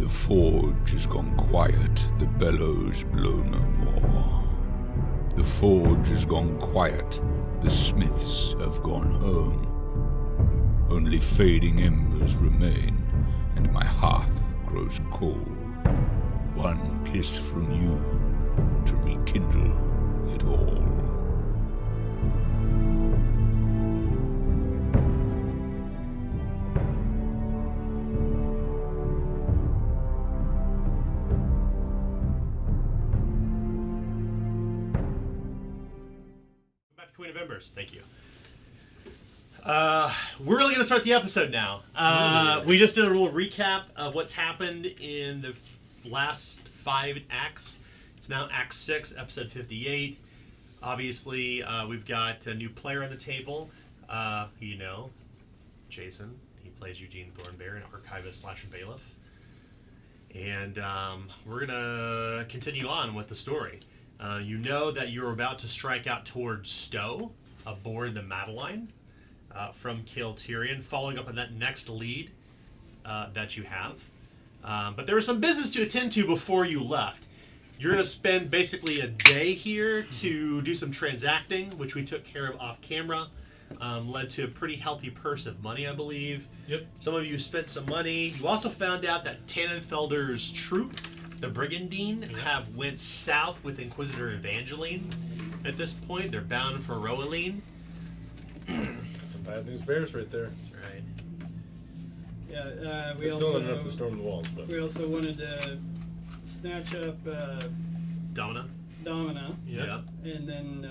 The forge has gone quiet, the bellows blow no more. The forge has gone quiet, the smiths have gone home. Only fading embers remain, and my hearth grows cold. One kiss from you to rekindle it all. Queen of Embers, thank you. We're really going to start the episode now. We just did a little recap of what's happened in the last 5 acts. It's now Act 6, Episode 58. Obviously, we've got a new player on the table. Jason. He plays Eugene Thornberry, an archivist / bailiff. And we're going to continue on with the story. You know that you're about to strike out towards Stowe aboard the Madeline from Kale Tyrion, following up on that next lead that you have. But there was some business to attend to before you left. You're going to spend basically a day here to do some transacting, which we took care of off camera. Led to a pretty healthy purse of money, I believe. Yep. Some of you spent some money. You also found out that Tannenfelder's troop, the Brigandine, have went south with Inquisitor Evangeline. At this point, they're bound for Roeline. Some bad news bears right there. Right. Yeah, we It's also still not enough to storm the walls, but we also wanted to snatch up Domina. Domina, Yeah. and then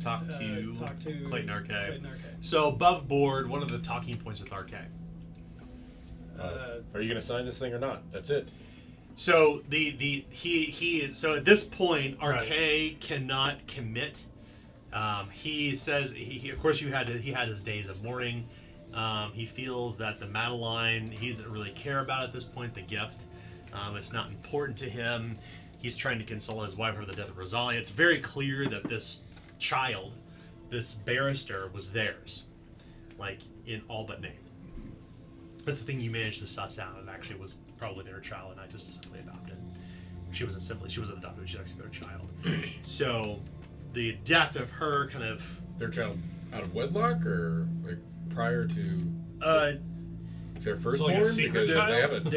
Talk to Clayton Arquet. Clayton Arquet. So above board, one of the talking points with Arquet. are you going to sign this thing or not? That's it. So he is, so at this point Arquet cannot commit. He says he of course he had his days of mourning. He feels that the Madeline, he doesn't really care about at this point, the gift. It's not important to him. He's trying to console his wife over the death of Rosalia. It's very clear that this child, this barrister, was theirs, like in all but name. That's the thing you managed to suss out. It actually was probably their child and not just simply adopted. She wasn't adopted, she was actually their child. So the death of her kind of... Their child out of wedlock or like prior to their firstborn? like a secret child?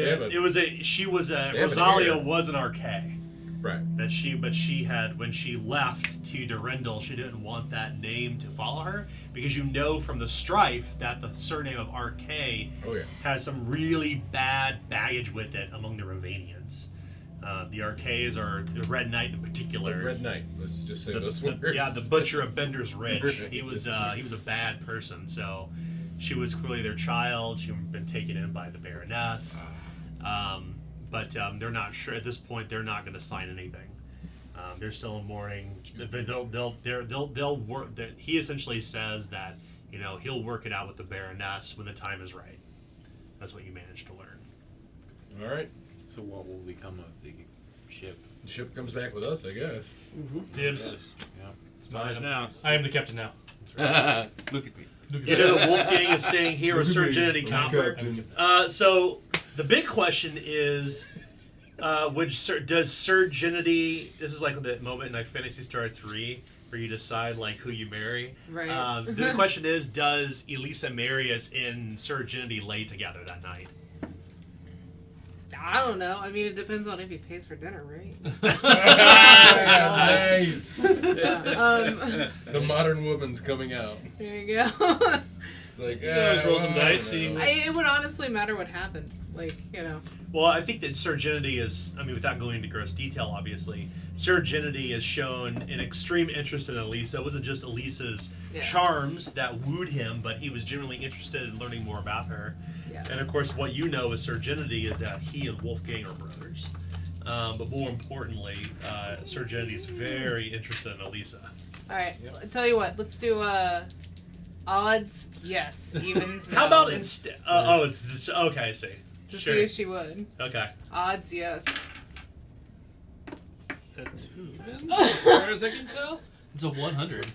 Rosalia was an Arquet. Right. But she had, when she left to Durendal, she didn't want that name to follow her, because you know from the strife that the surname of Arquet has some really bad baggage with it among the Ravanians. The Arquets are the Red Knight in particular. The Red Knight. Let's just say those words. Yeah, the Butcher of Bender's Ridge. He was a bad person. So she was clearly their child. She had been taken in by the Baroness. But they're not sure at this point. They're not going to sign anything. They're still in mourning. They'll work. He essentially says that he'll work it out with the Baroness when the time is right. That's what you managed to learn. All right. So what will become of the ship? The ship comes back with us, I guess. Dibs. Yeah. It's mine now. I am the captain now. Look at me. Wolfgang is staying here with Sir Genity Copper. So the big question is, does Sir Genity? This is like the moment in like Fantasy Star 3 where you decide like who you marry. Right. The question is, does Elisa Marius and Sir Genity lay together that night? I don't know. I mean, it depends on if he pays for dinner, right? Nice. The modern woman's coming out. There you go. It's like, always roll some dice. It would honestly matter what happened. Like, Well, I think that Sir Genity is, without going into gross detail, obviously, Sir Genity has shown an extreme interest in Elisa. It wasn't just Elisa's charms that wooed him, but he was genuinely interested in learning more about her. Yeah. And of course, what you know with Sir Genity is that he and Wolfgang are brothers. But more importantly, Sir Genity is very interested in Elisa. All right. I'll tell you what. Let's do odds. Yes. Evens. No. How about instead? It's just, okay. I see. To Sure. see if she would. Okay. Odds. Yes. That's even. As far as I can tell. It's a 100.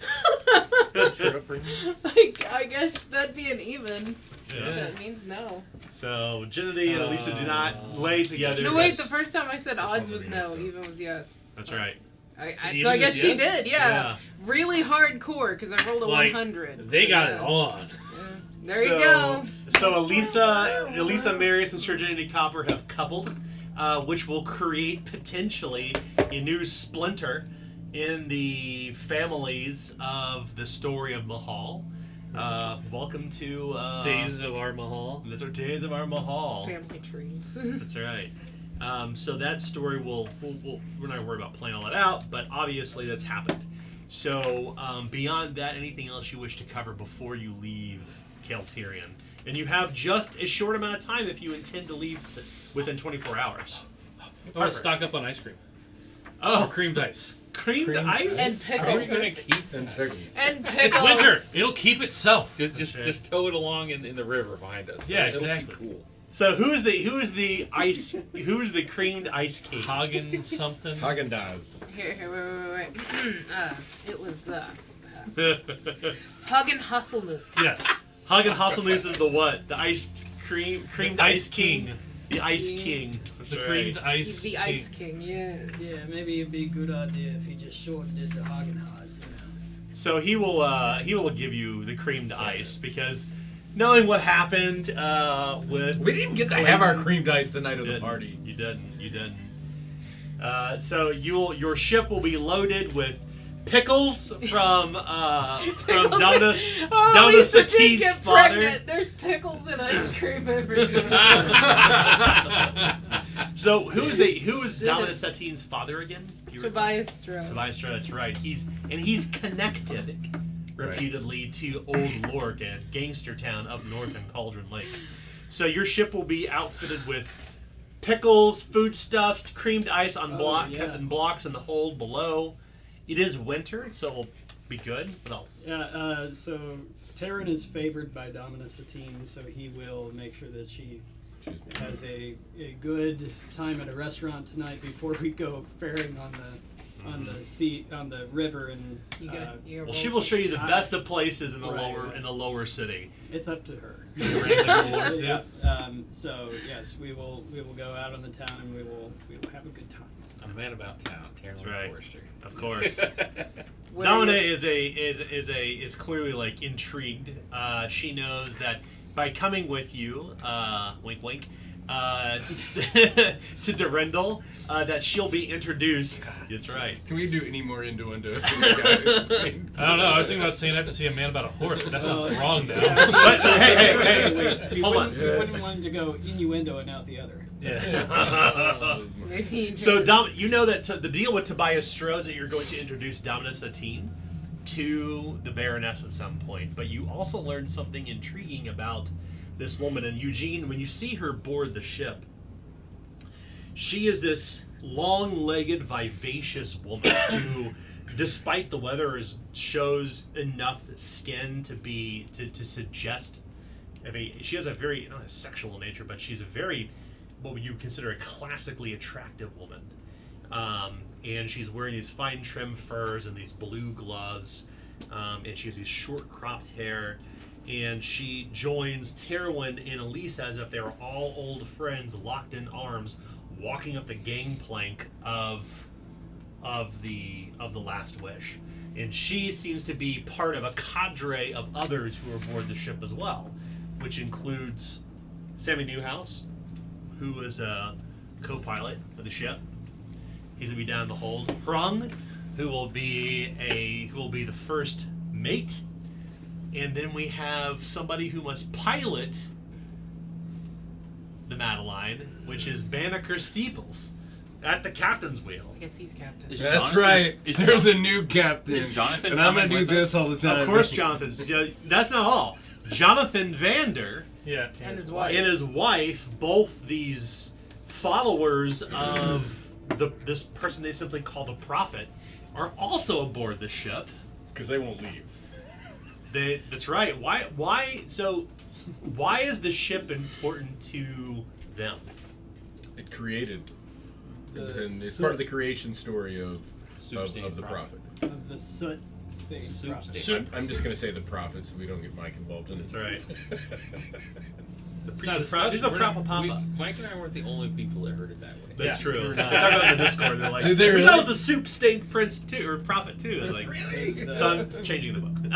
I guess that'd be an even. Yeah. That means no. So Ginity and Elisa do not lay together. No, wait. The first time I said odds one was we no, have to- even was yes. That's right. So I guess she did. Yeah. Yeah. Really hardcore because I rolled a Like, 100. They so got yeah. it on. There you go. So Elisa, Marius, and Sir Ginity Copper have coupled, which will create potentially a new splinter in the families of the story of Mahal. Welcome to Days of our Mahal. That's our Days of our Mahal. Family trees. That's right. So that story we're not gonna worry about playing all that out, but obviously that's happened. So beyond that, anything else you wish to cover before you leave Kaltirian? And you have just a short amount of time if you intend to leave within 24 hours. I want to stock up on ice cream. Oh, Creamed ice. creamed ice? And How are we gonna pickles. keep And that? pickles. And It's pickles. winter. It'll keep itself. Just tow it along in the river behind us. Yeah, It'll exactly. Be cool. So who's the creamed ice king? Hagen something. Haagen-Dazs. Here, wait. It was Hagen Hasselnuss. Yes. Hagen Hasselnuss is the what? The creamed ice king. The ice Yeah. king. That's The right. creamed ice. He's the Ice King. Yeah. Yeah, maybe it'd be a good idea if he just shortened it to Hagenhaus, you know. So he will give you the creamed ice because knowing what happened with We didn't even get to have our creamed ice the night of the didn't. party. You didn't. So your ship will be loaded with pickles from Domina Lisa did Satine's get father. pregnant. There's pickles and ice cream everywhere. So who is Domina Satine's father again? Do you recall? Tobias Strode. Tobias Strode, that's right. He's connected reputedly to Old Lork, a gangster town up north in Cauldron Lake. So your ship will be outfitted with pickles, foodstuffs, creamed ice on block, yeah. kept in blocks in the hold below. It is winter, so it will be good. What else? Yeah, so Taryn is favored by Domina Satine, so he will make sure that she has a good time at a restaurant tonight before we go ferrying on the sea on the river and You gonna Well, she will show you the I- best of places in the Right. lower city. it's up to her. Random Yeah. So yes, we will go out on the town and we will have a good time. I'm a man about town. That's Taryn right. Forrester. Of course. What Domina are you- is clearly like intrigued. She knows that by coming with you, wink wink, to Durendal, that she'll be introduced. That's right. Can we do any more innuendo? I don't know. I was thinking about saying I have to see a man about a horse, but that sounds wrong now. But hey, We hold on. wouldn't, we wouldn't want to go innuendo and out the other. Yeah. Maybe So you know that the deal with Tobias Strode is that you're going to introduce Domina Satine to the Baroness at some point, but you also learned something intriguing about this woman. And Eugene, when you see her board the ship, she is this long-legged, vivacious woman who, despite the weather, shows enough skin to suggest. She has a very not a sexual nature, but she's a very what would you consider a classically attractive woman. And she's wearing these fine trim furs and these blue gloves, and she has these short cropped hair. And she joins Terwin and Elise as if they were all old friends, locked in arms, walking up the gangplank of the Last Wish. And she seems to be part of a cadre of others who are aboard the ship as well, which includes Sammy Newhouse, who is a co-pilot of the ship. He's gonna be down in the hold. Hrung, who will be the first mate. And then we have somebody who must pilot the Madeline, which is Banneker Steeples, at the captain's wheel. I guess he's captain. Is That's Jonathan- right. is There's a new captain. Is Jonathan and I'm going coming to do with this all the time. Of course, Jonathan's. That's not all. Jonathan Vander Yeah. And his wife. and his wife, both these followers of this person they simply call the Prophet, are also aboard the ship. Because they won't leave. That's right. Why? So, why is the ship important to them? It created. It's The part of the soot creation story of Superstate the prophet. prophet. of the soot Stain. Soup Profit. stain. I'm just gonna say the profit, so we don't get Mike involved in it. That's right. not a He's the discussion. We're not- Papa. Mike and I weren't the only people that heard it that way. That's Yeah. true. We're They not. talk about it in the Discord. They're like, Did they we really? thought it was a soup-stained prince too, or prophet too. They're like, Really? so I'm changing the book.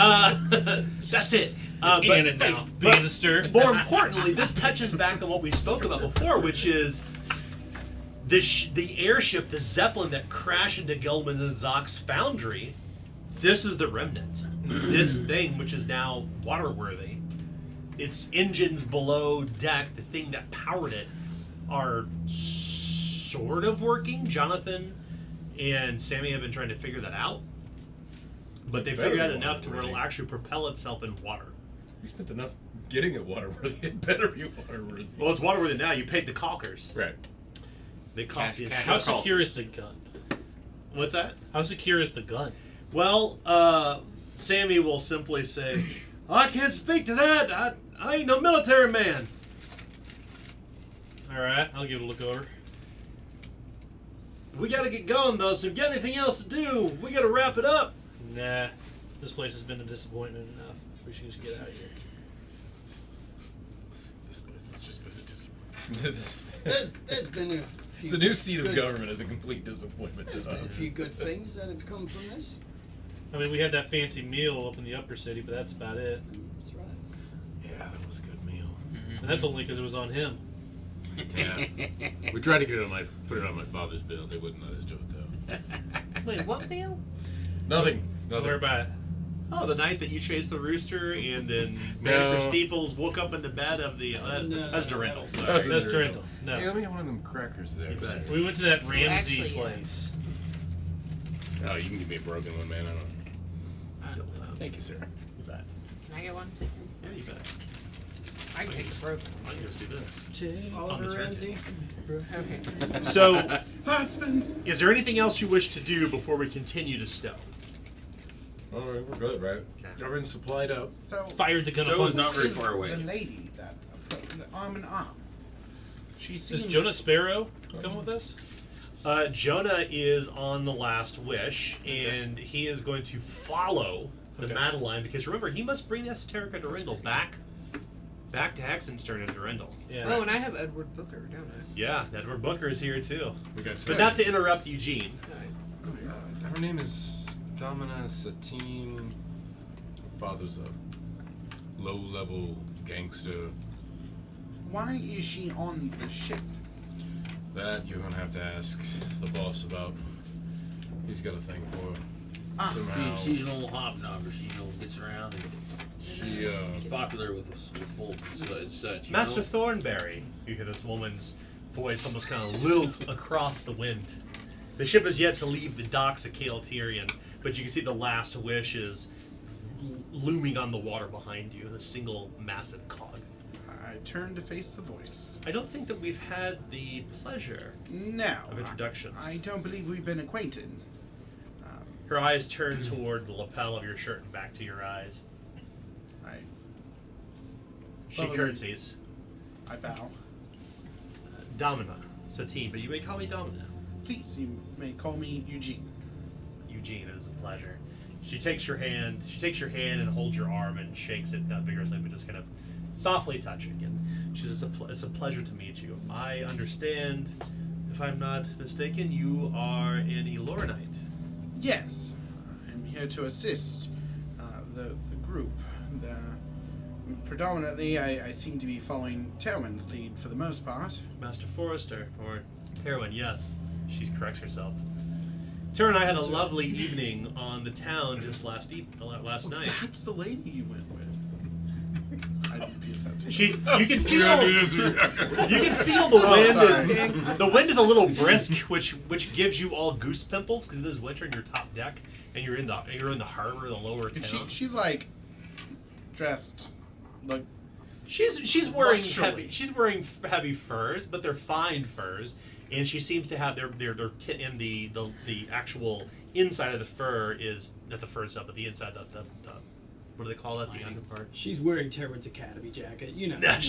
That's it. But Canon now. Bannister. more importantly, this touches back on what we spoke about before, which is the airship, the Zeppelin that crashed into Gelman and Zock's foundry. This is the remnant. This thing, which is now waterworthy. Its engines below deck, the thing that powered it, are sort of working. Jonathan and Sammy have been trying to figure that out. But they Better figured out be enough to where it'll waterworthy. actually propel itself in water. We spent enough getting it waterworthy. It better be waterworthy. Well, it's waterworthy now. You paid the caulkers. Right. They caulked the Cash. How ship. secure is the gun? What's that? How secure is the gun? Well, Sammy will simply say, I can't speak to that. I ain't no military man. Alright, I'll give it a look over. We gotta get going, though, so if you got anything else to do, we gotta wrap it up. Nah. This place has been a disappointment enough. We should just get out of here. This place has just been a disappointment. There's been a few The new seat of good- government is a complete disappointment to There's been a us. few good things that have come from this. I mean, we had that fancy meal up in the upper city, but that's about it. That's right. Yeah, that was a good meal. And that's only because it was on him. Yeah. We tried to get it on put it on my father's bill. They wouldn't let us do it though. Wait, what meal? Nothing. Don't worry about it. Oh, the night that you chased the rooster and then No. Manager Steeples woke up in the bed of the... that's Durandal. Sorry. That's Durandal. No. Hey, let me have one of them crackers there. bet. We went to that Ramsey Actually, yeah. place. Oh, you can give me a broken one, man. I don't. Honestly. Thank you, sir. You bet. Can I get one too? Yeah, you bet. I can take a broken. I can just do this. On Oliver the turn. Ramsey. Okay. So, Husbands. is there anything else you wish to do before we continue to stow? All right, we're good, right? Okay. Everything's supplied up. So Fired the gun Stowe upon is not us. very this far is away. the lady that arm in arm. She seems. Does Jonah Sparrow come with us? Jonah is on the last wish, and he is going to follow the Okay. Madeline, because remember, he must bring the Esoterica Durandal back to Hexenstern and Durandal. Yeah. Oh, and I have Edward Booker, don't I? Yeah, Edward Booker is here too. We got But not to interrupt Eugene. Her name is Domina Satine. Her father's a low-level gangster. Why is she on the ship? That you're gonna have to ask the boss about. He's got a thing for her. Ah, Somehow She's an old hobnob. She gets around and she is popular with folks and such. you Master know? Thornberry. You hear this woman's voice almost kind of lilt across the wind. The ship has yet to leave the docks at Caeltyrian, but you can see the last wish is looming on the water behind you, a single massive cog. I turn to face the voice. I don't think that we've had the pleasure No. of introductions. I don't believe we've been acquainted. Her eyes turn toward the lapel of your shirt and back to your eyes. She Well, curtsies. I bow. Domina, Satine, but you may call me Domina. Please, you may call me Eugene. Eugene, it is a pleasure. She takes your hand and holds your arm and shakes it not vigorously, but just kind of softly touching. And she says, it's a pleasure to meet you. I understand, if I'm not mistaken, you are an Eloranite. Yes, I'm here to assist the group. Predominantly, I seem to be following Terwin's lead for the most part. Master Forrester, or Terwin, yes. She corrects herself. Terwin and I had a lovely evening on the town just last night. That's the lady you went with. I didn't piece that together. You can feel the wind the wind is a little brisk, which gives you all goose pimples because it is winter in your top deck and you're in the harbor, the lower And town. she's like dressed like She's wearing lustrily. heavy furs, but they're fine furs, and she seems to have and the actual inside of the fur is not the fur itself, but the inside the What do they call that? The under part. She's wearing Terran's Academy jacket. You know. That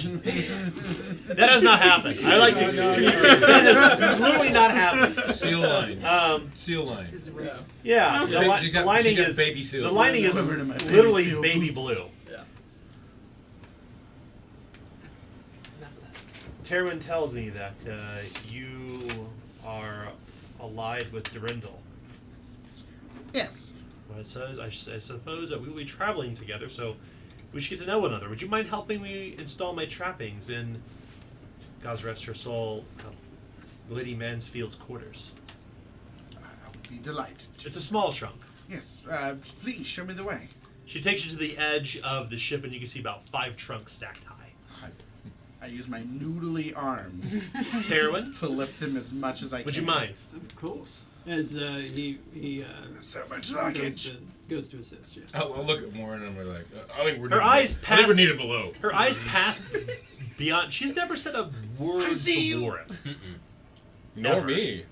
has not happened. I like to. That has literally not happened. Seal line. Seal line. Just his robe. Yeah, the lining is baby seals. the lining is Over to my literally baby seal baby boots. blue. Enough of that. Terwin tells me that you are allied with Durendal. Yes. Well, it says, I suppose that we will be traveling together, so we should get to know one another. Would you mind helping me install my trappings in, God's rest her soul, Lady Mansfield's quarters? I would be delighted. It's a small trunk. Yes. Please show me the way. She takes you to the edge of the ship, and you can see about 5 trunks stacked high. I use my noodly arms Terwin, to lift them as much as I can. would you mind? Of course. As he So much goes luggage. to assist you. I'll look at Warren and we're like, I think we're Her needed eyes below. I think pass- we're needed below. Her eyes pass beyond. She's never said a word I see to you. Warren. Nor Never. me.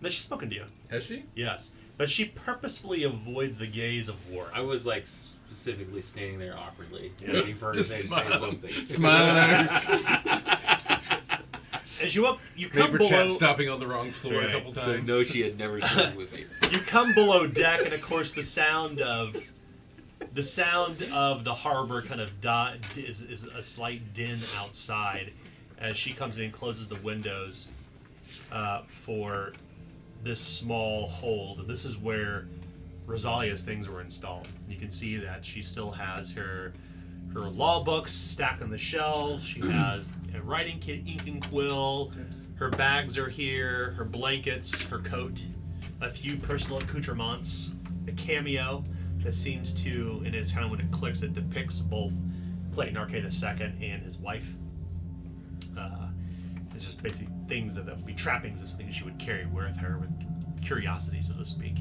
No, she's spoken to you. Has she? Yes, but she purposefully avoids the gaze of Warren. I was like specifically standing there awkwardly, Yeah. waiting for her to Just say smile. something. Smiling at her. As you come Paper below. chat stopping on the wrong floor right. a couple So times. no, she had never seen with me. You come below deck, and of course the sound of the harbor kind of is a slight din outside as she comes in and closes the windows for this small hold. This is where Rosalia's things were installed. You can see that she still has her law books stacked on the shelves. She has a writing kit, ink and quill. Her bags are here. Her blankets, her coat, a few personal accoutrements, a cameo that seems to, and it's kind of when it clicks, it depicts both Clayton Arcade II and his wife. It's just basically things that would be trappings of something she would carry with her, with curiosity, so to speak.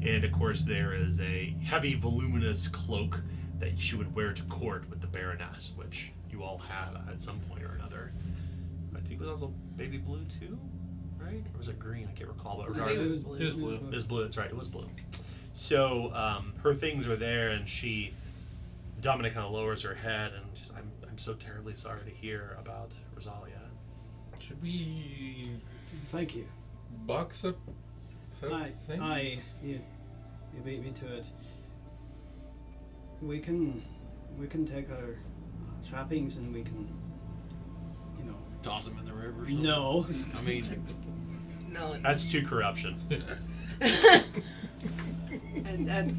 And of course, there is a heavy, voluminous cloak that she would wear to court with the Baroness, which you all have at some point or another. I think it was also baby blue too, right? Or was it green? I can't recall. But I think it regardless, was blue. It was blue. it was blue. That's right. It was blue. So her things are there, and Dominic kind of lowers her head, and she's, I'm so terribly sorry to hear about Rosalia. Should we Thank you. box up her thing? You beat me to it. We can take our trappings and we can, Toss them in the river. Or something. No. I mean, No, That's 2 corruption. and that's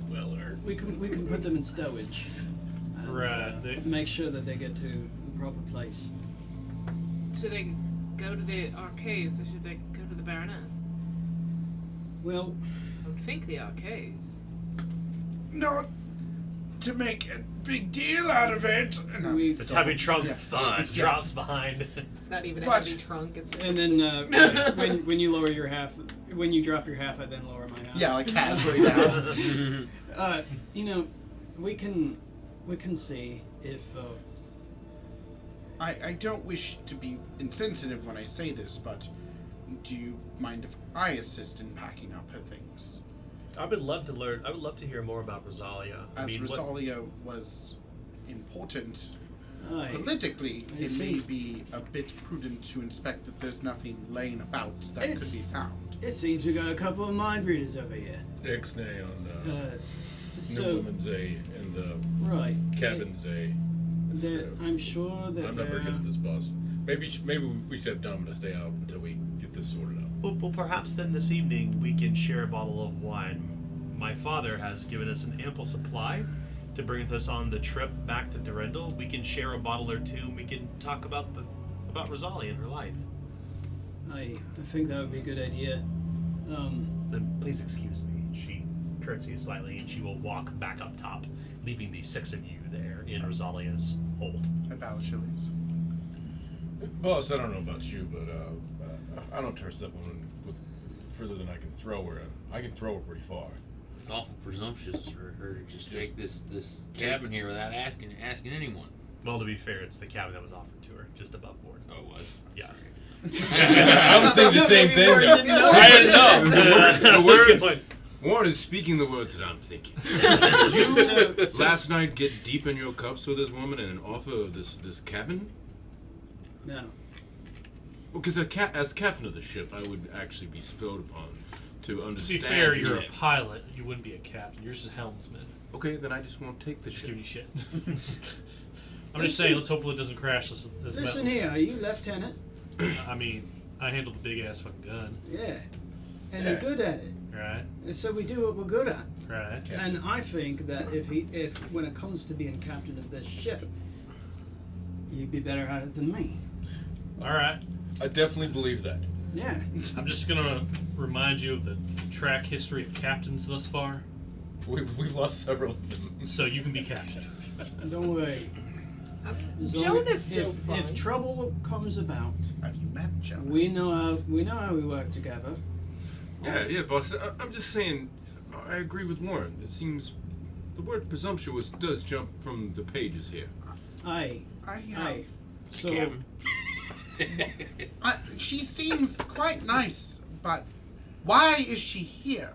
Well earned. We can put them in stowage. And, Right, they- make sure that they get to the proper place. should they go to the arcades or should they go to the Baroness? Well, I would think the arcades. Not to make a big deal out of it. No. we This heavy trunk Yeah. thud Yeah. drops behind. It's not even a But- heavy trunk. It's and then when you lower your half, when you drop your half, I then lower my half. Yeah, like casually down. We can see if. I don't wish to be insensitive when I say this, but do you mind if I assist in packing up her things? I would love to learn. I would love to hear more about Rosalia. As Rosalia was important Aye. politically, I it see. may be a bit prudent to inspect that there's nothing laying about that It's- could be found. It seems we got a couple of mind readers over here. Ixnay on So Newwoman's A and the right, Cabin's A. I'm sure that I'm not very good at this, boss. Maybe we should have Domina stay out until we get this sorted out. Well, perhaps then this evening we can share a bottle of wine. My father has given us an ample supply to bring us on the trip back to Durendal. We can share a bottle or two, and we can talk about Rosalia and her life. I think that would be a good idea. Then please excuse me. She curtsies slightly, and she will walk back up top, leaving the 6 of you there in Rosalia's hold. I bow Achilles. Boss, I don't know about you, but I don't touch that woman with further than I can throw her. I can throw her pretty far. it's awful presumptuous for her to just take this cabin here without asking anyone. Well, to be fair, it's the cabin that was offered to her, just above board. Oh, it was? Yes. I was thinking the same thing. Though. I didn't know. The words, Warren is speaking the words that I'm thinking. Did you last night get deep in your cups with this woman and offer this cabin? No. Well, because as captain of the ship, I would actually be spelled upon to To understand. be fair, you're a yeah. pilot. You wouldn't be a captain. You're just a helmsman. Okay, then I just won't take the Just ship. giving you shit. I'm just saying, let's hope it doesn't crash this Listen metal. here, are you lieutenant? I mean, I handle the big ass fucking gun. Yeah. And Yeah. you're good at it. Right? And so we do what we're good at. Right. And I think that if when it comes to being captain of this ship, you'd be better at it than me. Alright. I definitely believe that. Yeah. I'm just gonna remind you of the track history of captains thus far, We've lost several of them. so you can be captain. Don't worry. As long Jonah's as- still fine. if trouble comes about, Have you met Jonah? we know how we work together. Yeah, boss. I'm just saying, I agree with Warren. It seems the word presumptuous does jump from the pages here. Aye. Aye. So Captain. She seems quite nice, but why is she here?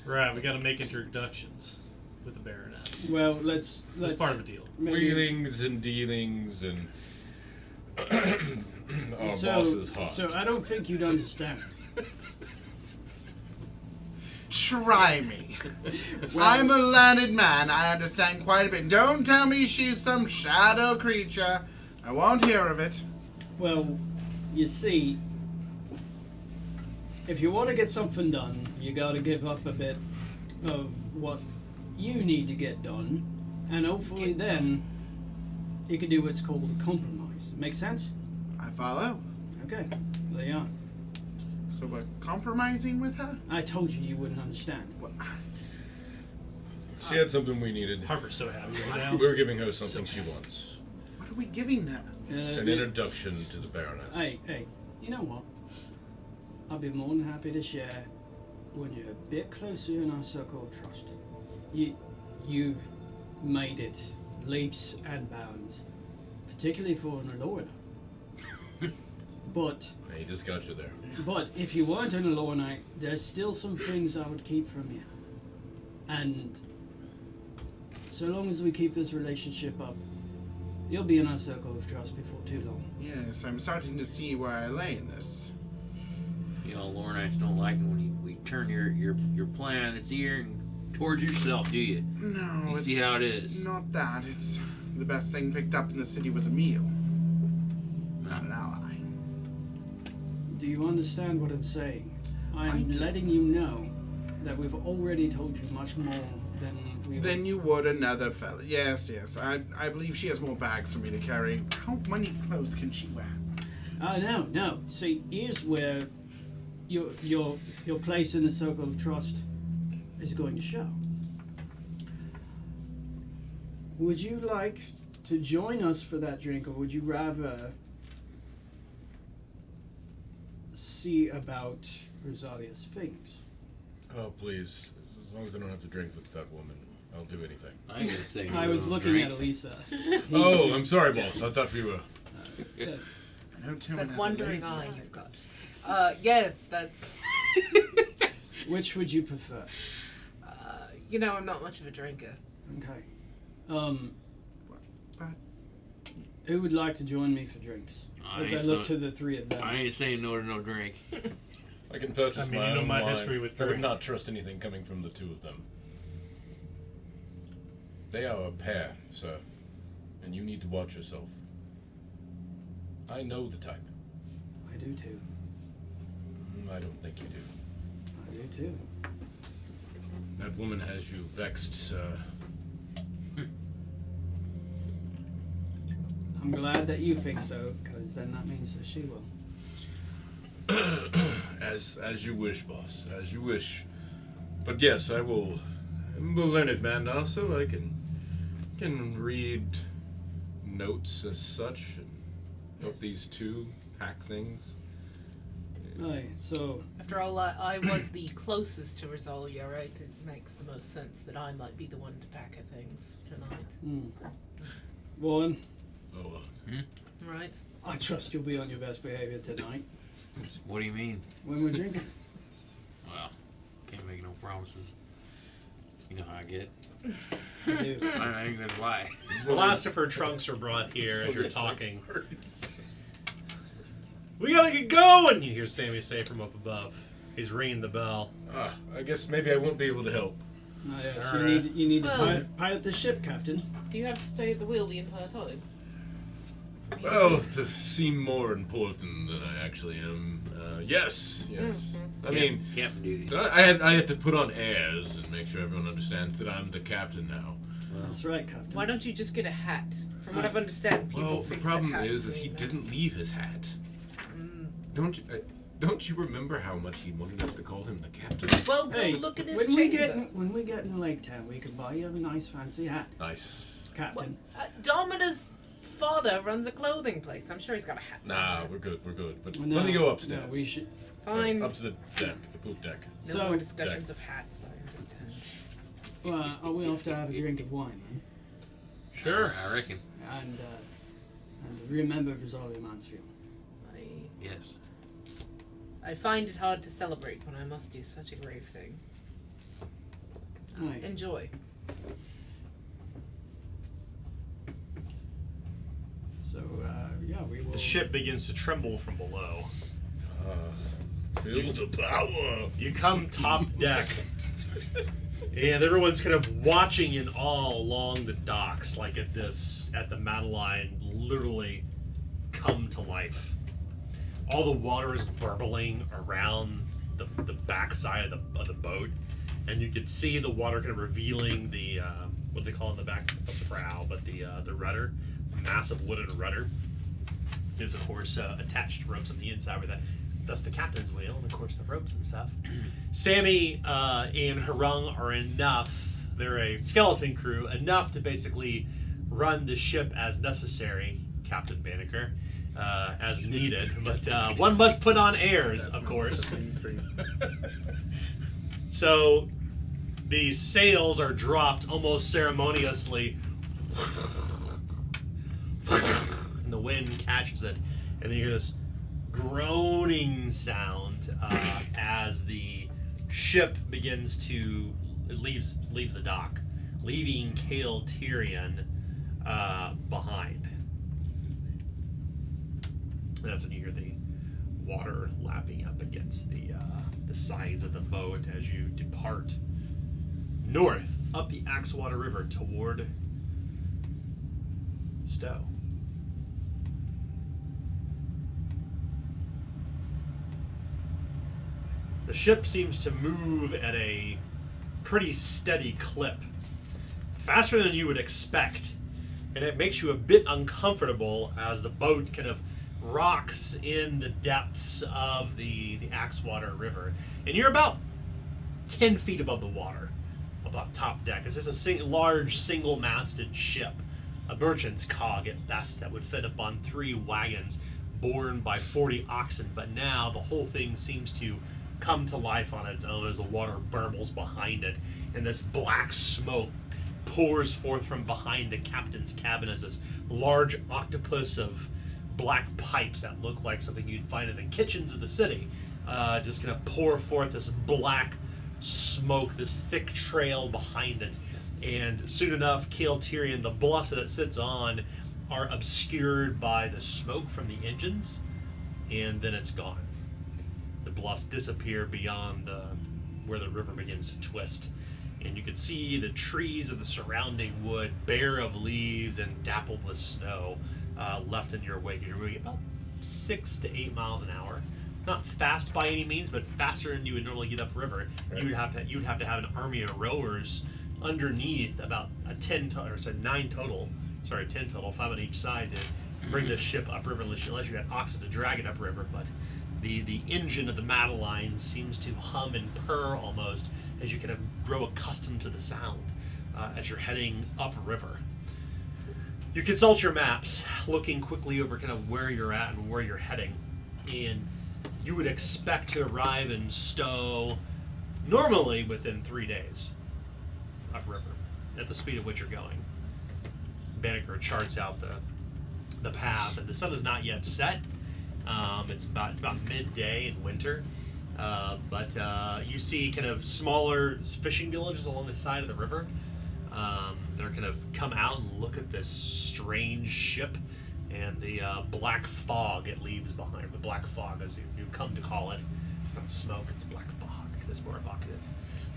Right, we gotta make introductions with the Baroness. well, let's That's part of the deal. maybe- Wheelings and dealings and our so, boss's heart. So I don't think you'd understand. Try me. I'm a learned man. I understand quite a bit. Don't tell me she's some shadow creature. I won't hear of it. Well, you see, if you want to get something done, you got to give up a bit of what you need to get done, and hopefully then you can do what's called a compromise. Make sense? I follow. Okay, there you are. So we're compromising with her? I told you wouldn't understand. What? She had something we needed. Harper's so happy right now. We were giving her something she wants. What are we giving her? An introduction to the Baroness. Hey, you know what? I'll be more than happy to share when you're a bit closer in our circle of trust. You've made it leaps and bounds, particularly for an Alorna. But He just got you there. if you weren't an Alornite, there's still some things I would keep from you. And so long as we keep this relationship up, you'll be in our circle of trust before too long. Yes, I'm starting to see where I lay in this. You know, Lornites don't like it when we turn your plan, its ear towards yourself, do you? No, You it's see how it is. Not that. It's the best thing picked up in the city was a meal, not an ally. Do you understand what I'm saying? I I'm do. letting you know that we've already told you much more than we Then you would another fella. Yes. I believe she has more bags for me to carry. How many clothes can she wear? No. See, here's where your place in the circle of trust is going to show. Would you like to join us for that drink, or would you rather see about Rosalia's things? Oh, please. As long as I don't have to drink with that woman, I'll do anything. I ain't gonna say no I was to looking drink. at Elisa. Oh, I'm sorry, boss. I thought we were. I know Tillman That has a wondering lazy eye eye. you've got. Yes, that's. Which would you prefer? You know, I'm not much of a drinker. Okay. What? Who would like to join me for drinks? I As I ain't look so- to the three of them. I ain't saying no to no drink. I can purchase I mean, my you know own my wine. history with I would drink. not trust anything coming from the two of them. They are a pair, sir, and you need to watch yourself. I know the type. I do too. I don't think you do. I do too. That woman has you vexed, sir. I'm glad that you think so, because then that means that she will. As you wish, boss. As you wish. But yes, I will. I'm a learned man now, so I can read notes as such and help these two pack things. Aye, so After all, I was the closest to Rosalia, right? It makes the most sense that I might be the one to pack her things tonight. Warren, Oh, Right? I trust you'll be on your best behavior tonight What do you mean? when we're drinking. Well, came promises. You know how I get. I do. I ain't gonna lie. The last of her trunks are brought here as you're talking. We gotta get going, you hear Sammy say from up above. He's ringing the bell. I guess maybe I won't be able to help. Oh, yes, Alright. you need to Well- pilot the ship, Captain. Do you have to stay at the wheel the entire time? Well, to seem more important than I actually am, yes. I mean, captain duty. I have to put on airs and make sure everyone understands that I'm the captain now. That's right, Captain. Why don't you just get a hat? From what I've understood, people Well, the think problem that is hats he mean that. didn't leave his hat. Don't you remember how much he wanted us to call him the captain? Well, go Hey, look at his when we chamber. when we get in Lake Town, we could buy you a nice fancy hat, Nice. Captain. Domina's father runs a clothing place. I'm sure he's got a hat. Nah, somewhere. we're good. But No, let me go upstairs. No, we should. Fine. Up to the deck, the poop deck. No So- more discussions of hats. I understand. Well, we'll have to have a drink of wine, then. Sure, I reckon. And remember Rosalia Mansfield. Yes. I find it hard to celebrate when I must do such a grave thing. Aye. Enjoy. So, yeah, we will. The ship begins to tremble from below. Feel the power. You come top deck, and everyone's kind of watching in awe along the docks, like at the Madeline, literally come to life. All the water is burbling around the backside of the boat, and you can see the water kind of revealing the what they call in the back of the prow, but the rudder, massive wooden rudder, is of course attached to ropes on the inside with that. That's the captain's wheel, and of course the ropes and stuff. Sammy and Harung are enough. They're a skeleton crew, enough to basically run the ship as necessary, Captain Banneker, as needed. But one must put on airs, of course. So the sails are dropped almost ceremoniously, and the wind catches it, and then you hear this groaning sound as the ship begins to leaves the dock, leaving Kale Tyrion behind. And that's when you hear the water lapping up against the sides of the boat as you depart north up the Axewater River toward Stowe. The ship seems to move at a pretty steady clip, faster than you would expect, and it makes you a bit uncomfortable as the boat kind of rocks in the depths of the Axewater River, and you're about 10 feet above the water, about top deck. It's just a large single-masted ship, a merchant's cog at best that would fit upon 3 wagons borne by 40 oxen, but now the whole thing seems to come to life on its own as the water burbles behind it, and this black smoke pours forth from behind the captain's cabin as this large octopus of black pipes that look like something you'd find in the kitchens of the city just gonna pour forth this black smoke, this thick trail behind it. And soon enough, Kale Tyrion, the bluffs that it sits on, are obscured by the smoke from the engines, and then it's gone. The bluffs disappear beyond where the river begins to twist, and you can see the trees of the surrounding wood bare of leaves and dappled with snow left in your wake. You're moving about 6 to 8 miles an hour. Not fast by any means, but faster than you would normally get upriver. Right. You'd have to have an army of rowers underneath, about 10 total, 5 on each side, to bring this ship upriver unless you had oxen to drag it upriver. But the engine of the Madeline seems to hum and purr almost as you kind of grow accustomed to the sound as you're heading upriver. You consult your maps, looking quickly over kind of where you're at and where you're heading, and you would expect to arrive in Stowe normally within 3 days upriver at the speed at which you're going. Banneker charts out the path, and the sun is not yet set. It's about midday in winter. But you see kind of smaller fishing villages along the side of the river. They're kind of come out and look at this strange ship and the black fog it leaves behind. The black fog, as you've come to call it. It's not smoke, it's black fog. It's more evocative.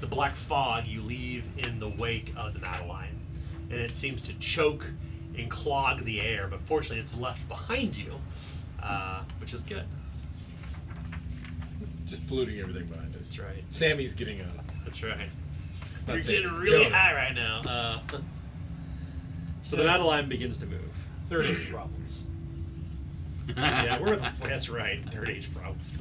The black fog you leave in the wake of the Madeline. And it seems to choke and clog the air, but fortunately it's left behind you, which is good. Just polluting everything behind us. That's right. Sammy's getting up. That's right. Not You're Sammy, getting really Jonah. high right now. So the Madeline begins to move. Third age problems. Yeah, that's right. Third age problems.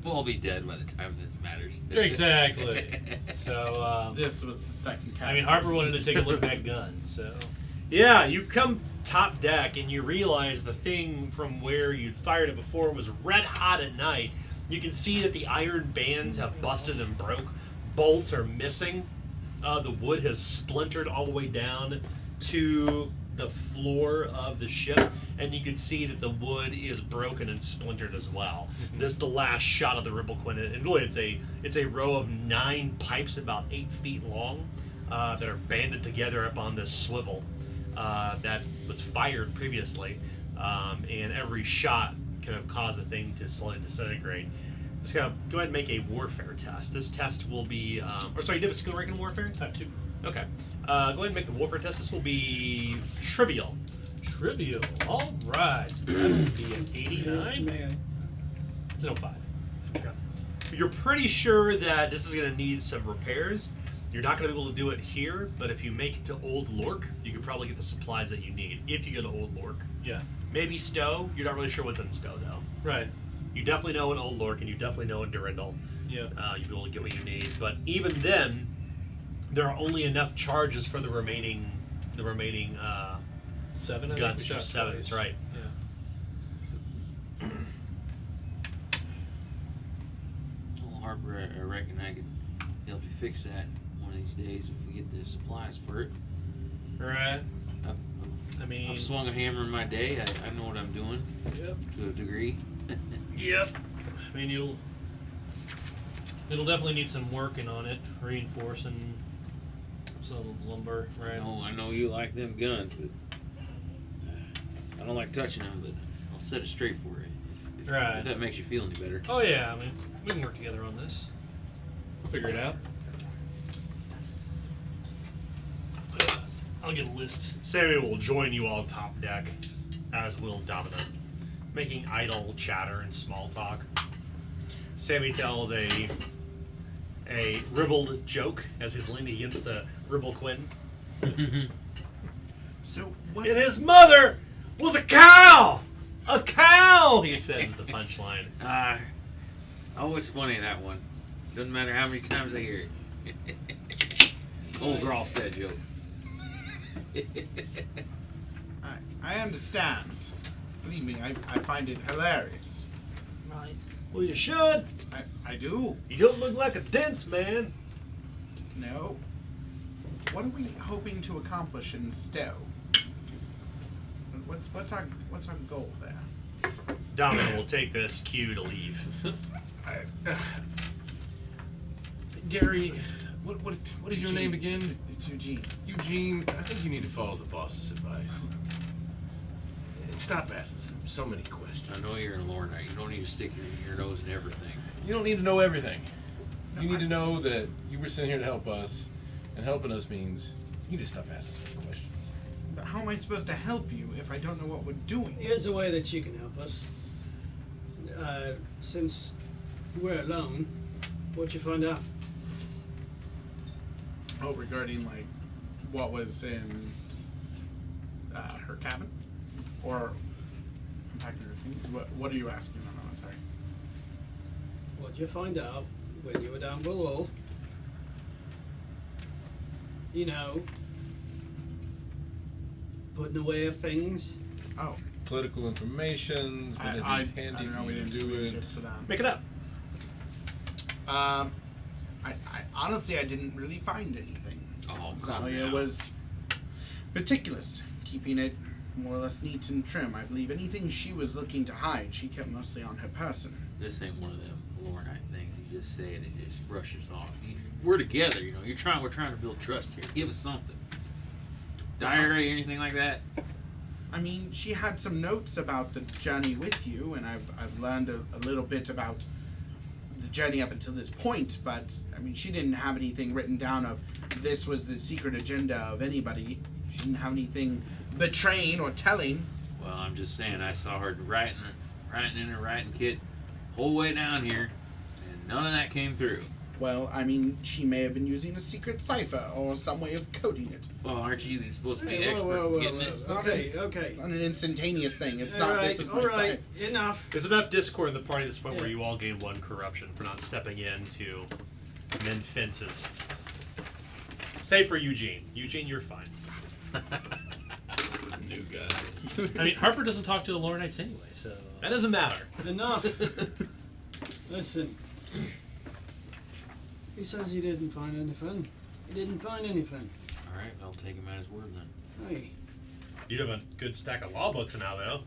We'll all be dead by the time this matters. Exactly. So, This was the second I mean, Harper wanted to take a look at that gun, so. Yeah, you come top deck and you realize the thing from where you'd fired it before was red hot at night. You can see that the iron bands have busted and broke. Bolts are missing. The wood has splintered all the way down to the floor of the ship, and you can see that the wood is broken and splintered as well. This is the last shot of the Ribblequin, and really it's a row of 9 pipes about 8 feet long that are banded together up on this swivel that was fired previously, and every shot kind of caused the thing to slowly disintegrate. Just go ahead and make a warfare test. This test will be, or sorry, you did a skill rank in warfare? I have 2. Okay. Go ahead and make a warfare test. This will be trivial. Trivial. All right. That would be an 89. May I? It's an 05. Okay. You're pretty sure that this is going to need some repairs. You're not going to be able to do it here, but if you make it to Old Lork, you could probably get the supplies that you need. If you go to Old Lork. Yeah. Maybe Stowe. You're not really sure what's in Stowe, though. Right. You definitely know in Old Lork, and you definitely know in Durandal. Yeah. You'll be able to get what you need. But even then, there are only enough charges for the remaining 7. I guns. think we shot 7. twice. That's right. Yeah. Well, Harper, I reckon I could help you fix that one of these days if we get the supplies for it. Right. I mean. I've swung a hammer in my day. I know what I'm doing Yep. to a degree. Yep. I mean, it'll definitely need some working on it, reinforcing some lumber, right? I know you like them guns, but I don't like touching them. But I'll set it straight for you. Right. If that makes you feel any better. Oh yeah, I mean, we can work together on this. Figure it out. I'll get a list. Sammy will join you all top deck, as will Domino, making idle chatter and small talk. Sammy tells a ribbled joke as he's leaning against the Ribblequin. So what? And his mother was a cow! A cow! He says is the punchline. Always funny, that one. Doesn't matter how many times I hear it. Old Gralstead joke. I understand. Believe me, I find it hilarious. Right. Well, you should. I do. You don't look like a dense man. No. What are we hoping to accomplish in Stowe? What's our goal there? Domino will take this cue to leave. Gary, what is your name again? It's Eugene. Eugene, I think you need to follow the boss's advice. And stop asking so many questions. I know you're in Lorna. You don't need to stick your nose in everything. You don't need to know everything. You No, need to know that you were sent here to help us, and helping us means you need to stop asking so many questions. But how am I supposed to help you if I don't know what we're doing? Here's a way that you can help us. Since we're alone, what'd you find out? Oh, regarding like what was in her cabin, or packing her things. What are you asking? I'm sorry. What'd you find out when you were down below? You know, putting away of things. Oh, Political information. I handy don't know. for We you didn't to do it. for that. Make it up. I honestly I didn't really find anything. Oh, come Zalia on. was meticulous, keeping it more or less neat and trim. I believe anything she was looking to hide, she kept mostly on her person. This ain't one of them. Lornite things. You just say it and it just brushes off. We're together, you know. We're trying to build trust here. Give us something. Diary, anything like that? I mean, she had some notes about the journey with you, and I've learned a little bit about the journey up until this point, but, I mean, she didn't have anything written down of this was the secret agenda of anybody. She didn't have anything betraying or telling. Well, I'm just saying, I saw her writing in her writing kit whole way down here, and none of that came through. Well, I mean, she may have been using a secret cipher or some way of coding it. Well, aren't you supposed to be Hey, an expert whoa, in getting whoa. this? Okay. Not an instantaneous thing. It's not this is my Alright, cipher. enough. There's enough discord in the party at this point where Yeah. you all gain 1 corruption for not stepping in to mend fences. Save for Eugene. Eugene, you're fine. New guy. I mean, Harper doesn't talk to the Lornites anyway, so. That doesn't matter. Enough. Listen. He says he didn't find anything. He didn't find anything. Alright, I'll take him at his word then. Hey. You have a good stack of law books now, though.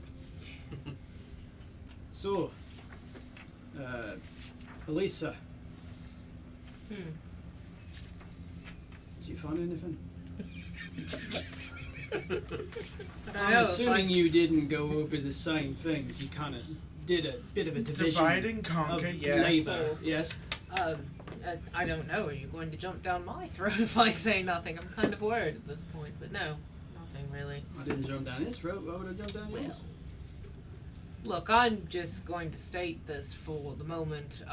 So, Elisa. Hmm. Did you find anything? I don't I'm know assuming you didn't go over the same things. You kind of did a bit of a division Divide and conquer, of yes. labor. Yes. I don't know. Are you going to jump down my throat if I say nothing? I'm kind of worried at this point, but no, nothing really. I didn't jump down his throat. Why would I jump down yours? Well, look, I'm just going to state this for the moment.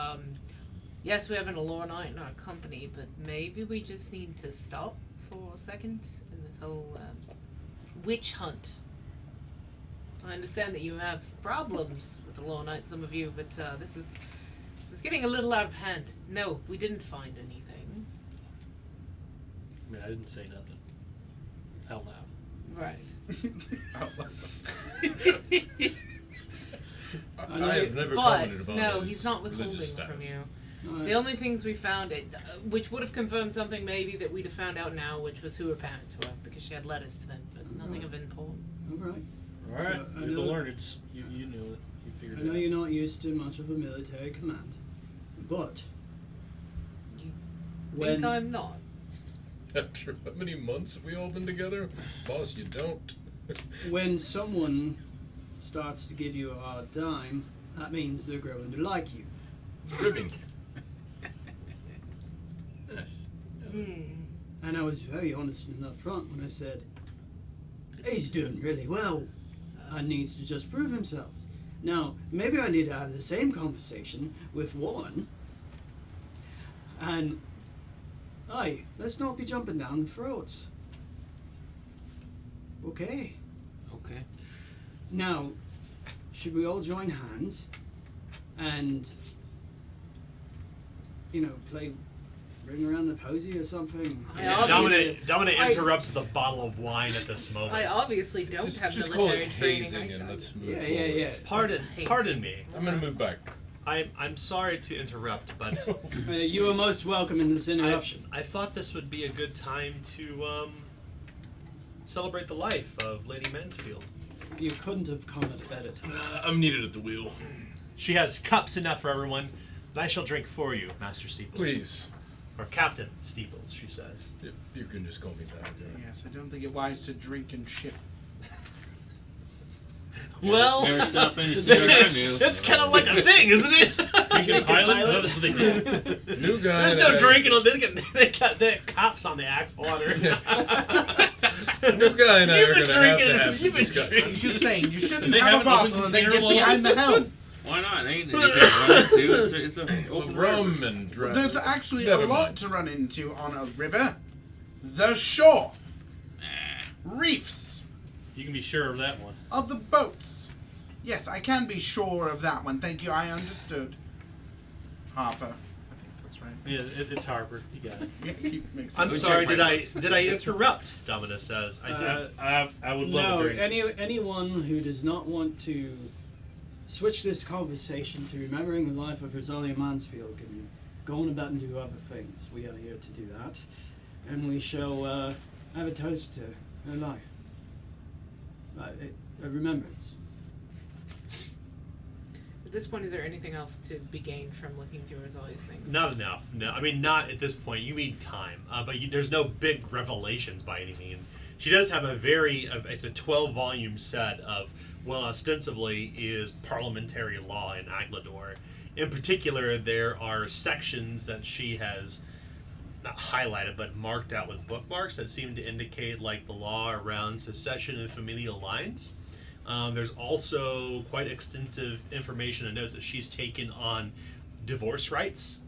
Yes, we have an Alornite in our company, but maybe we just need to stop for a second in this whole witch hunt. I understand that you have problems with Alornite, some of you, but this is getting a little out of hand. No, we didn't find anything. I mean, I didn't say nothing. Out loud. Right. I have never But commented about no, his he's not withholding religious from status. you. Alright. The only things we found, which would have confirmed something maybe that we'd have found out now, which was who her parents were, because she had letters to them, but nothing of import. Alright. Alright, I you're the know- Lornites. You knew it. You figured I it know out. you're not used to much of a military command, but You when think I'm not? After how many months have we all been together? Boss, you don't. when someone starts to give you a hard time, that means they're growing to like you. It's ribbing. Yes. Hmm. And I was very honest and upfront when I said, he's doing really well and needs to just prove himself. Now, maybe I need to have the same conversation with Warren. And, aye, let's not be jumping down throats. Okay. Okay. Now, should we all join hands and, play Ring Around the Posy or something? Dominic I- interrupts with a bottle of wine at this moment. I obviously don't have Just call military it training. hazing and let's move forward. Yeah. Pardon me. I'm gonna move back. I'm sorry to interrupt, but You are most welcome in this interruption. I thought this would be a good time to celebrate the life of Lady Mansfield. You couldn't have come at a better time. I'm needed at the wheel. She has cups enough for everyone, but I shall drink for you, Master Steeples. Please. Or Captain Steeples, she says. You can just call me that. Yes, I don't think it wise to drink and ship. Well, Never stopped any sooner than I knew. that's kind of like a thing, isn't it? Drinking pilot? pilot? No, that's what they do. New guy. There's no drinking on this. They got the cops on the axe water. New guy and I You've are been gonna drinking. have to You've been discussion. drinking. I'm just saying, you Did shouldn't they have have a an open bottle and then container get law? behind the helm. Why not? Ain't anything to run into. It's an open Rum river. and dry. There's actually Never a lot mind. to run into on a river. The shore. Reefs You can be sure of that one. of the boats. Yes, I can be sure of that one. Thank you, I understood. Harper. I think that's right. Yeah, it's Harper. You got it. Yeah, makes I'm sense. sorry. check Did my I notes. did I interrupt? Domina says I did. I would love No, a drink. anyone who does not want to switch this conversation to remembering the life of Rosalia Mansfield can go on about and do other things. We are here to do that. And we shall have a toast to her life. A remembrance. this point, is there anything else to be gained from looking through Rosalia's things? Not enough. No, I mean, not at this point. You need time. But there's no big revelations by any means. She does have it's a 12-volume set of, well, ostensibly is parliamentary law in Aglador. In particular, there are sections that she has not highlighted, but marked out with bookmarks that seem to indicate, like, the law around succession and familial lines. There's also quite extensive information and notes that she's taken on divorce rights,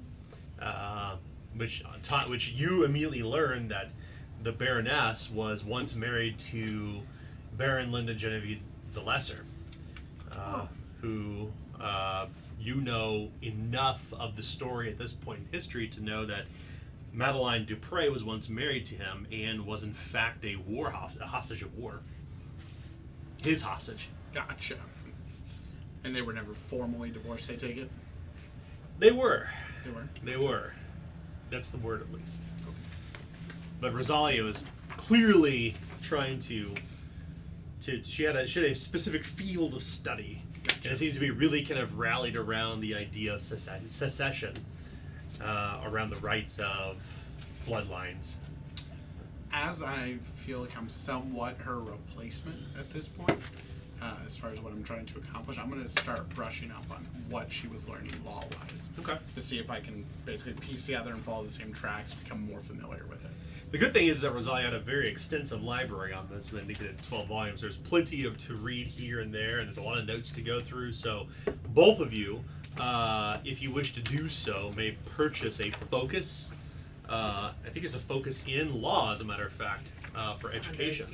which you immediately learn that the Baroness was once married to Baron Linda Genevieve the Lesser, who you know enough of the story at this point in history to know that Madeline Dupre was once married to him and was in fact a hostage of war. His hostage. Gotcha. And they were never formally divorced, I take it? They were. They were? They were. That's the word, at least. Okay. But Rosalia was clearly trying to she had a specific field of study. Gotcha. And it seems to be really kind of rallied around the idea of secession, around the rights of bloodlines. As I feel like I'm somewhat her replacement at this point, as far as what I'm trying to accomplish, I'm going to start brushing up on what she was learning law-wise. Okay. To see if I can basically piece together and follow the same tracks, become more familiar with it. The good thing is that Rosalia had a very extensive library on this, and they did 12 volumes. There's plenty to read here and there, and there's a lot of notes to go through. So both of you, if you wish to do so, may purchase a focus. I think it's a focus in law, as a matter of fact, for education.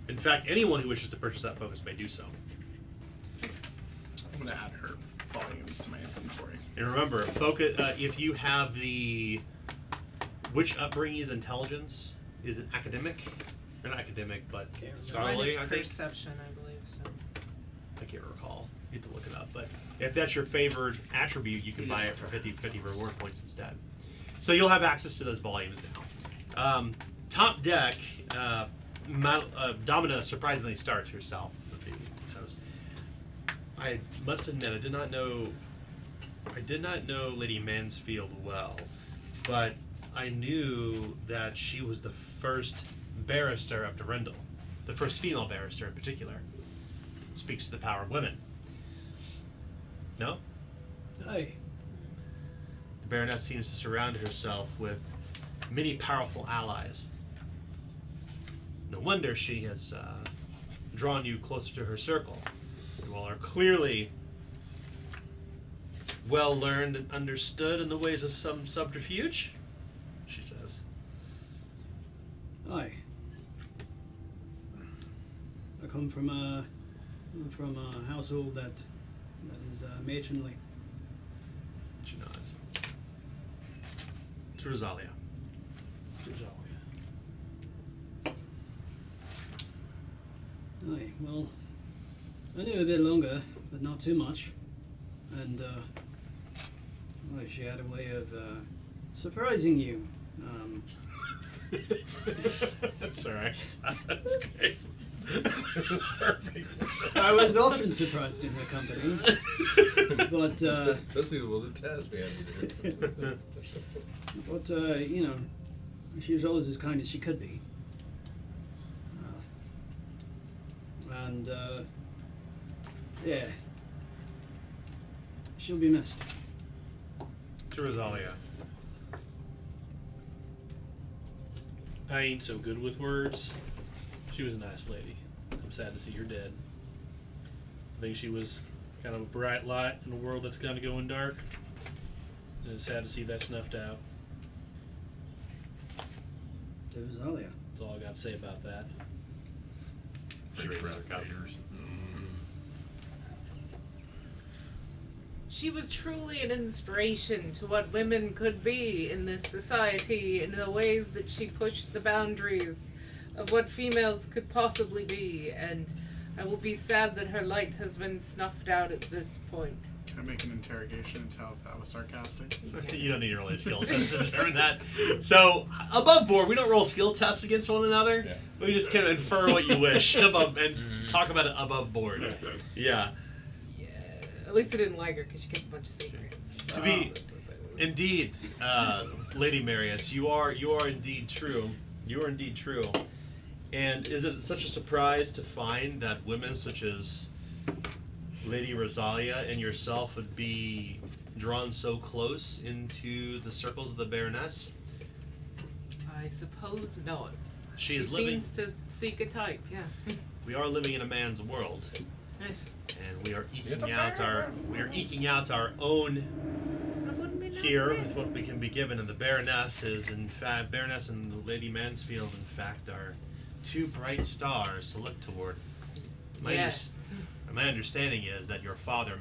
In fact, anyone who wishes to purchase that focus may do so. I'm going to add her volumes to my inventory. And remember, focus. If you have which upbringing is intelligence? Is it academic? Or not academic, but scholarly, I think. Perception, I believe so. I can't recall. You have to look it up. But if that's your favored attribute, you can buy it for 50 reward points instead. So you'll have access to those volumes now. Top deck, Domina surprisingly starts herself with the toast. I must admit, I did not know Lady Mansfield well, but I knew that she was the first barrister of Durendal, the first female barrister in particular. Speaks to the power of women. No? Aye. The Baroness seems to surround herself with many powerful allies. No wonder she has drawn you closer to her circle. You all are clearly well learned and understood in the ways of some subterfuge, she says. Aye. I come from a household that is matronly. She nods. To Rosalia. Aye, well, I knew a bit longer, but not too much. And, well, she had a way of surprising you. That's alright. That's great. Perfect. I was often surprised in her company, but Especially with the task we had to do. but you know, she was always as kind as she could be, and yeah, she'll be missed. To Rosalia. I ain't so good with words. She was a nice lady. I'm sad to see her dead. I think she was kind of a bright light in a world that's kind of going dark. And it's sad to see that snuffed out. To Rosalia. That's all I got to say about that. She raises her cup. She was truly an inspiration to what women could be in this society, in the ways that she pushed the boundaries of what females could possibly be, and I will be sad that her light has been snuffed out at this point. Can I make an interrogation and tell if that was sarcastic? You don't need to roll a skill test to determine that. So, above board, we don't roll skill tests against one another. Yeah. We just kind of infer what you wish above and talk about it above board. Yeah. Yeah. At least I didn't like her because she kept a bunch of secrets. To be indeed, Lady Marius, you are indeed true. You are indeed true. And is it such a surprise to find that women such as Lady Rosalia and yourself would be drawn so close into the circles of the Baroness? I suppose not. She is living. Seems to seek a type. Yeah. We are living in a man's world, Nice. and we are eking out our own here with what we can be given. And the Baroness is, in fact, Baroness and Lady Mansfield, in fact, are two bright stars to look toward. Yes. My understanding is that your father,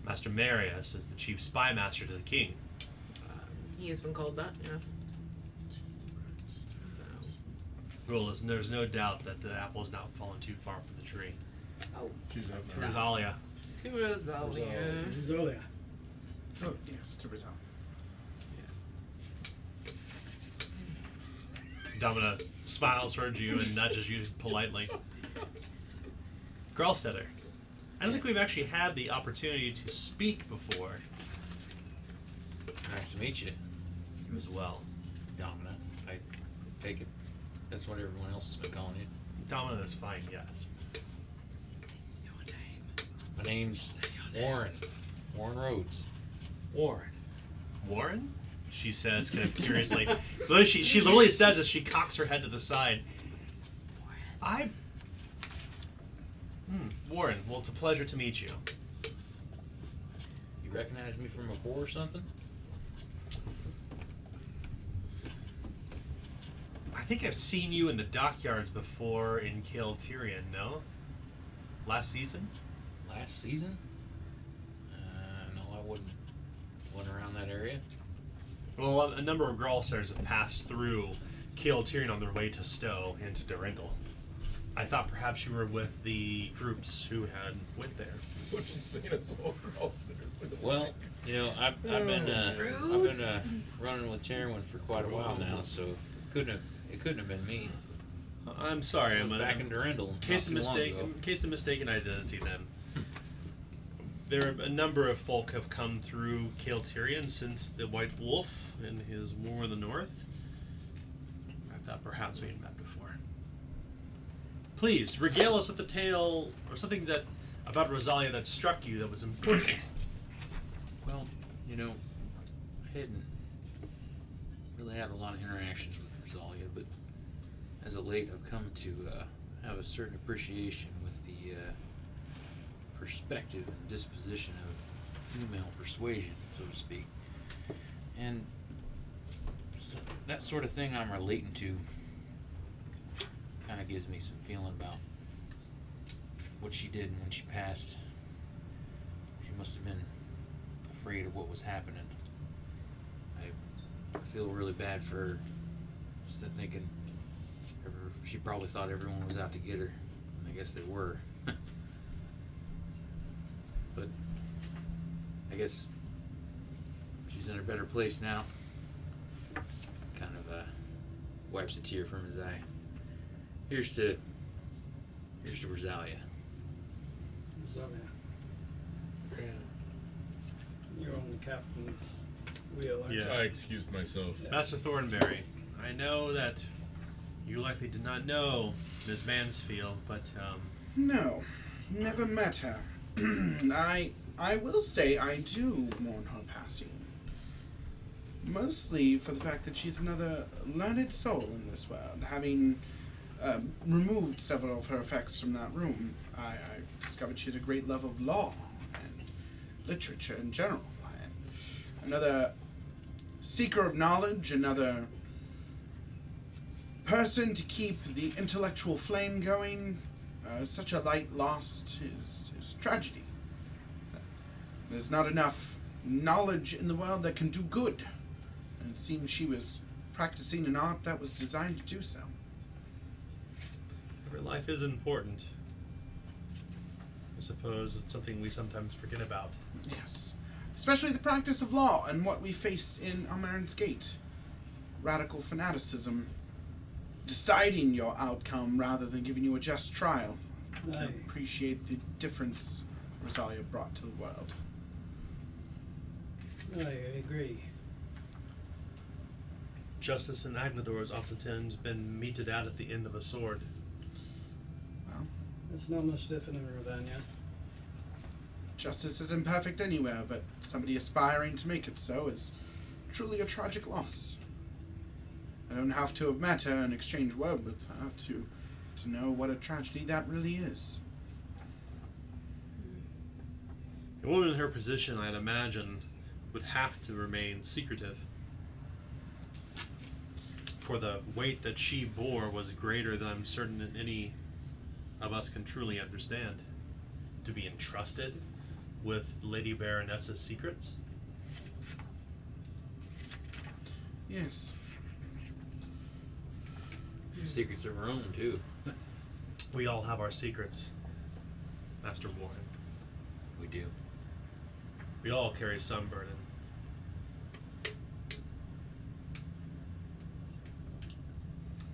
Master Marius, is the chief spy master to the king. He has been called that. Yeah. Well, there's no doubt that the apple has not fallen too far from the tree. Oh, She's up To Rosalia. to Rosalia. Zolia. Oh, yes, to resolve. Yes. Domina smiles towards you and nudges you politely. Gralstetter, I don't think we've actually had the opportunity to speak before. Nice to meet you, You as well. Domina. I take it that's what everyone else has been calling you. Domina is fine, yes. My name's Warren. Warren Rhodes. Warren. Warren? She says, kind of curiously. She literally says as she cocks her head to the side. Warren, well, it's a pleasure to meet you. You recognize me from a before or something? I think I've seen you in the dockyards before in Kill Tyrion, no? Last season? Last season? No, I wasn't around that area. Well, a number of Gralsters have passed through Kill Tyrion on their way to Stowe and to Durendal. I thought perhaps you were with the groups who had went there. What you saying? It's all girls there. Well, you know, I've been running with Terwin for quite a while now, so it couldn't have been me. I'm sorry, I I'm was back in Durendal. case of not too long mistake. ago. Case of mistaken identity. Then there are a number of folk have come through Kill Tyrion since the White Wolf and his war in the north. I thought perhaps we had met before. Please regale us with a tale or something that about Rosalia that struck you that was important. Well, you know, I hadn't really had a lot of interactions with Rosalia, but as of late I've come to have a certain appreciation with the perspective and disposition of female persuasion, so to speak. And that sort of thing I'm relating to kind of gives me some feeling about what she did when she passed. She must have been afraid of what was happening. I feel really bad for her. Just thinking, she probably thought everyone was out to get her. I guess they were. But I guess she's in a better place now. Kind of wipes a tear from his eye. Here's to Rosalia. Zolia. You're on the captain's wheel, aren't Yeah. I excused myself. Master Thornberry, I know that you likely did not know Ms. Mansfield, but No, never met her. I will say I do mourn her passing. Mostly for the fact that she's another learned soul in this world. Having removed several of her effects from that room, I discovered she had a great love of law and literature in general. And another seeker of knowledge, another person to keep the intellectual flame going. Such a light lost is tragedy. There's not enough knowledge in the world that can do good. And it seems she was practicing an art that was designed to do so. every life is important. I suppose it's something we sometimes forget about. Yes. Especially the practice of law and what we face in Amaran's Gate. Radical fanaticism. Deciding your outcome rather than giving you a just trial. I appreciate the difference Rosalia brought to the world. I agree. Justice in Aglador has oftentimes been meted out at the end of a sword. Well, It's not much different in Ravania. justice is imperfect anywhere, but somebody aspiring to make it so is truly a tragic loss. I don't have to have met her and exchanged word with her to know what a tragedy that really is. A woman in her position, I'd imagine, would have to remain secretive. For the weight that she bore was greater than I'm certain that any of us can truly understand. To be entrusted with Lady Baroness's secrets? Yes. Secrets of her own, too. We all have our secrets, Master Warren. We do. We all carry some burden.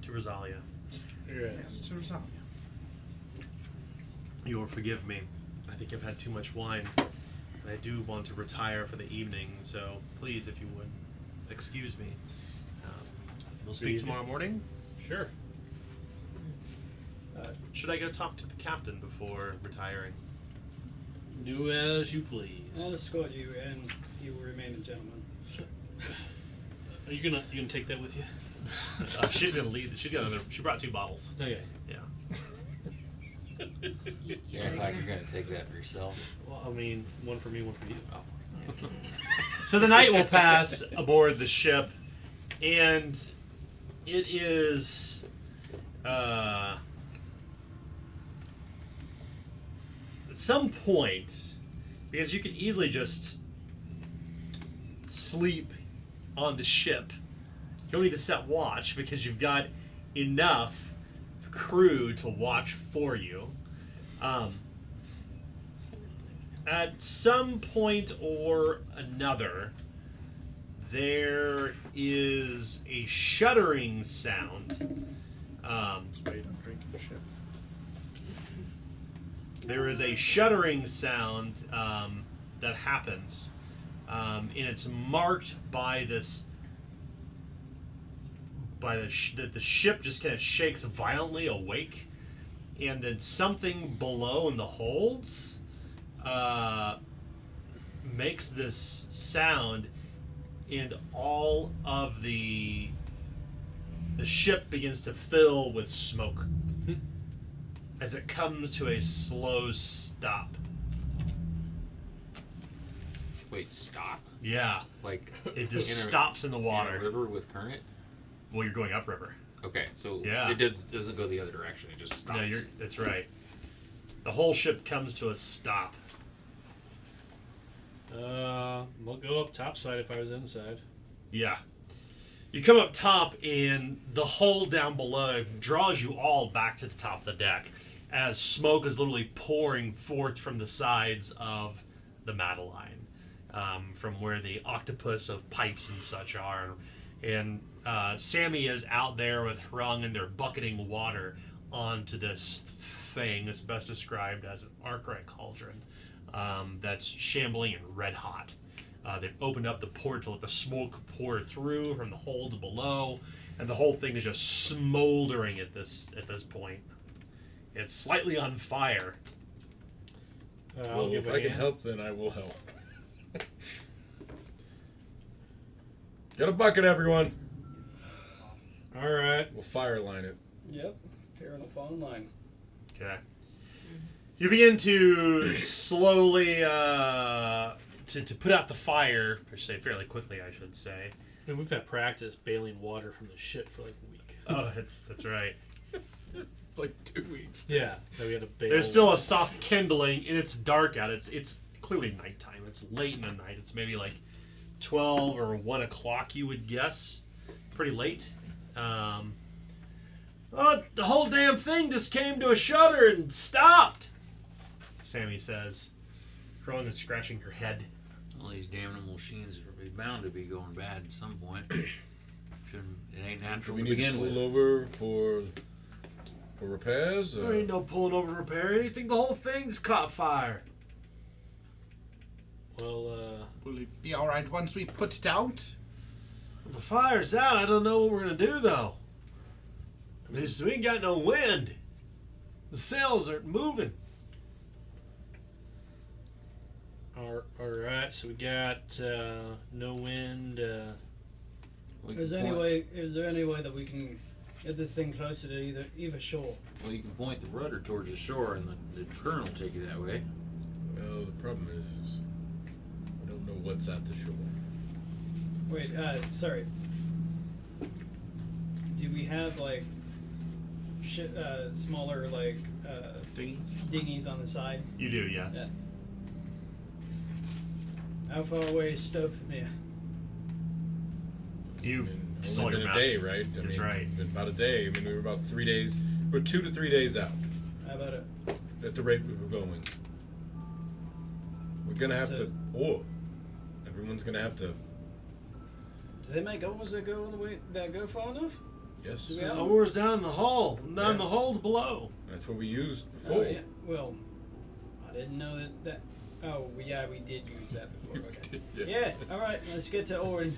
To Rosalia, Yes, to Rosalia. you will forgive me. I think I've had too much wine, and I do want to retire for the evening, so please, if you would, excuse me. We'll speak evening. tomorrow morning. Sure. Should I go talk to the captain before retiring? Do as you I'll please. escort you, and you will remain a gentleman. Are you gonna take that with you? She's gonna lead. She's got another. She brought 2 bottles. Okay. Yeah. You act like you're gonna take that for yourself. Well, I mean, one for me, one for you. Oh. So the night will pass aboard the ship, and it is at some point, because you can easily just sleep on the ship. You don't need to set watch because you've got enough crew to watch for you. At some point or another, there is a shuddering sound. Wait, I'm drinking the ship. There is a shuddering sound that happens, and it's marked by this. By the ship just kind of shakes violently awake, and then something below in the holds makes this sound, and all of the ship begins to fill with smoke as it comes to a slow stop. Wait, stop? Yeah, Like it just stops in the in water. a river with current? Well, you're going upriver. Okay, so Yeah. it doesn't go the other direction. It just stops. No, that's right. The whole ship comes to a stop. I'll go up topside if I was inside. Yeah. You come up top, and the hull down below draws you all back to the top of the deck as smoke is literally pouring forth from the sides of the Madeline, from where the octopus of pipes and such are. And Sammy is out there with Hrung, and they're bucketing water onto this thing that's best described as an Arkwright cauldron that's shambling and red hot. They've opened up the port to let the smoke pour through from the holds below, and the whole thing is just smoldering at this point. It's slightly on fire. I'll Well, give if a I can hand. help, then I will help. Get a bucket, everyone. All right. We'll fire line it. Yep. Karen will fall in line. Okay. You begin to slowly to put out the fire, per se, fairly quickly, I should say. And we've had practice bailing water from the ship for like a week. Oh, that's right. Like 2 weeks. Yeah, that we had to bail. There's still a soft kindling, and it's dark out. It's clearly nighttime. It's late in the night. It's maybe like 12 or 1 o'clock, you would guess. Pretty late. Oh, the whole damn thing just came to a shudder and stopped. Sammy says, crowing and scratching her head. All these damn machines are bound to be going bad at some point. It ain't natural we to need to begin pull with. over for repairs? There ain't no pulling over to repair anything. The whole thing just caught fire. Well, Will it be all right once we put it out? If the fire's out, I don't know what we're gonna do though. We ain't got no wind. The sails aren't moving. alright, so we got no wind. We Is can there any point- way? Is there any way that we can get this thing closer to either shore? Well, you can point the rudder towards the shore, and the current will take you that way. Well, the problem is I don't know what's at the shore. Wait, sorry. Do we have like smaller like dinghies on the side? You do, yes. Yeah. How far away is Stowe from here? You Only saw your been a mouth. day, right? That's right. Been about a day. I mean, we were about 3 days. We're 2 to 3 days out How about it? at the rate we were going. We're gonna have to. Everyone's gonna have to. Do they make oars that go all the way that go far enough? Yes, Do we There's have- oars down the hull. Down Yeah. the holes below. that's what we used Oh, before. yeah. Well, I didn't know that. Oh, yeah, we did use that before. Okay. Yeah. All right. Let's get to oaring.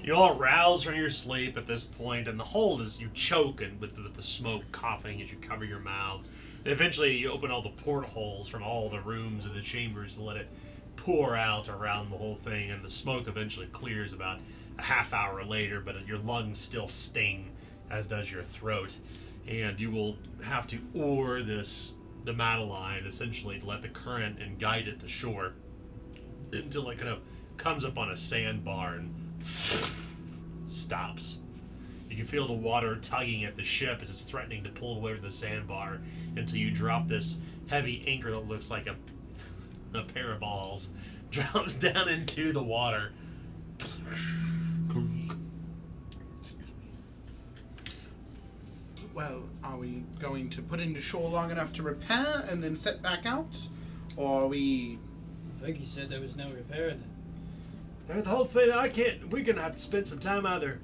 You all rouse from your sleep at this point, and the hold is you choking with the smoke, coughing as you cover your mouths. And eventually, you open all the portholes from all the rooms and the chambers to let it pour out around the whole thing, and the smoke eventually clears about a half hour later, but your lungs still sting, as does your throat. And you will have to oar the Madeline, essentially, to let the current and guide it to shore until it kind of comes up on a sandbar and stops. You can feel the water tugging at the ship as it's threatening to pull away from the sandbar until you drop this heavy anchor that looks like a pair of balls. Drops down into the water. Well, are we going to put into shore long enough to repair and then set back out? Or are we... I think he said there was no repairing it. The whole thing, we're gonna have to spend some time either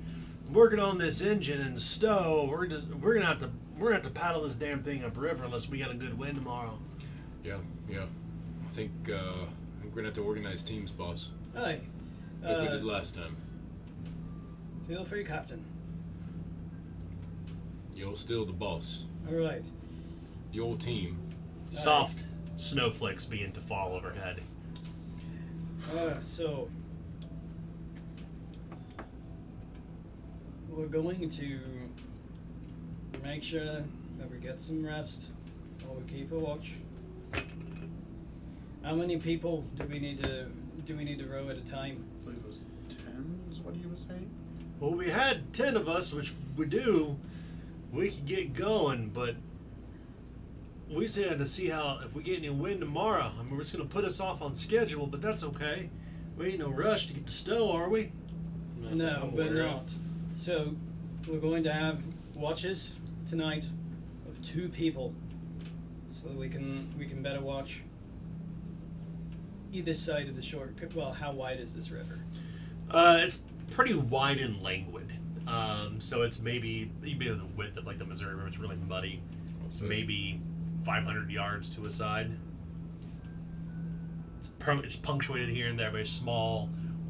working on this engine in Stowe. We're gonna have to paddle this damn thing upriver unless we got a good wind tomorrow. Yeah. I think we're gonna have to organize teams, boss, Hey, like we did last time. feel free, Captain. You're still the boss. All right. Your team. Soft snowflakes begin to fall overhead. So we're going to make sure that we get some rest while we keep a watch. How many people do we need to row at a time? I believe it was 10 is what you were saying? Well, we had 10 of us, which we do. We could get going, but we just had to see if we get any wind tomorrow. I mean, it's going to put us off on schedule, but that's okay. We ain't no rush to get to Stowe, are we? No, we're not. So we're going to have watches tonight of 2 people, so that we can better watch either side of the shore. Well, how wide is this river? It's pretty wide and languid. So it's maybe the width of like the Missouri River. It's really muddy. It's maybe 500 yards to a side. It's punctuated here and there by small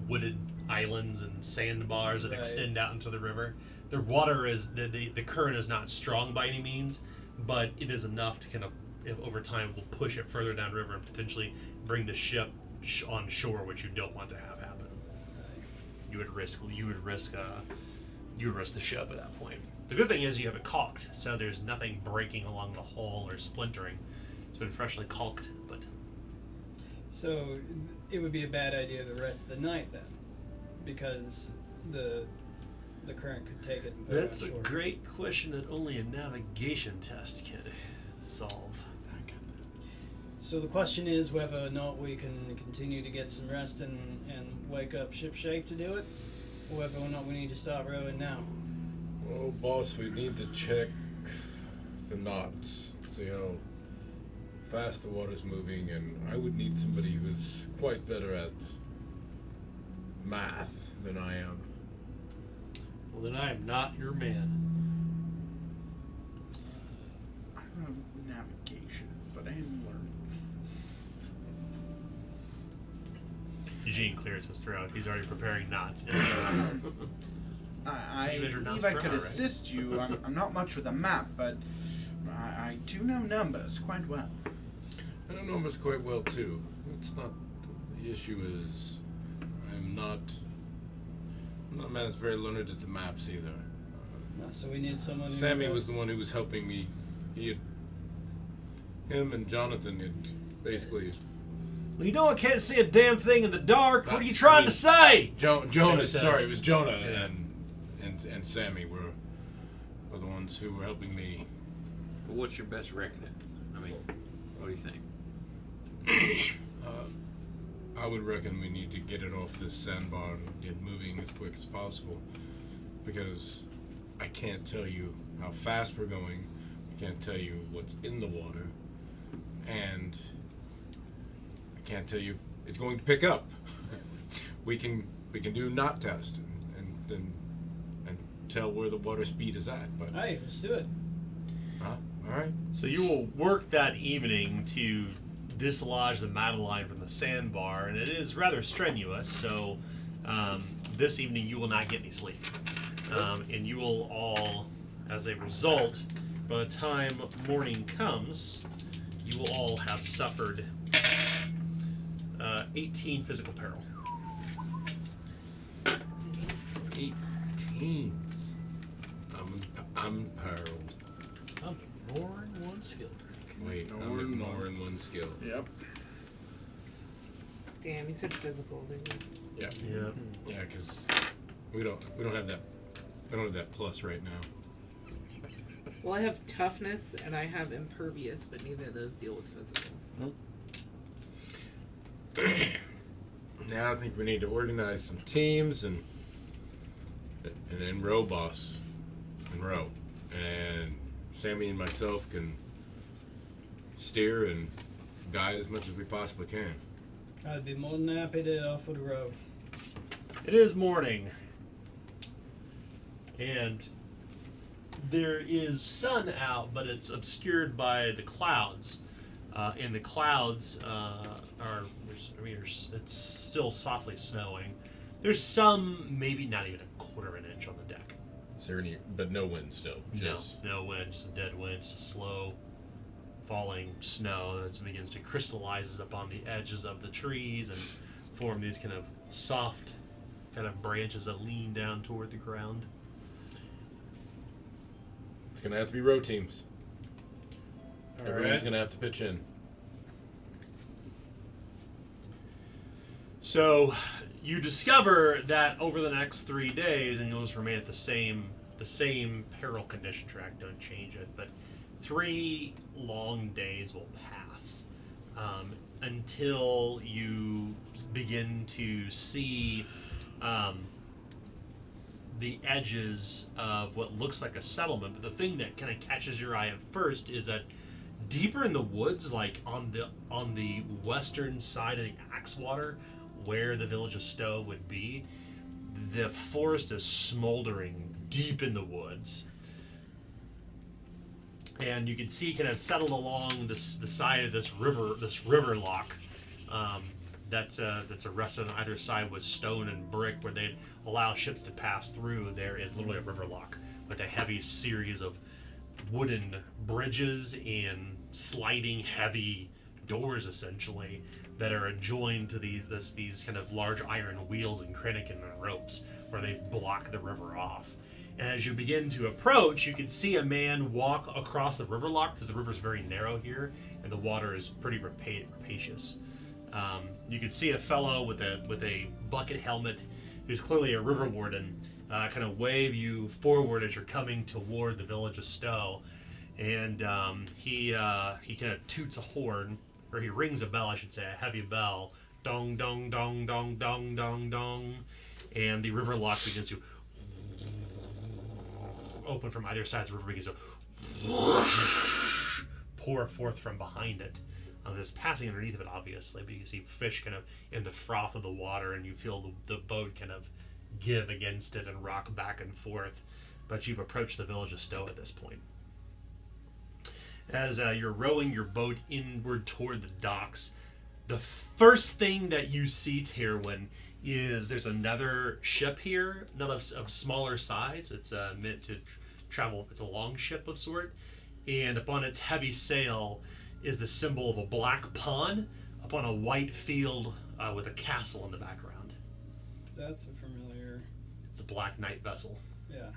wooded islands and sandbars that Right. extend out into the river. The water is the current is not strong by any means, but it is enough to kind of, if over time, will push it further downriver and potentially bring the ship on shore, which you don't want to have happen. You would risk the ship at that point. The good thing is you have it caulked, so there's nothing breaking along the hull or splintering. It's been freshly caulked, but So it would be a bad idea the rest of the night then, because the current could take it. And put it that's on a shore. great question that only a navigation test can solve. So the question is whether or not we can continue to get some rest and wake up ship shape to do it, or whether or not we need to start rowing now. Well, boss, we need to check the knots. See how fast the water's moving, and I would need somebody who's quite better at math than I am. Well, then I am not your man. I don't have navigation, but I am learning. Eugene clears his throat. He's already preparing knots. I measure knots believe I per could hour, right? assist you. I'm not much with a map, but I do know numbers quite well. I know numbers quite well too. It's not the issue is I'm not a man that's very learned at the maps either. So we need someone. Sammy was the one who was helping me. Him and Jonathan had basically. Well, you know I can't see a damn thing in the dark. What are you That's trying me. to say? Jonah, says. sorry, it was Jonah Yeah. and Sammy were the ones who were helping me. Well, what's your best reckoning? I mean, what do you think? I would reckon we need to get it off this sandbar and get moving as quick as possible, because I can't tell you how fast we're going. I can't tell you what's in the water, and I can't tell you if it's going to pick up. we can do knot test and tell where the water speed is at. But Hey, let's do it. all right. So you will work that evening to dislodge the Madeline from the sandbar, and it is rather strenuous. So this evening you will not get any sleep, and you will all, as a result, by the time morning comes, you will all have suffered 18 physical peril. 18. I'm perilled. I'm ignoring one skill. Wait, I'm ignoring one skill. Yep. Damn, you said physical, didn't you? Yeah. Yeah. Yeah, because we don't have that plus right now. Well, I have toughness and I have impervious, but neither of those deal with physical. Now I think we need to organize some teams and then row boss and row, and Sammy and myself can steer and guide as much as we possibly can. I'd be more than happy to offer the road. It is morning, and there is sun out, but it's obscured by the clouds. And the clouds it's still softly snowing. There's some, maybe not even a quarter of an inch on the deck. Is there any? But no wind still. No wind, just a dead wind, just a slow falling snow that begins to crystallize up on the edges of the trees and form these kind of soft kind of branches that lean down toward the ground. It's gonna have to be row teams. All Everyone's right. gonna have to pitch in. So you discover that over the next 3 days, and you'll just remain at the same peril condition track, don't change it, but 3 long days will pass until you begin to see the edges of what looks like a settlement. But the thing that kind of catches your eye at first is that deeper in the woods, like on the western side of the Axewater, where the village of Stowe would be, the forest is smoldering deep in the woods. And you can see kind of settled along the side of this river lock that's arrested on either side with stone and brick, where they'd allow ships to pass through. There is literally a river lock with a heavy series of wooden bridges and sliding heavy doors, essentially, that are adjoined to these kind of large iron wheels and Krenniken ropes, where they've blocked the river off. And as you begin to approach, you can see a man walk across the river lock, because the river's very narrow here, and the water is pretty rapacious. You can see a fellow with a bucket helmet, who's clearly a river warden, kind of wave you forward as you're coming toward the village of Stowe. And he kind of toots a horn, or he rings a bell, I should say, a heavy bell. Dong, dong, dong, dong, dong, dong, dong. And the river lock begins to open from either side. The river begins to pour forth from behind it. There's passing underneath of it, obviously, but you can see fish kind of in the froth of the water, and you feel the boat kind of give against it and rock back and forth. But you've approached the village of Stowe at this point. As you're rowing your boat inward toward the docks, the first thing that you see, Terwin, is there's another ship here, not of smaller size. It's meant to travel. It's a long ship of sort, and upon its heavy sail is the symbol of a black pawn upon a white field with a castle in the background. That's a familiar. It's a black knight vessel. Yeah.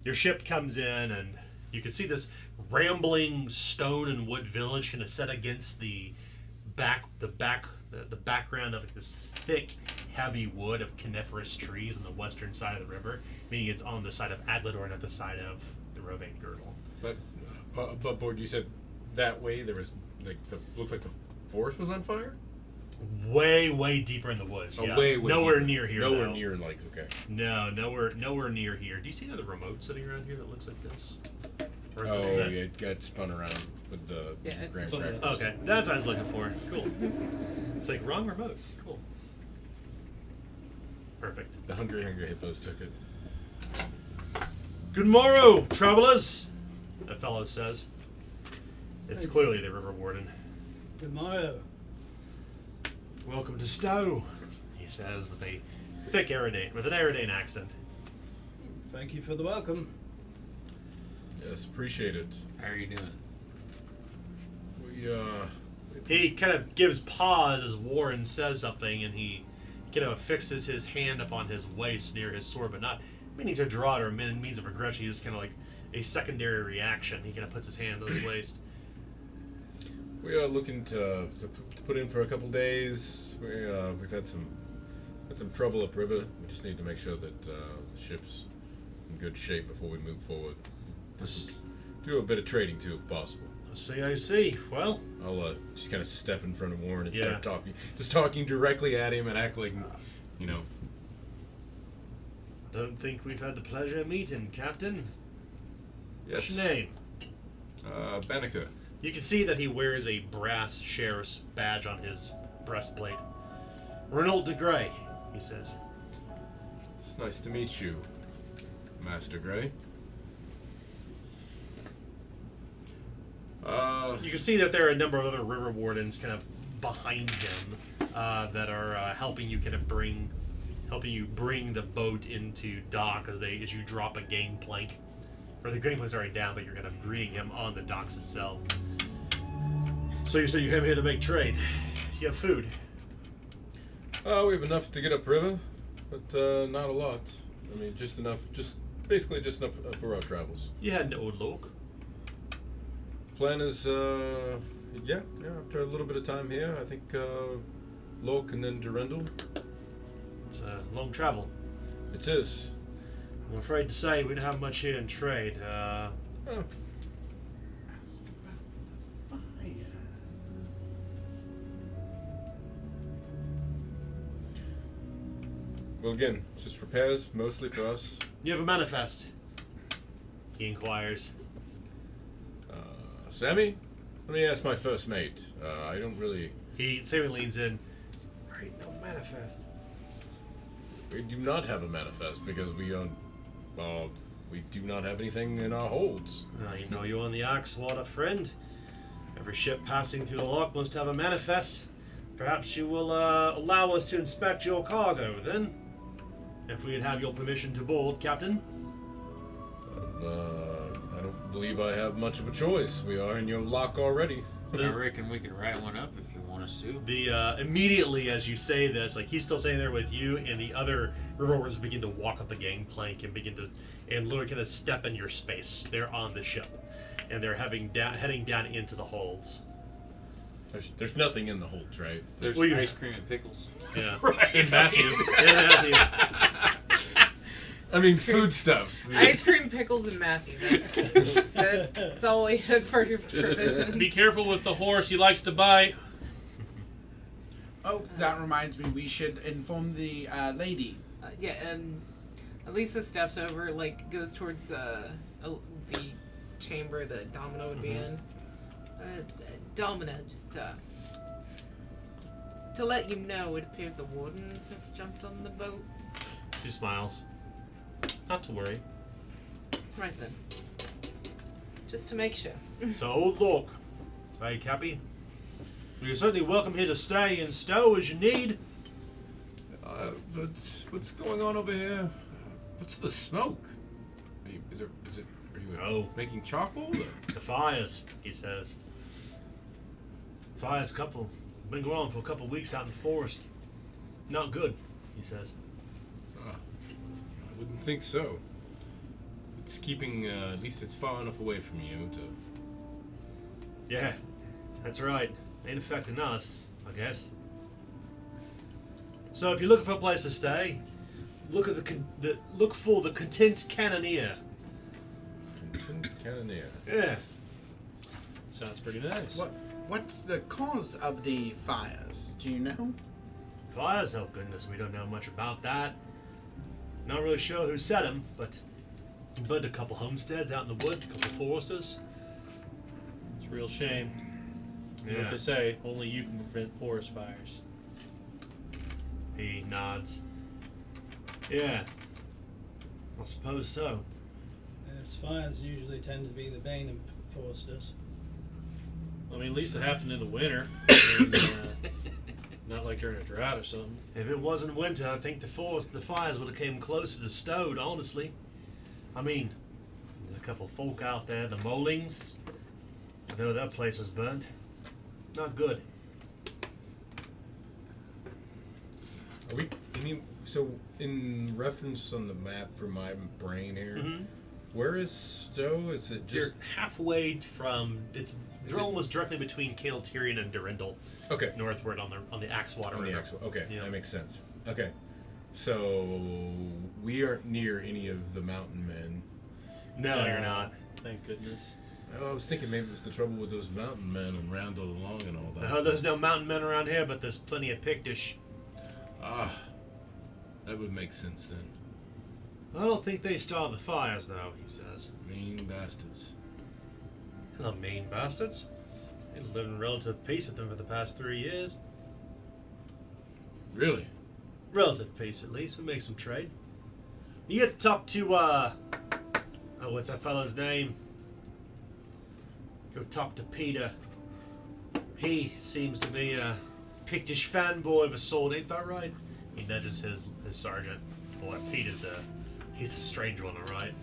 Your ship comes in, and you can see this rambling stone and wood village kind of set against the background of this thick, heavy wood of coniferous trees on the western side of the river, meaning it's on the side of Aglador, not the side of the Rovane Girdle. But above board, you said that way there was looks like the forest was on fire. Way deeper in the woods. Oh, Yes. way Nowhere deeper. near here. Nowhere though. near, okay. No, nowhere near here. Do you see another remote sitting around here that looks like this? Or Oh, is yeah, that- it got spun around with the Yeah, it's- graham Something crackers. Okay, that's what I was looking for. Cool. It's like wrong remote. Cool. Perfect. The hungry hippos took it. Good morrow, travelers. That fellow says. It's clearly the river warden. Good morrow. Welcome to Stowe, he says with an Aridane accent. Thank you for the welcome. Yes, appreciate it. How are you doing? He kind of gives pause as Warren says something, and he kind of fixes his hand upon his waist near his sword, but not meaning to draw it or means of aggression. He's just kind of like a secondary reaction. He kind of puts his hand on his waist. We are looking to put in for a couple days. We've had some trouble upriver. We just need to make sure that the ship's in good shape before we move forward. Just do a bit of trading too, if possible. I see. Well, I'll just kind of step in front of Warren and Yeah. start talking directly at him and act like, don't think we've had the pleasure of meeting, Captain. Yes. What's your name? Banneker. You can see that he wears a brass sheriff's badge on his breastplate. Renault de Grey, he says. It's nice to meet you, Master Gray. You can see that there are a number of other river wardens kind of behind him that are helping you bring the boat into dock as you drop a gangplank. Or the gangplank's already down, but you're kind of greeting him on the docks itself. So you said you came here to make trade. You have food. We have enough to get upriver, but not a lot. I mean, just enough. Basically just enough for our travels. You had an old look. Plan is, yeah. After a little bit of time here, I think Lok and then Durendal. It's a long travel. It is. I'm afraid to say we don't have much here in trade. Oh. Ask about the fire. Well, again, it's just repairs, mostly for us. You have a manifest? He inquires. Sammy, let me ask my first mate. I don't really. Sammy leans in. Right, no manifest. We do not have a manifest because we don't. We do not have anything in our holds. You know you on the Oxwater, friend. Every ship passing through the lock must have a manifest. Perhaps you will allow us to inspect your cargo, then? If we'd have your permission to board, Captain. I don't believe I have much of a choice. We are in your lock already. I reckon we could write one up if you want us to. Immediately as you say this, like he's still sitting there with you, and the other river wardens begin to walk up the gangplank and literally kind of step in your space. They're on the ship, and they're heading down into the holds. There's nothing in the holds, right? There's Well, you- ice cream and pickles. Yeah. Right. In Matthew. I mean, foodstuffs. Ice cream, pickles, and Matthew. That's all we have for provisions. Be careful with the horse. He likes to bite. Oh, that reminds me. We should inform the lady. Elisa steps over, goes towards the chamber that Domino would be in, Domina, just to let you know, it appears the wardens have jumped on the boat. She smiles. Not to worry. Right then. Just to make sure. So, look. Hey, Cappy. You're certainly welcome here to stay and stow as you need. But what's going on over here? What's the smoke? Are you Oh. making charcoal? Or? The fires, he says. Fires been going on for a couple weeks out in the forest. Not good, he says. I wouldn't think so. It's keeping, at least it's far enough away from you to... Yeah, that's right. Ain't affecting us, I guess. So if you're looking for a place to stay, look at look for the Content Cannoneer. Content Cannoneer. Yeah. Sounds pretty nice. What's the cause of the fires? Do you know? Fires, oh goodness, we don't know much about that. Not really sure who set them, but burned a couple homesteads out in the woods, a couple foresters. It's a real shame. You know Yeah. what they say, only you can prevent forest fires. He nods. Yeah. I suppose so. Yes, fires usually tend to be the bane of foresters. I mean, at least it happened in the winter. And, not like during a drought or something. If it wasn't winter, I think the fires would have came closer to stowed, honestly. I mean, there's a couple folk out there, the Molings. I know that place was burnt. Not good. Are we... So, in reference on the map for my brain here, where is Stowe? Is it You're just... halfway from... Drone was directly between Kael Tyrion and Durendal. Okay. Northward on the Axewater On River. the actual... Okay, Yeah. that makes sense. Okay. So, we aren't near any of the mountain men. No, you're not. Thank goodness. I was thinking maybe it was the trouble with those mountain men and Randall along and all that. There's no mountain men around here, but there's plenty of Pictish. That would make sense then. I don't think they started the fires, though, he says. Mean bastards. They're not mean bastards. They've lived in relative peace with them for the past 3 years. Really? Relative peace, at least. We make some trade. You get to talk to, what's that fellow's name? Go talk to Peter. He seems to be a Pictish fanboy of a sort, ain't that right? He nudges his sergeant. Boy, Peter's he's a strange one, alright?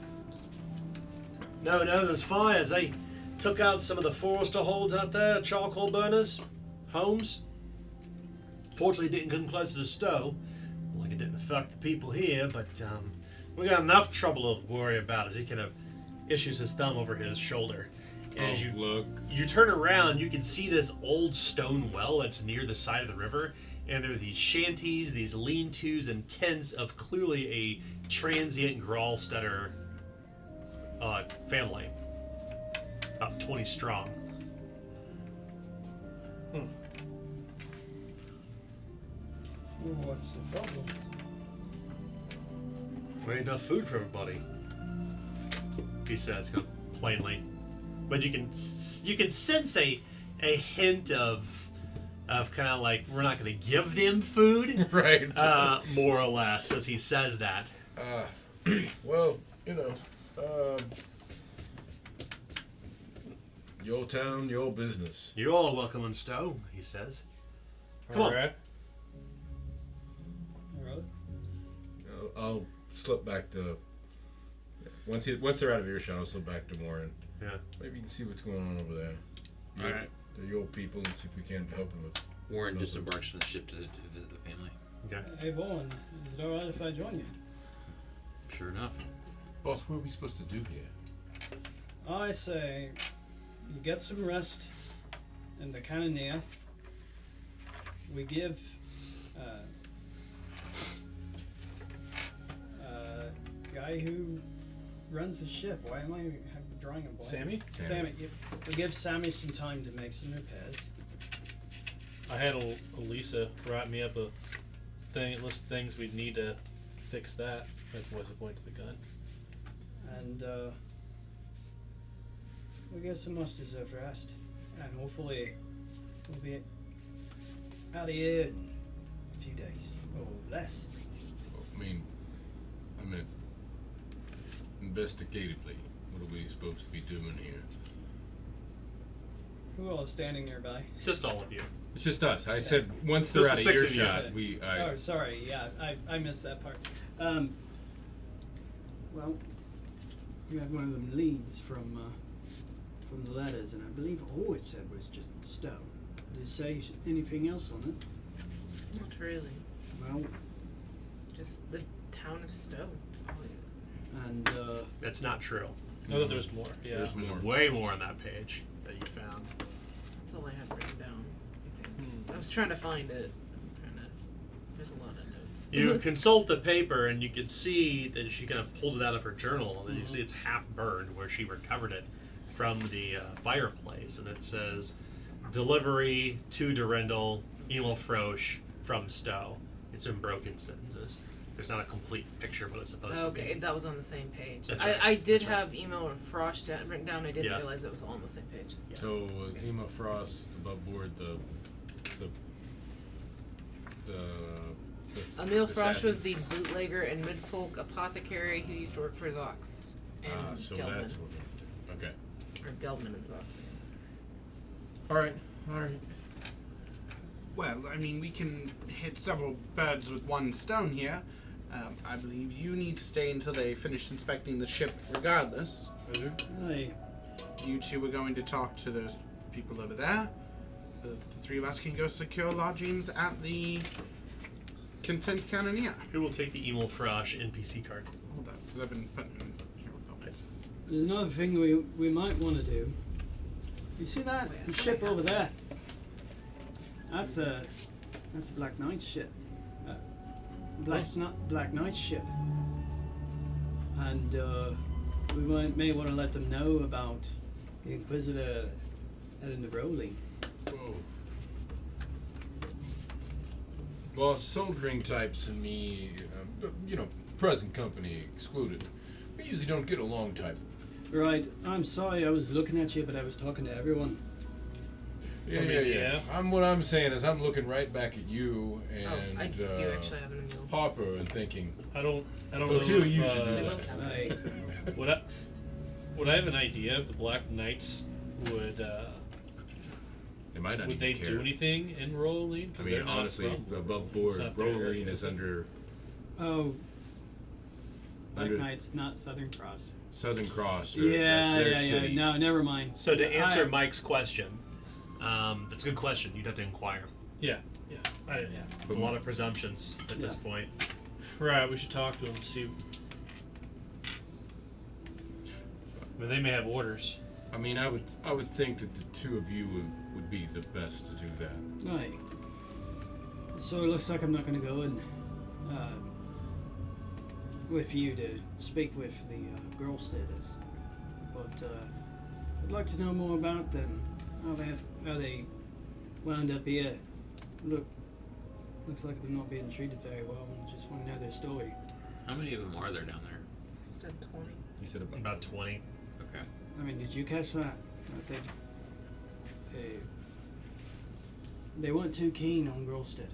No, there's fires. They took out some of the forester holds out there, charcoal burners, homes. Fortunately, it didn't come closer to Stowe. Like it didn't affect the people here, but we got enough trouble to worry about as he kind of issues his thumb over his shoulder. And as you turn around, you can see this old stone well that's near the side of the river. And there are these shanties, these lean-tos, and tents of clearly a transient Gralstetter family. About 20 strong. Well, what's the problem? There ain't enough food for everybody, he says kind of plainly. But you can sense a hint of kind of like, we're not going to give them food, Right. more or less, as he says that. Well, your town, your business. You're all welcome in Stowe, he says. Come on. Alright. Alright. I'll slip back to... Once they're out of earshot, I'll slip back to Warren. Yeah. Maybe you can see what's going on over there. Alright. They're your people, and see if we can't help them with... Warren disembarks from the ship to visit the family. Okay. Hey, Bowen, is it alright if I join you? Sure enough. Boss, what are we supposed to do here? I say you get some rest in the Cannoneer. We give guy who runs the ship. Why am I drawing a blank? Sammy? Sammy. We give Sammy some time to make some repairs. I had Elisa write me up a list of things we'd need to fix that. That was the point to the gun. And we get some much deserved rest. And hopefully we'll be out of here in a few days or less. I mean, investigatively, what are we supposed to be doing here? Who all is standing nearby? Just all of you. It's just us. I said once they're Just out the of 6 of you. earshot, Oh, sorry. Yeah, I missed that part. Well, you had one of them leads from the letters, and I believe all it said was just stone. Did it say anything else on it? Not really. Well, Just the town of Stowe. and That's not true. I thought there was more. Yeah. There's There's more. way more on that page that you found. That's all I had written down. I think. I was trying to find it. There's a lot of notes. You consult the paper, and you can see that she kind of pulls it out of her journal, and you see it's half burned where she recovered it from the fireplace, and it says, "Delivery to Durendal, Emil Frosch from Stowe." It's in broken sentences. There's not a complete picture, but it's supposed to Okay, be. that was on the same page. That's right. I did That's right. have email or Frost written down. I didn't Yeah. realize it was all on the same page. Yeah. So Zima Frost above board the Emil Frosch assassin. was the bootlegger and midfolk apothecary who used to work for Zox. And so Gelman. that's what we're up to. Okay. Or Gelman and Zox, I guess. All right. Well, I mean, we can hit several birds with one stone here. I believe you need to stay until they finish inspecting the ship regardless. aye. You two are going to talk to those people over there. The three of us can go secure lodgings at the Content Cannoneer. Who will take the Emil Frosch NPC card? Hold on, because I've been putting them here with the Okay. There's another thing we might want to do. You see that ship over there? That's a Black Knight's ship. Black Knight's ship. And may want to let them know about the Inquisitor heading to Rowley. Whoa. Well, soldiering types and me, present company excluded. We usually don't get along type. Right. I'm sorry I was looking at you, but I was talking to everyone. Yeah. What I'm saying is I'm looking right back at you and I do actually have an email. Harper and thinking, I don't know. Clotilde, you should do They that. both have Aye. it. Would I have an idea if the Black Knights would They might not would they even care. do anything in Rolling? I mean, honestly, above board, Rolling is under Oh, Black Under- Knight's not Southern Cross. Southern Cross. Or Yeah, that's their city. No, never mind. So to answer I- Mike's question, that's a good question. You'd have to inquire. Yeah. It's a lot of presumptions at this point. Right. We should talk to them and see. But they may have orders. I mean, I would think that the two of you would be the best to do that. Right. So it looks like I'm not going to go in with you to speak with the girl status, but I'd like to know more about them. How they wound up here. Looks like they're not being treated very well, and just want to know their story. How many of them are there down there? 20. He said About 20. Okay. I mean, did you catch that? They weren't too keen on girl status.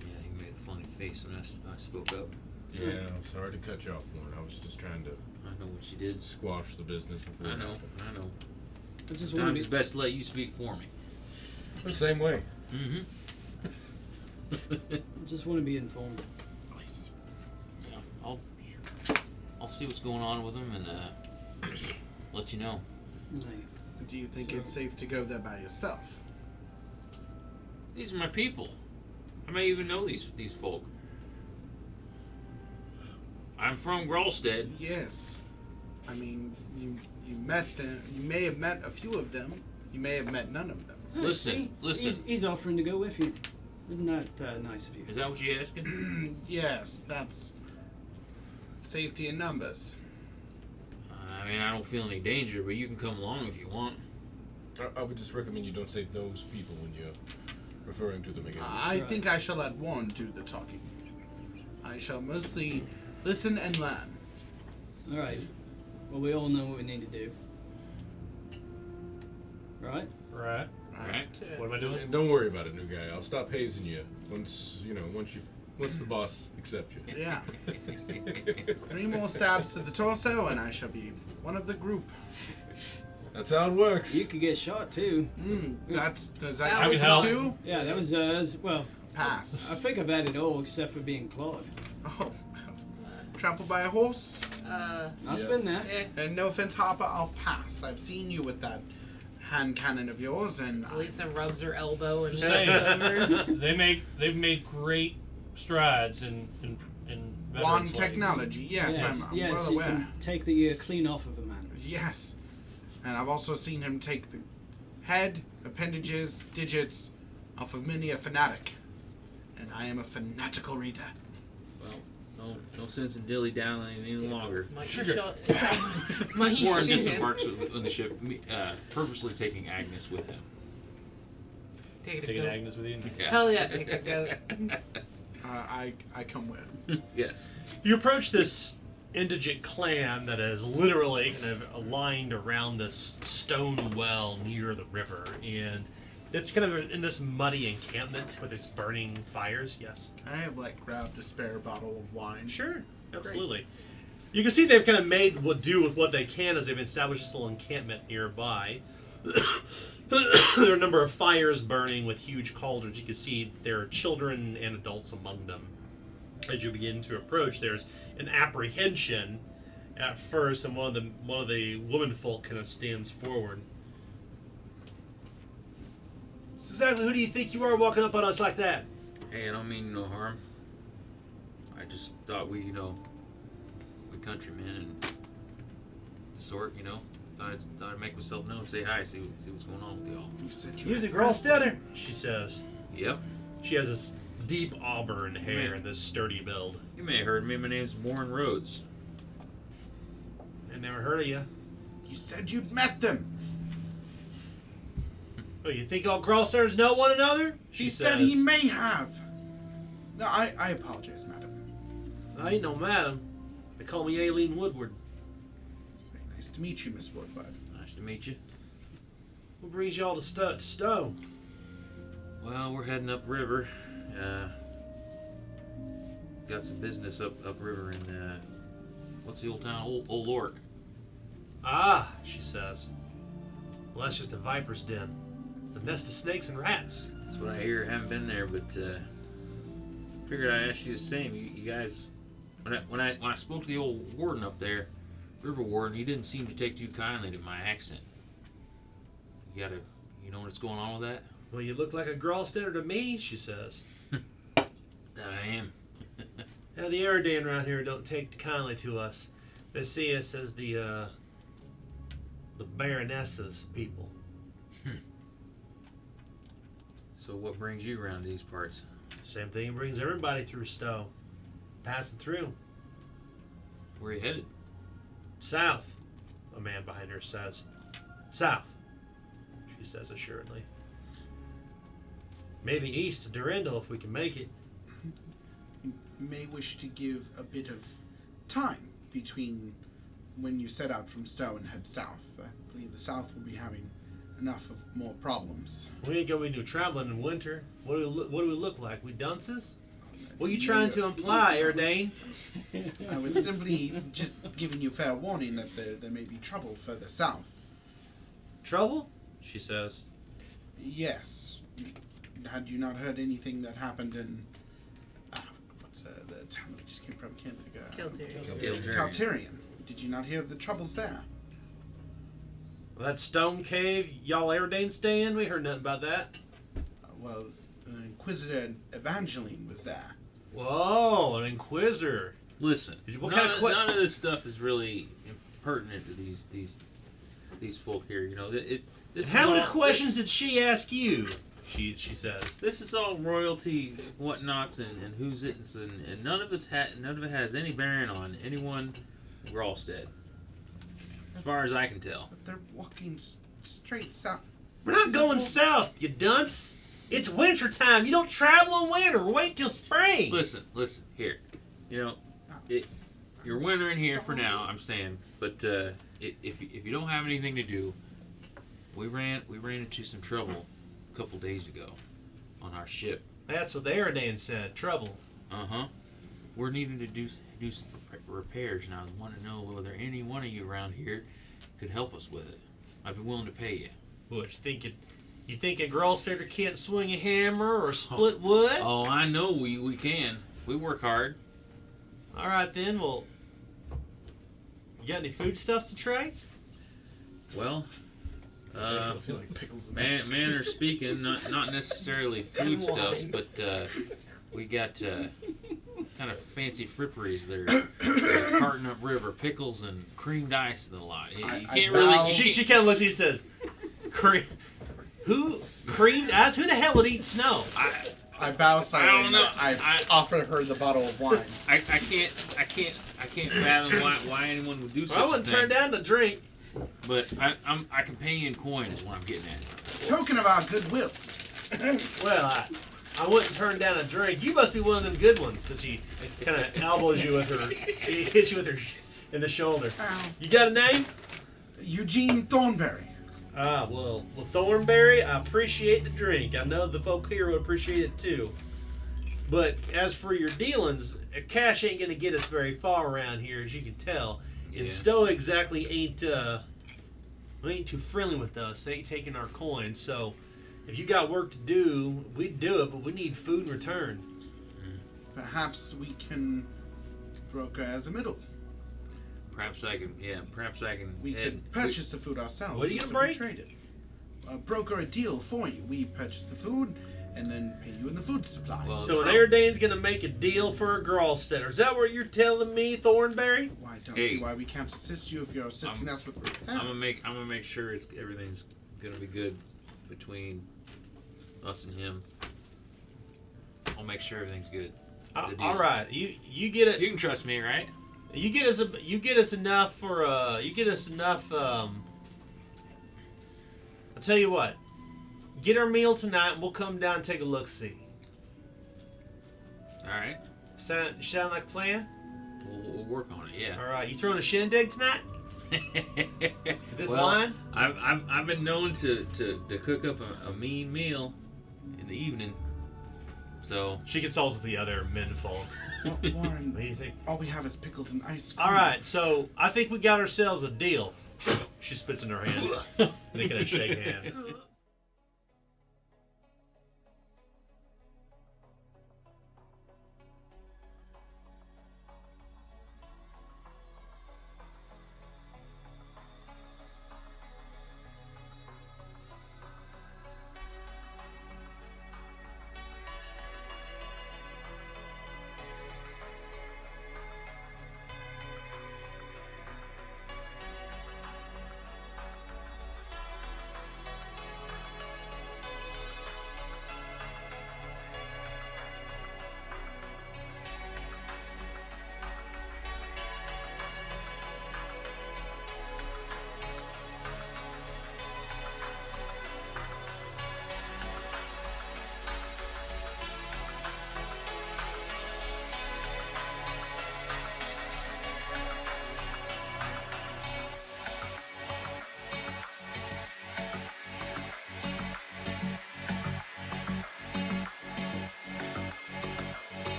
Yeah, he made a funny face when I spoke up. Yeah, I'm sorry to cut you off, Warren. I was just trying to I know what you did. squash the business before. I it know. happened. I just want Sometimes it's to be. best to let you speak for me. The same way. Mm-hmm. I just want to be informed. Nice. Yeah, I'll see what's going on with them and let you know. Aye. Do you think it's safe to go there by yourself? These are my people. I may even know these folk. I'm from Grolstead. Yes. I mean, you met them. You may have met a few of them. You may have met none of them. Hey, Listen, see? listen. He's offering to go with you. Isn't that nice of you? Is that what you're asking? Yes, that's safety in numbers. I mean, I don't feel any danger, but you can come along if you want. I would just recommend you don't say those people when you're referring to them again. I right. think I shall let Warren do the talking. I shall mostly listen and learn. All right. Well, we all know what we need to do. Right? Right. Right. What am I doing? And don't worry about it, new guy. I'll stop hazing you once the boss accepts you. Yeah. 3 more stabs to the torso, and I shall be one of the group. That's how it works. You could get shot too. Does that That count was for help. 2? Yeah, that was well. Pass. I think I've had it all except for being clawed. Oh. Trampled by a horse? I've Yeah. been there. And no offense, Harper, I'll pass. I've seen you with that hand cannon of yours, and Lisa rubs her elbow and Just looks saying. over. They've made great strides in wand veterans' technology. Yes, I'm well you aware. can take the ear clean off of a man. Yes. And I've also seen him take the head, appendages, digits off of many a fanatic. And I am a fanatical reader. Well, no sense in dilly dallying any longer. Might Sugar. You shot, might you Warren shoot him? disembarks on the ship, purposely taking Agnes with him. Take it Taking go. Agnes with you. Yeah. Hell yeah, take a goat. I come with. Yes. You approach this indigent clan that is literally kind of aligned around this stone well near the river, and it's kind of in this muddy encampment with its burning fires. Yes. Can I have grabbed a spare bottle of wine? Sure, absolutely. You can see they've kind of made do with what they can as they've established this little encampment nearby. There are a number of fires burning with huge cauldrons. You can see there are children and adults among them. As you begin to approach, there's an apprehension at first, and one of the womenfolk kind of stands forward. Exactly, who do you think you are walking up on us like that? Hey, I don't mean no harm. I just thought we countrymen and sort, Thought I'd make myself known, say hi, see what's going on with y'all. You said you He's a girl stutter. She says. Yep. She has this deep auburn hair and this sturdy build. You may have heard me. My name's Warren Rhodes. I never heard of you. You said you'd met them. Oh, you think all Grawsters know one another? She said he may have. No, I apologize, madam. I ain't no madam. They call me Aileen Woodward. It's very nice to meet you, Miss Woodward. Nice to meet you. What brings y'all to Stowe? Well, we're heading upriver. Got some business upriver in what's the old town? Old Lork. Ah, she says. Well, that's just a viper's den. It's a nest of snakes and rats. That's what I hear. Haven't been there, but figured I'd ask you the same. You guys, when I spoke to the old warden up there, river warden, he didn't seem to take too kindly to my accent. You know what's going on with that? Well, you look like a Grawster to me, she says. That I am. Now, the Eridan around here don't take kindly to us. They see us as the Baroness's people. So what brings you around these parts? Same thing brings everybody through Stowe. Passing through. Where are you headed? South, a man behind her says. South, she says assuredly. Maybe east to Durendal if we can make it. You may wish to give a bit of time between when you set out from Stowe and head south. I believe the south will be having enough of more problems. We ain't gonna be no traveling in winter. What do we look like? We dunces? What are you trying to imply, Erdane? I was simply just giving you fair warning that there may be trouble further south. Trouble? She says. Yes. Had you not heard anything that happened in what's the town that we just came from? Can't think of. Kilterian. Calterian. Did you not hear of the troubles there? Well, that stone cave y'all Erdane stay in? We heard nothing about that. Well, Inquisitor Evangeline was there. Whoa, an inquisitor. Listen, What none, kind of none of this stuff is really pertinent to these folk here. This How is many all- questions did she ask you? She says. This is all royalty, whatnots, and who's it, and none of it has any bearing on anyone in Gralstead, as far as I can tell. But they're walking straight south. We're not going south, you dunce. It's winter time. You don't travel in winter. Wait till spring. Listen, here. You're wintering here for now. I'm saying, but if you don't have anything to do, we ran into some trouble a couple days ago on our ship. That's what the Aerodan said. Trouble. Uh-huh. We're needing to do some repairs, and I want to know whether any one of you around here could help us with it. I'd be willing to pay you. What, you think a Grallstater can't swing a hammer or split wood? Oh, I know we can. We work hard. All right, then. Well, you got any foodstuffs to trade? Well, I feel like pickles and ice. manner speaking, not necessarily foodstuffs, but we got kind of fancy fripperies there. Carton up river, pickles and creamed ice and the lot. You can't really. She kind of looks at you and says, Who creamed ice? Who the hell would eat snow? I bow silently. I don't know. I offer her the bottle of wine. I can't fathom why anyone would do such I a wouldn't thing. turn down the drink. But I can pay you in coin is what I'm getting at. Token of our goodwill. Well, I wouldn't turn down a drink. You must be one of them good ones. So she kind of elbows you with her, hits you with her in the shoulder. You got a name? Eugene Thornberry. Well, Thornberry, I appreciate the drink. I know the folk here would appreciate it too. But as for your dealings, cash ain't gonna get us very far around here, as you can tell. And Stowe exactly ain't too friendly with us. They ain't taking our coin. So, if you got work to do, we'd do it. But we need food in return. Perhaps we can broker as a middle. Perhaps I can. We could purchase the food ourselves. What are you gonna so we break? trade it. Broker a deal for you. We purchase the food and then pay you in the food supply. Well, So an Airdane's gonna make a deal for a Grallstetter. Is that what you're telling me, Thornberry? Well, I don't see why we can't assist you if you're assisting us with repairs. I'm gonna make sure everything's gonna be good between us and him. I'll make sure everything's good. The All deals. right, you get it. You can trust me, right? You get us enough for I'll tell you what. Get our meal tonight, and we'll come down and take a look. See. All right. Sound like a plan? We'll work on it. Yeah. All right. You throwing a shindig tonight? This well, wine? I've been known to cook up a mean meal in the evening. So She consults with the other menfolk. Well, Warren, What do you think? all we have is pickles and ice cream. All right. So I think we got ourselves a deal. She spits in her hand. They kind of shake hands.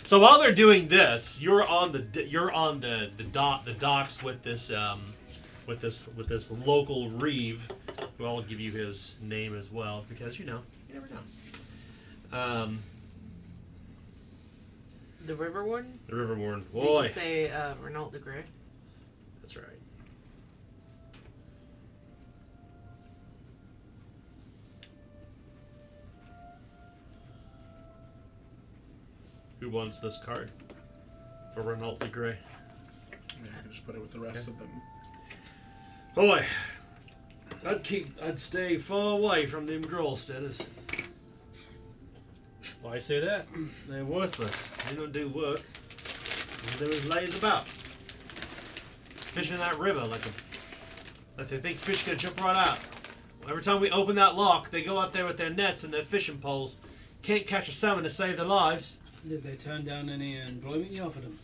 So while they're doing this, you're on the docks with this local reeve, who I'll give you his name as well because you never know. The River Warden? The River Warden. Did Boy, you say Renault de Grey? that's right. Who wants this card for Renault de Grey? Yeah, I can just put it with the rest of them. Boy, I'd stay far away from them Grolsteaders. Why say that? They're worthless. They don't do work. All they do is lays about. Fishing in that river like they think fish can jump right out. Every time we open that lock, they go out there with their nets and their fishing poles. Can't catch a salmon to save their lives. Did they turn down any employment you offered them?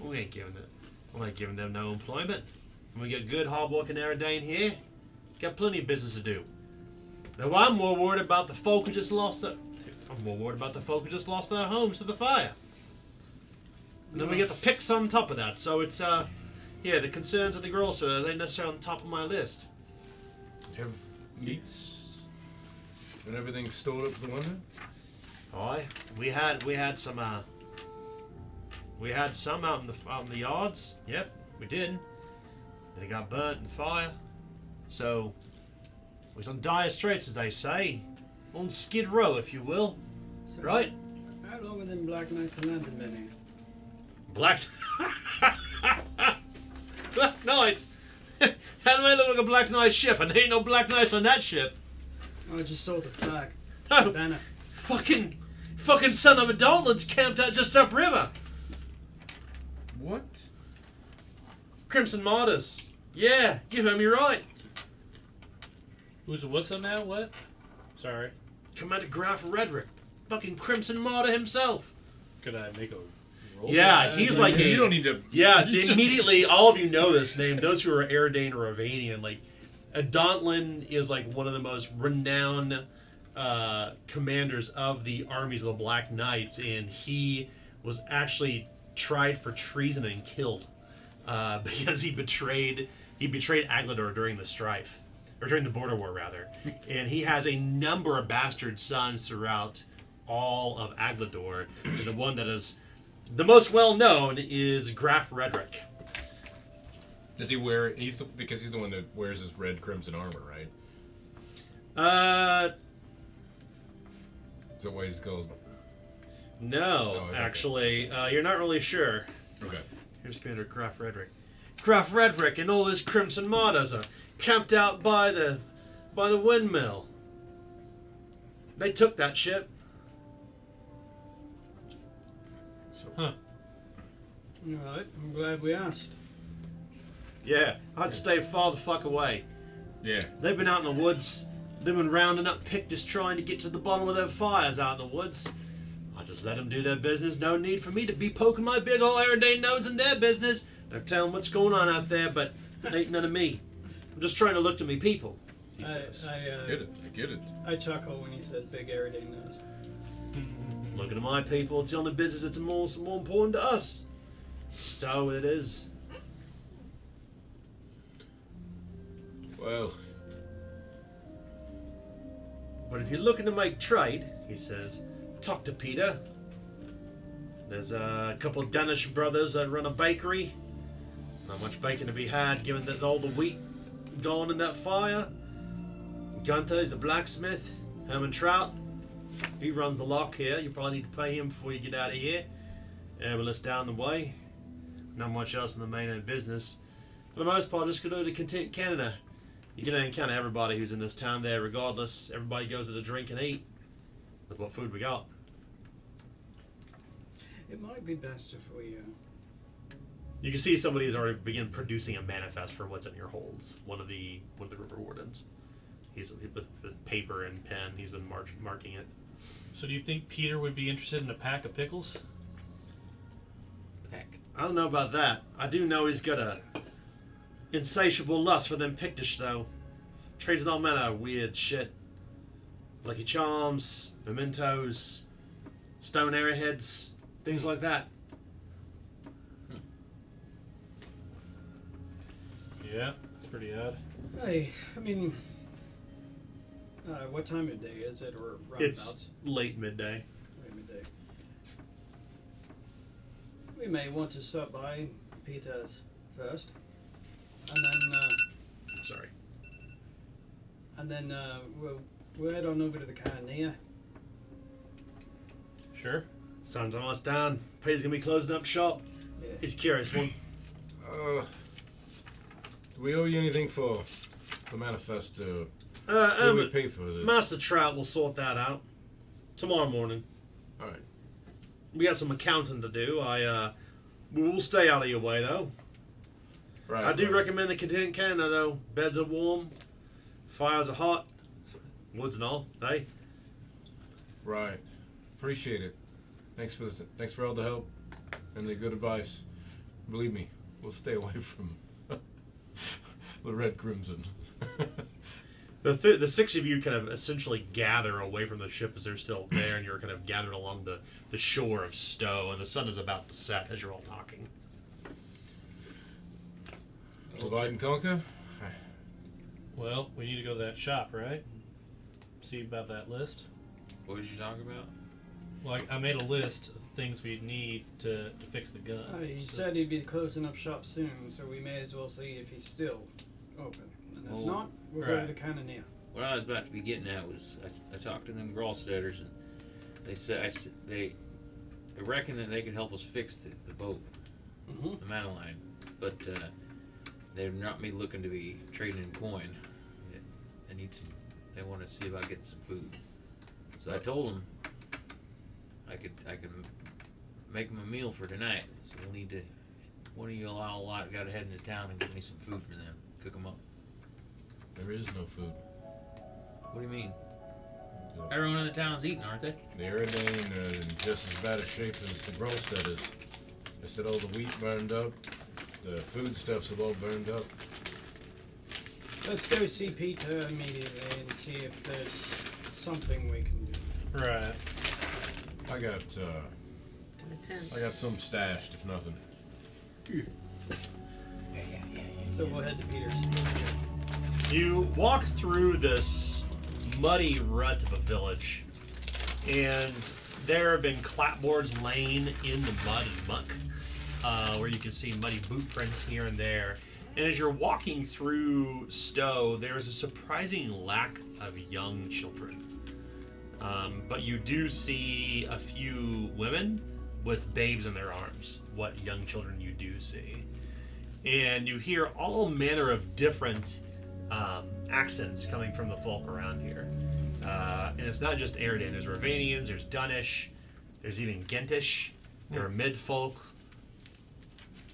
We ain't giving them no employment. We get good, hard-working Aridane here. Got plenty of business to do. Now I'm more worried about the folk who just lost their homes to the fire. And then we get the picks on top of that. So it's the concerns of the girls so they necessarily on top of my list. Have meats and everything stored up for the winter? Aye, we had some out in the yards. Yep, we did. And it got burnt in the fire. So we're on dire straits, as they say, on Skid Row, if you will. So Right? How long have them Black Knights of London been here? Black Knights. How do I look like a Black Knight ship? And there ain't no Black Knights on that ship. I just saw the flag. Oh, Banner. fucking son of a Dalton's camped out just upriver. What? Crimson Martyrs. Yeah, you heard me right. What's on that? What? Sorry. Commander Graf Redrick. Fucking Crimson Martyr himself. Could I make a roll? Yeah, he's like You don't need to. Yeah, immediately, all of you know this name. Those who are Aridane or Ravanian, like, Adontlin is like one of the most renowned commanders of the armies of the Black Knights, and he was actually tried for treason and killed because he betrayed Aglador during the strife, or during the border war rather, and he has a number of bastard sons throughout all of Aglador. And the one that is the most well known is Graf Redrick. Does he wear? Because he's the one that wears his red crimson armor, right? Is that why he's called? No, Oh, okay. actually, you're not really sure. Okay. Here's Commander Graf Redrick. Graf Redrick and all his Crimson Martyrs are camped out by the windmill. They took that ship. So, Huh. Alright, I'm glad we asked. Yeah, I'd stay far the fuck away. yeah. They've been out in the woods. They've been rounding up Pictus trying to get to the bottom of their fires out in the woods. I just let them do their business. No need for me to be poking my big old Aridane nose in their business. They're telling what's going on out there, but it ain't none of me. I'm just trying to look to me people, he says. I get it. I chuckle when he said big Aridane nose. Looking at my people, it's the only business that's more important to us. So it is. Well, But if you're looking to make trade, he says, talk to Peter. There's a couple of Danish brothers that run a bakery. Not much bacon to be had, given that all the wheat gone in that fire. Gunther is a blacksmith. Herman Trout, he runs the lock here. You probably need to pay him before you get out of here. Airless down the way. Not much else in the main business. For the most part, just go to Content Canada. You can encounter everybody who's in this town there regardless. Everybody goes to the drink and eat with what food we got. It might be best if we, You can see somebody has already begun producing a manifest for what's in your holds. One of the river wardens. He's with paper and pen. He's been marking it. So do you think Peter would be interested in a pack of pickles? Heck. I don't know about that. I do know he's got a insatiable lust for them Pictish, though. Trades in all manner of weird shit. Lucky Charms, mementos, stone arrowheads, things like that. Yeah, it's pretty odd. Hey, I mean, what time of day is it, or roundabouts? It's late midday. Late midday. We may want to stop by Peter's first, and then Sorry. we'll head on over to the cannoneer. Sure. Sun's almost down. Peter's gonna be closing up shop. Yeah. He's a curious one. Do we owe you anything for the manifesto? What do we pay for this? Master Trout will sort that out tomorrow morning. All right. We got some accounting to do. We'll stay out of your way though. Right. I do right. recommend the content canna though. Beds are warm, fires are hot, woods and all. Hey, Right. Appreciate it. Thanks for all the help and the good advice. Believe me, we'll stay away from the Red Crimson. the six of you kind of essentially gather away from the ship as they're still there, and you're kind of gathered along the shore of Stowe, and the sun is about to set as you're all talking. Divide and conquer. Well, we need to go to that shop, right? See about that list. What did you talk about? Well, I made a list of things we'd need to fix the gun. He So- said he'd be closing up shop soon, so we may as well see if he's still open. And if Oh, not, we'll go to right. the cannoneer. What I was about to be getting at was I talked to them Gralsteaders, and they said they reckon that they could help us fix the boat, Mm-hmm. the Madeline, but they're not me looking to be trading in coin. They need some. They want to see about getting some food. So I told them I could make them a meal for tonight. So we'll need to. One of you allow a lot got to head into town and get me some food for them. Cook them up. There is no food. What do you mean? Everyone in the town's eating, aren't they? The Erdane are in just as bad a shape as the Grolsteaders. They said all the wheat burned up, the foodstuffs have all burned up. Let's go see Peter immediately and see if there's something we can do. Right. I got some stashed, if nothing. So we'll head to Peter's. You walk through this muddy rut of a village, and there have been clapboards laying in the mud and muck, where you can see muddy boot prints here and there. And as you're walking through Stowe, there is a surprising lack of young children. But you do see a few women with babes in their arms, what young children you do see. And you hear all manner of different accents coming from the folk around here. And it's not just Eridan. There's Ravanians, there's Dunish, there's even Gentish, there are Midfolk,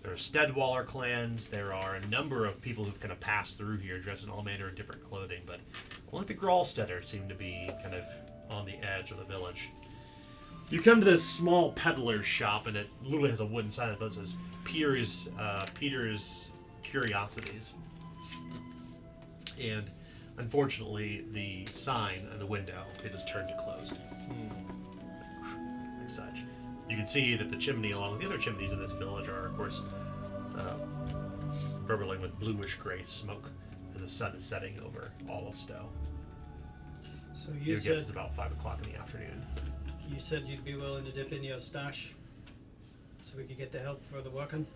there are Steadwaller clans, there are a number of people who've kind of passed through here dressed in all manner of different clothing, but only the Gralsteaders seem to be kind of on the edge of the village. You come to this small peddler's shop, and it literally has a wooden sign that says Peter's Curiosities. And unfortunately, the sign on the window, it is turned to closed. Like such. You can see that the chimney, along with the other chimneys in this village, are, of course, burbling with bluish-gray smoke as the sun is setting over all of Stowe. So Your guess is about 5 o'clock in the afternoon. You said you'd be willing to dip in your stash so we could get the help for the working?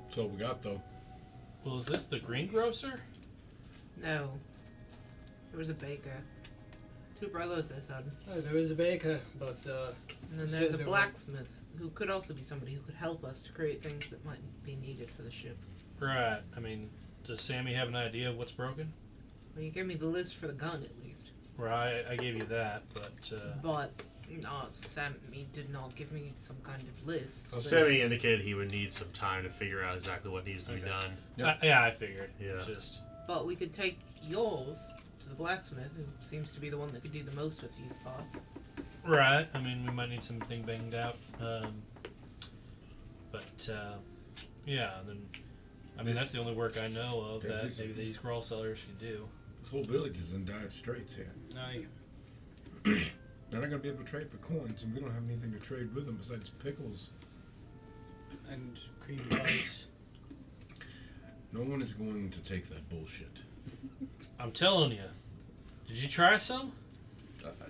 That's all we got, though. Well, is this the greengrocer? No. There was a baker. 2 brothers, they said. Oh, there is a baker, but And then So there's a there were- blacksmith, who could also be somebody who could help us to create things that might be needed for the ship. Right. I mean, does Sammy have an idea of what's broken? Well, you gave me the list for the gun, at least. Right. I gave you that, but But Sammy did not give me some kind of list. Well, Sammy indicated he would need some time to figure out exactly what needs to be done. yeah, I figured. Yeah. It's just But we could take yours to the blacksmith, who seems to be the one that could do the most with these parts. right. I mean, we might need something banged out. Yeah. Then, I mean, that's the only work I know of that maybe these crawl sellers can do. This whole village is in dire straits here. no. They're not going to be able to trade for coins, and we don't have anything to trade with them besides pickles. And cream pies. No one is going to take that bullshit. I'm telling you. Did you try some?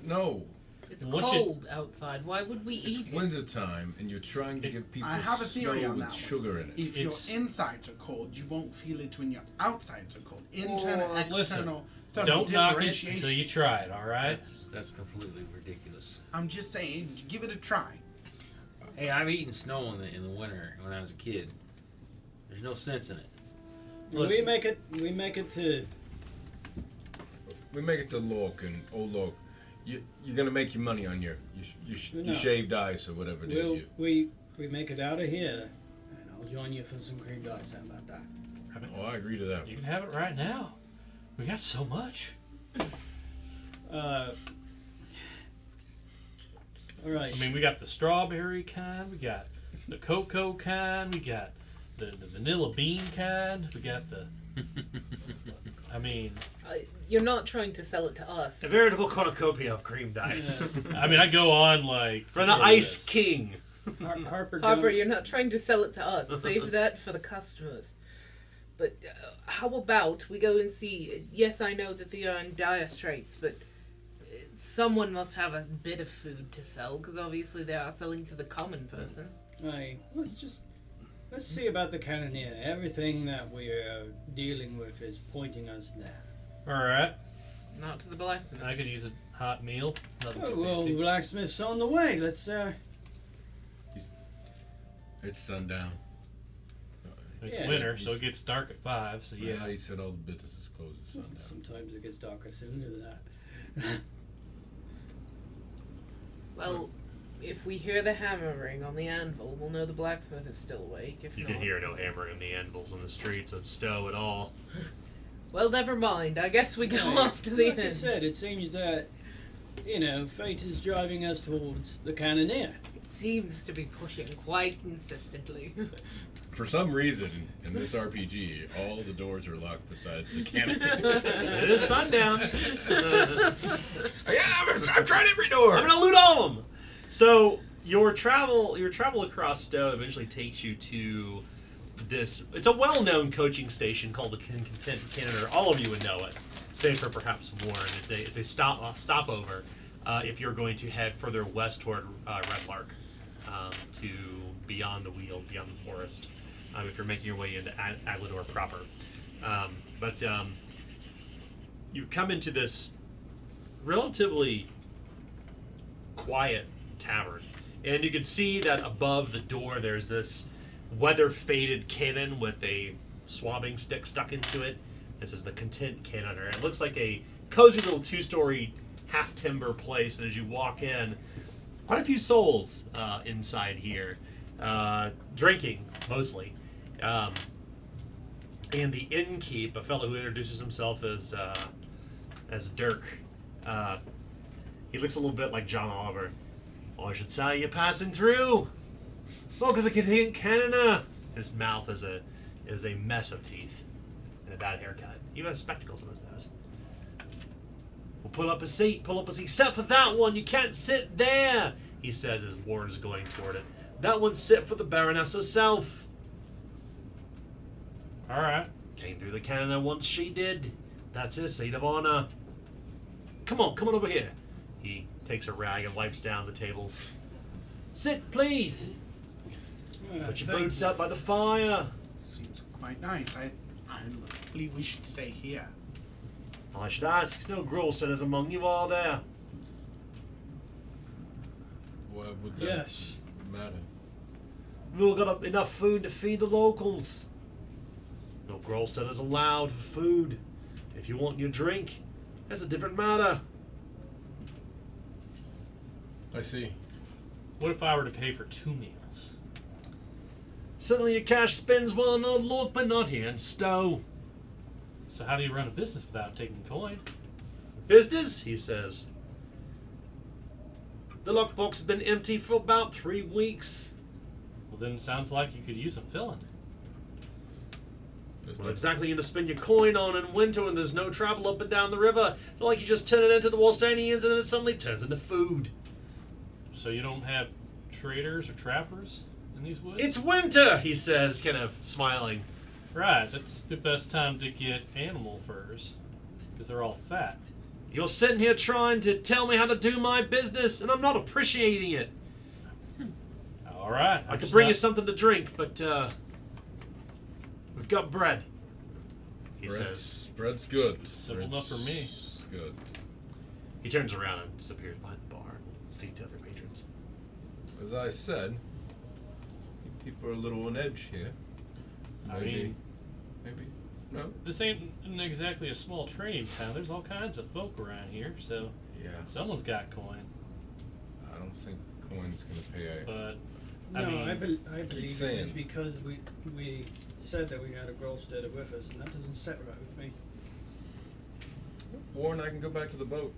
No. It's Once you- cold outside. Why would we eat It's it? winter time, and you're trying to give people I have a theory snow on with that one. sugar in it. If It's- your insides are cold, you won't feel it when your outsides are cold. Internal, Or, listen, external, thermal Don't knock it differentiation. until you try it, alright? That's completely ridiculous. I'm just saying, give it a try. Hey, I've eaten snow in the winter when I was a kid. There's no sense in it. We Listen. make it to We make it to Lork, and Lork, you're going to make your money on your No. shaved ice or whatever it is. we make it out of here, and I'll join you for some creamed ice. How about that? Oh, I agree to that. You can have it right now. We got so much. All right. I mean, we got the strawberry kind, we got the cocoa kind, we got the vanilla bean kind, we got the. I mean, You're not trying to sell it to us. A veritable cornucopia of creamed ice. I go on like For the just a Ice list. King. Harper, Harper, don't- you're not trying to sell it to us. Save that for the customers. But how about we go and see? Yes, I know that they are in dire straits, but someone must have a bit of food to sell, because obviously they are selling to the common person. Hey, let's see about the cannoneer. Everything that we're dealing with is pointing us there. Alright, Not to the blacksmith. I could use a hot meal. Nothing Oh, too well, fancy. blacksmith's on the way. Let's It's sundown. It's yeah. winter, so it gets dark at 5, so Yeah, yeah. he said all the businesses close at sundown. Sometimes it gets darker sooner than that. Well, if we hear the hammering on the anvil, we'll know the blacksmith is still awake. If You not, can hear no hammering on the anvils on the streets of Stowe at all. well, never mind. I guess we go Hey, off to the like I end. said, it seems that fate is driving us towards the cannoneer. It seems to be pushing quite insistently. For some reason, in this RPG, all the doors are locked besides the cannon. It is sundown. Yeah, I've tried every door. I'm gonna loot all of them. So your travel across Stowe eventually takes you to this. It's a well-known coaching station called the Content Cannoneer. All of you would know it, save for perhaps Warren. It's a stopover if you're going to head further west toward Red Lark to beyond the Weald, beyond the forest. If you're making your way into Aglador proper, but you come into this relatively quiet tavern, and you can see that above the door there's this weather-faded cannon with a swabbing stick stuck into it. This is the Content Cannoneer. It looks like a cozy little two-story half-timber place, and as you walk in, quite a few souls inside here, drinking mostly. And the innkeep, a fellow who introduces himself as Dirk, he looks a little bit like John Oliver. I should say you're passing through. Welcome to the Content Cannoneer. His mouth is a mess of teeth and a bad haircut. Even has spectacles on his nose. Well, pull up a seat. Except for that one, you can't sit there, he says as Warren's going toward it. That one's set for the Baroness herself. Alright. Came through the cannoneer once she did. That's her seat of honor. Come on over here. He takes a rag and wipes down the tables. Sit, please. Put your Thank boots you. up by the fire. Seems quite nice. I believe we should stay here. I should ask. No Grolsters among you, are there? What would that Yes. matter? We've all got enough food to feed the locals. No Grolsters allowed for food. If you want your drink, that's a different matter. I see. What if I were to pay for 2 meals? Certainly your cash spends well on Old Lord, but not here in Stowe. So how do you run a business without taking coin? Business, he says. The lockbox has been empty for about 3 weeks. Well, then it sounds like you could use some filling. What exactly you going to spend your coin on in winter when there's no travel up and down the river? It's not like you just turn it into the Walstanians and then it suddenly turns into food. So you don't have traders or trappers in these woods? It's winter, he says, kind of smiling. Right, that's the best time to get animal furs, because they're all fat. You're sitting here trying to tell me how to do my business, and I'm not appreciating it. All right. I could bring you something to drink, but we've got bread. He says. Bread's good. Simple enough for me. Good. He turns around and disappears behind the bar and speaks to other patrons. As I said, people are a little on edge here. Maybe. No. This ain't exactly a small trading town. There's all kinds of folk around here, so Yeah. someone's got coin. I don't think coin's gonna pay a. But No, I believe it saying. was because we said that we had a Grolstead with us, and that doesn't sit right with me. Warren, I can go back to the boat.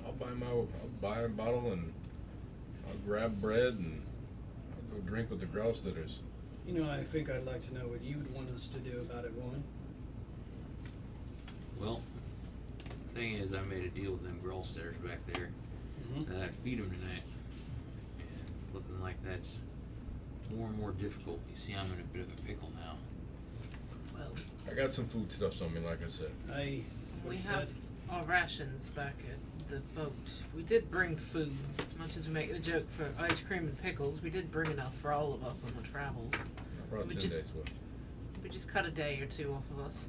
I'll buy a bottle and I'll grab bread and I'll go drink with the Grolsteaders. You know, I think I'd like to know what you would want us to do about it, Warren. Well, the thing is, I made a deal with them Grolsteaders back there that I'd feed them tonight. And looking like that's more and more difficult. You see, I'm in a bit of a pickle now. Well, I got some food stuffs on me, like I said. That's what we he have said. our rations back at the boat. We did bring food. As much as we make the joke for ice cream and pickles, we did bring enough for all of us on the travels. I brought We 10 just- days worth. We just cut a day or two off of us.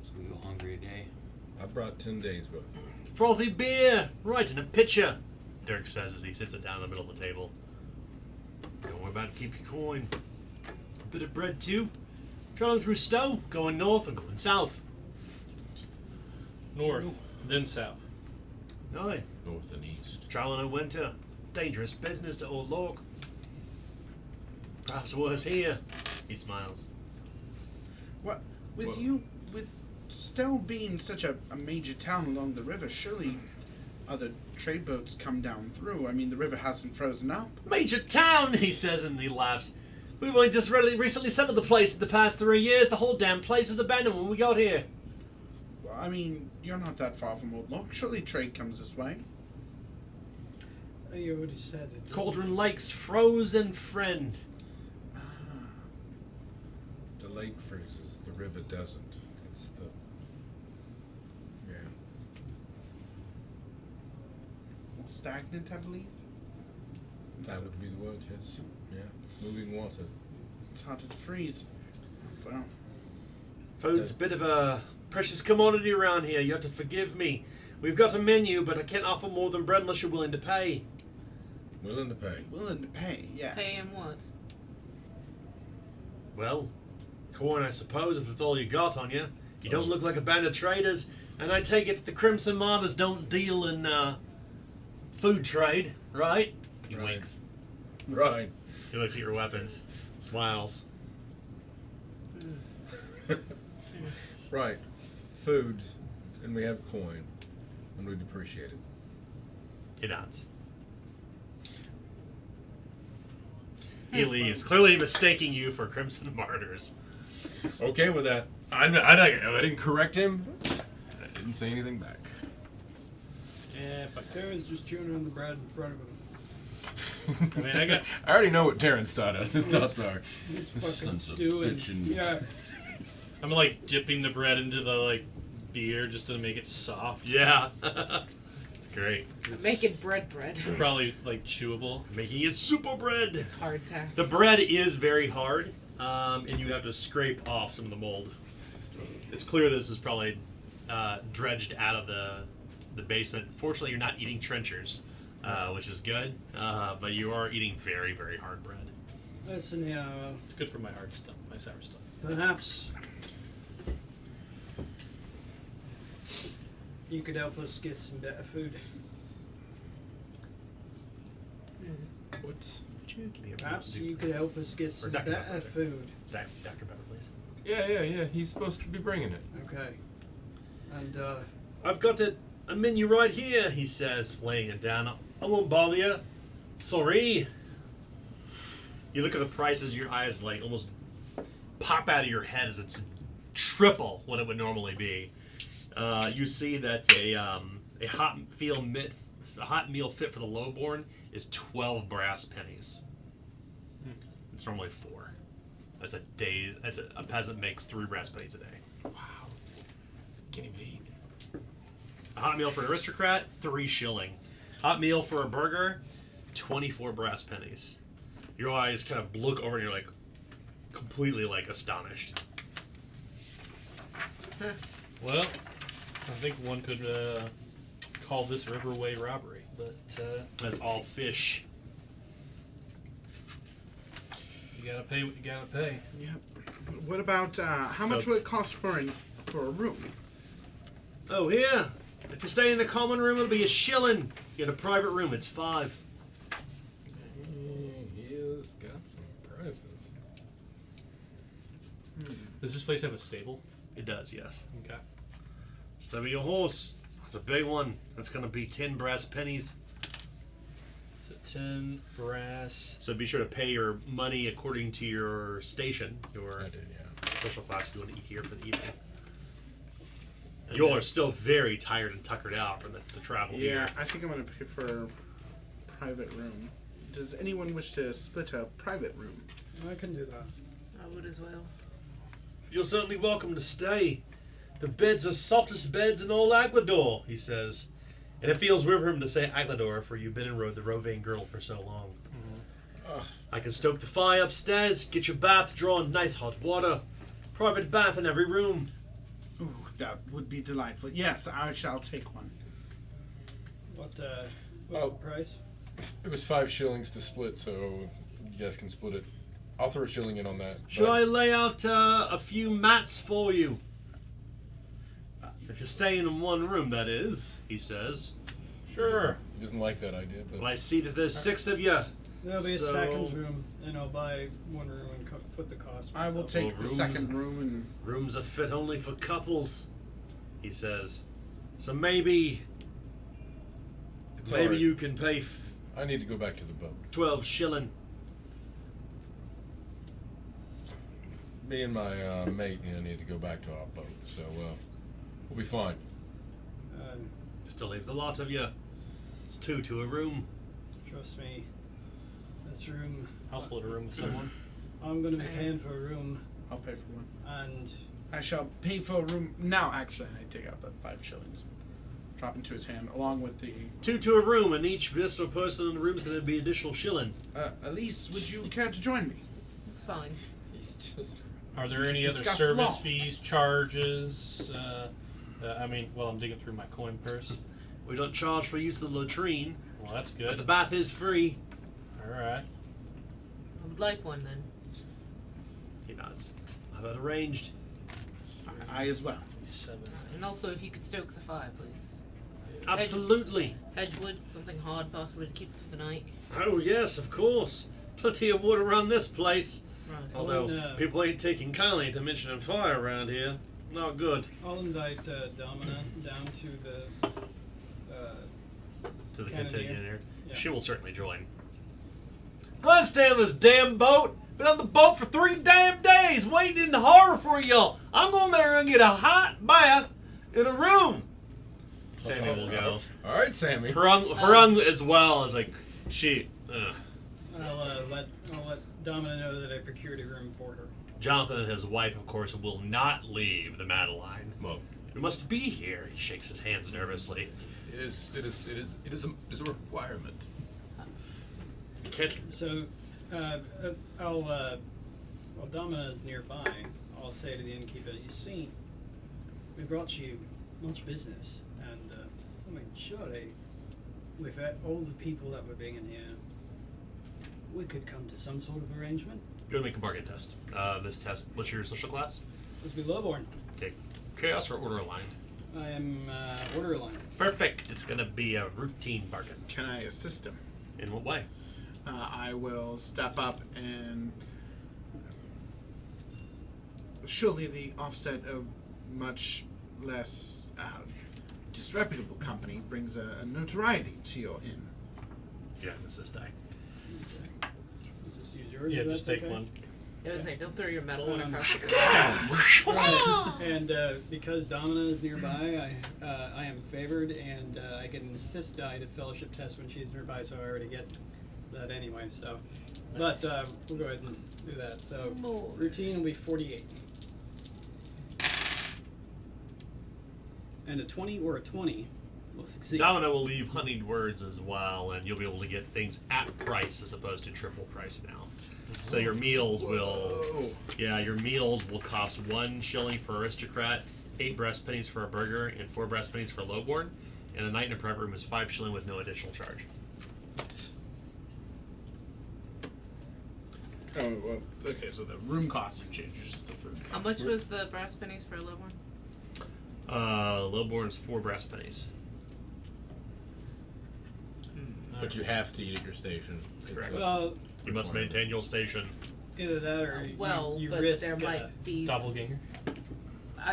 So we go hungry a day. I brought 10 days worth. Frothy beer! Right, in a pitcher, Dirk says as he sits it down in the middle of the table. Don't worry about it, keep your coin. A bit of bread too. Traveling through Stowe, going north and going south. north, then south. Aye. North and east. Traveling in winter. Dangerous business to Old Lork. Perhaps worse here. He smiles. What with Well- with Stowe being such a major town along the river, surely other trade boats come down through. I mean, the river hasn't frozen up. Major town, he says, and he laughs. We've only just recently settled the place in the past 3 years. The whole damn place was abandoned when we got here. Well, I mean, you're not that far from Old Lock. Surely trade comes this way. You already said it. Cauldron Lake's frozen friend. The lake freezes, the river doesn't. That's the. Yeah. Stagnant, I believe. That would be the word, yes. Yeah. Moving water. It's hard to freeze. Well, Food's a bit of a precious commodity around here. You have to forgive me. We've got a menu, but I can't offer more than bread unless you're willing to pay. Willing to pay. willing to pay, yes. Pay him what? Well, corn, I suppose, if that's all you got on you. You don't look like a band of traders, and I take it that the Crimson Martyrs don't deal in food trade, right? He Right. winks. Right. He looks at your weapons, smiles. Right. Food, and we have coin, and we'd appreciate it. He nods. He leaves, clearly mistaking you for Crimson Martyrs. Okay with that. I didn't correct him. I didn't say anything back. Yeah, but Darren's just chewing on the bread in front of him. I mean, I got. I already know what Terrence thoughts are. He's This fucking son's a stewing. bitch and- Yeah. I'm like dipping the bread into the like beer just to make it soft. Yeah. It's great. Making bread. Probably like chewable. Making it super bread. It's hard to. The bread is very hard, and you have to scrape off some of the mold. It's clear this was probably dredged out of the basement. Fortunately, you're not eating trenchers, which is good, but you are eating very, very hard bread. Listen here, It's good for my hard stuff, my sour stuff. perhaps you could help us get some better food. Would you give me a Perhaps do, you could please? help us get some Dr. better Pepper. food. Dr. Pepper, please. Yeah. He's supposed to be bringing it. Okay. And I've got a menu right here, he says, laying it down. I won't bother you. Sorry. You look at the prices, your eyes like almost pop out of your head as it's triple what it would normally be. You see that a hot meal fit for the lowborn is 12 brass pennies. It's normally 4. That's a day. A peasant makes 3 brass pennies a day. Wow. Can't even eat. A hot meal for an aristocrat, 3 shilling. Hot meal for a burger, 24 brass pennies. Your eyes kind of look over and you're like completely like astonished. Well, I think one could call this riverway robbery, but That's all fish. you gotta pay what you gotta pay. Yep. What about how much would it cost for a room? Oh, yeah. If you stay in the common room, it'll be a shilling. Get a private room, it's 5. He has got some prices. Does this place have a stable? It does, yes. Okay. Stubby your horse. It's a big one. That's going to be 10 brass pennies. So 10 brass. So be sure to pay your money according to your station, your I did, yeah. social class if you want to eat here for the evening. You all are still very tired and tuckered out from the travel Yeah, here. I think I'm gonna pay for a private room. Does anyone wish to split a private room? I can do that. I would as well. You're certainly welcome to stay. The beds are softest beds in all Aglador, he says. And it feels weird for him to say Aglador, for you've been in the Rovane girl for so long. I can stoke the fire upstairs, get your bath drawn, nice hot water. Private bath in every room. Ooh, that would be delightful. Yes, I shall take one. What's Oh. the price? It was 5 shillings to split, so you guys can split it. I'll throw a shilling in on that. Should I lay out a few mats for you? If you're staying in one room, that is, he says. Sure. He doesn't like that idea, but Well, I see that there's 6 of you. There'll be a So- second room, and I'll buy one room and put the cost. I will myself. take Well, the rooms- second room and Rooms are fit only for couples, he says. So maybe it's maybe alright. you can pay I need to go back to the boat. 12 shilling. Me and my mate need to go back to our boat, so we'll be fine. Still leaves a lot of you. It's 2 to a room. Trust me, this room. I'll split a room with someone. I'm going to be Same. paying for a room, I'll pay for one. and I shall pay for a room now. Actually, I take out the 5 shillings, drop into his hand, along with the. 2 to a room, and each additional person in the room is going to be additional shilling. Elise, would you care to join me? It's fine. He's just. Are there any other Discuss service law. fees, charges? I'm digging through my coin purse. We don't charge for use of the latrine, Well, that's but the good. bath is free. All right. I would like one then. He nods. How about arranged? I as well. 7. And also, if you could stoke the fire, please. Absolutely. Edgewood, something hard, possibly to keep it for the night. Oh, yes, of course. Plenty of wood around this place. Right. Although, no. people ain't taking kindly to mentioning fire around here. Not good. I'll invite Domina down to the. To the Cannoneer. Cannoneer. Yeah. She will certainly join. I stay on this damn boat. Been on the boat for 3 damn days waiting in the harbor for y'all. I'm going there and get a hot bath in a room. Sammy will go. All right, Sammy. Herung as well as like she. I'll let Domina know that I procured a room for her. Jonathan and his wife, of course, will not leave the Madeline. Well, we must be here. He shakes his hands nervously. It is a requirement. So, while Domina is nearby, I'll say to the innkeeper, you see, we brought you much business, and, surely, with all the people that we're bringing here, we could come to some sort of arrangement. Go to make a bargain test. This test, what's your social class? Let's be lowborn. Okay. Chaos or order aligned? I am, order aligned. Perfect. It's going to be a routine bargain. Can I assist him? In what way? I will step up and surely the offset of much less disreputable company brings a notoriety to your inn. Yeah, assist die. Just use yours. Yeah, if just that's take okay. one. It was like, don't throw your metal one across the room. And because Domina is nearby, I am favored, and I get an assist die to fellowship test when she's nearby, so I already get that anyway. So, but we'll go ahead and do that. So routine will be 48, and a 20 or a 20 will succeed. Domino will leave honeyed words as well, and you'll be able to get things at price as opposed to triple price now. So your meals your meals will cost 1 shilling for aristocrat, 8 breast pennies for a burger, and 4 breast pennies for lowborn. And a night in a prep room is 5 shilling with no additional charge. Oh, well, okay, so the room cost changes, just the food cost. How much was the brass pennies for a low one? Lowborn's 4 brass pennies. But you have to eat at your station. That's correct. Well, You must maintain your station. either that or you but risk. there might be Doppelganger.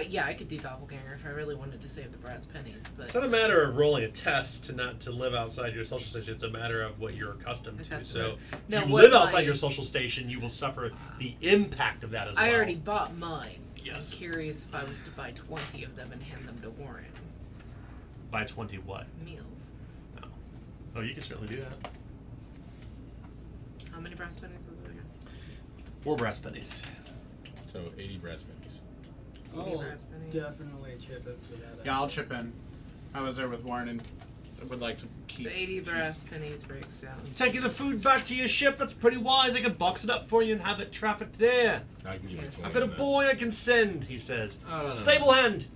Yeah, I could do doppelganger if I really wanted to save the brass pennies, but It's not a matter of rolling a test to live outside your social station. It's a matter of what you're accustomed to. So No, if you what live outside my- your social station, you will suffer the impact of that as well. I already bought mine. Yes. I'm curious if I was to buy 20 of them and hand them to Warren. By 20 what? Meals. Oh, you can certainly do that. How many brass pennies was it again? 4 brass pennies. So 80 brass pennies. I'll brass pennies. definitely chip it for that. Yeah, I'll chip in. I was there with Warren and I would like to keep. So 80 brass pennies breaks down. Taking the food back to your ship, that's pretty wise. I can box it up for you and have it trafficked there. I can give you Yes. 20. I've got a on that. boy I can send, he says. Oh, no, no. Stable hand.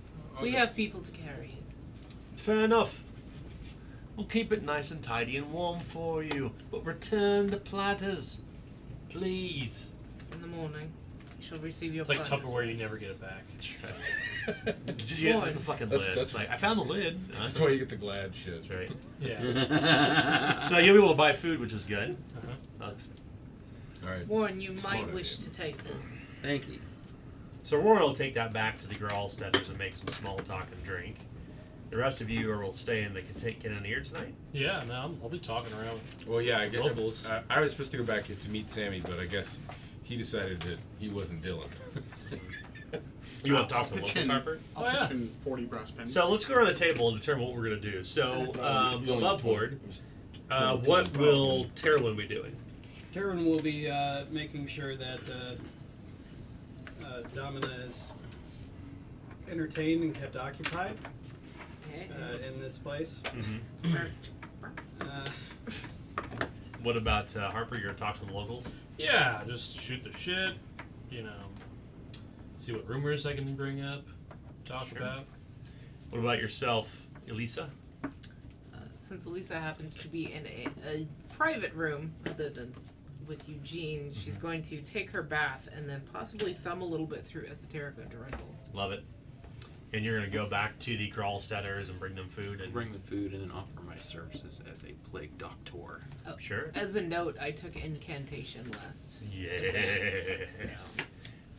We have people to carry it. Fair enough. We'll keep it nice and tidy and warm for you, but return the platters, please. In the morning, you shall receive your It's like platters. Tupperware, you never get it back. Did you get just the fucking lid? That's- It's like, I found the lid. That's why you get the glad shit. That's right. Yeah. So you'll be able to buy food, which is good. That's- All right. Warren, you Smart might wish idea. to take this. Thank you. So Warren will take that back to the Gralsteaders and make some small talk and drink. The rest of you will stay in the cannoneer tonight. Yeah, no, I'll be talking around. Well, yeah, I guess Locals. I was supposed to go back to meet Sammy, but I guess he decided that he wasn't Dylan. You want to talk to the pitch locals, in. Harper? I'll Oh, yeah. pitch in 40 brass pennies. So let's go around the table and determine what we're going to do. So, above board, what 20. will Terwin be doing? Taryn will be making sure that Domina is entertained and kept occupied in this place. Uh, What about Harper? You're going to talk to the locals? Yeah, just shoot the shit, you know, see what rumors I can bring up, talk Sure. about. What about yourself, Elisa? Since Elisa happens to be in a private room other than with Eugene, she's going to take her bath and then possibly thumb a little bit through Esoterica Durendal. Love it. And you're going to go back to the Gralsteaders and bring them food and Bring the food and then offer my services as a plague doctor. Oh, Sure. As a note, I took incantation last. Yes. advance, so.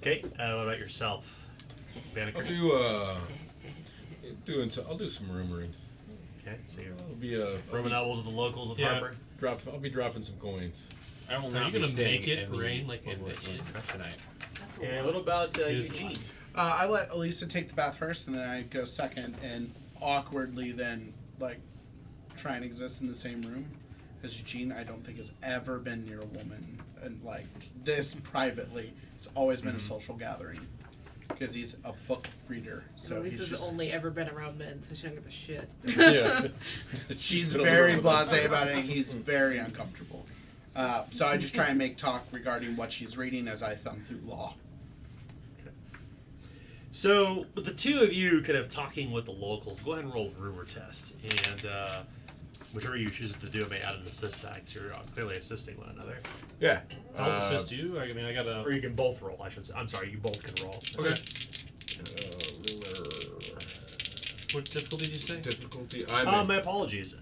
Okay. What about yourself, Banneker? I'll do some rumoring. Okay. So you're I'll be rubbing elbows with the locals with Yeah. Harper. I'll be dropping some coins. I will Are not you be gonna staying make it in the rain like it overlooking did? tonight. That's a And lot. what about Here's- Eugene? I let Elisa take the bath first, and then I go second, and awkwardly then try and exist in the same room as Eugene. I don't think has ever been near a woman, and this privately. It's always been a social gathering because he's a book reader. So And he's Elisa's just, only ever been around men, so she don't give a shit. Yeah. she's been very alone with us. blasé about it. And he's very uncomfortable. So I just try and make talk regarding what she's reading as I thumb through law. So, with the two of you kind of talking with the locals, go ahead and roll a rumor test. And whichever you choose to do, may add an assist die, because you're clearly assisting one another. Yeah. I'll assist you. I mean, I got Or a. you can both roll, I should say. I'm sorry, you both can roll. Okay. What difficulty did you say? Difficulty. My apologies.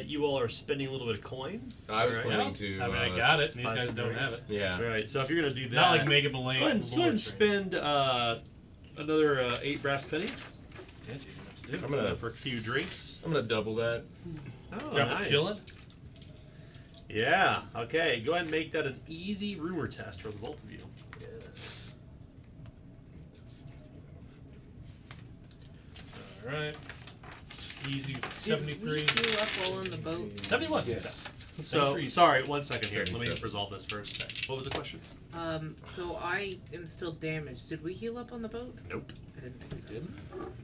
You all are spending a little bit of coin. I was Alright. planning to. I mean, I got it, and these buy guys some don't have drinks. it. Yeah. All right, so if you're going to do that, Not like Mega go Malane. ahead and spend another 8 brass pennies. Yes, you have to do it. I'm gonna- So for a few drinks. I'm gonna double that. Oh, Drop nice. a shilling. Yeah. Okay. Go ahead and make that an easy rumor test for the both of you. Alright. Easy Did 73. we heal up while on the boat? 71 Yes. success. So, sorry, 1 second here. Let me 77. resolve this first. What was the question? So I am still damaged. Did we heal up on the boat? Nope. I didn't think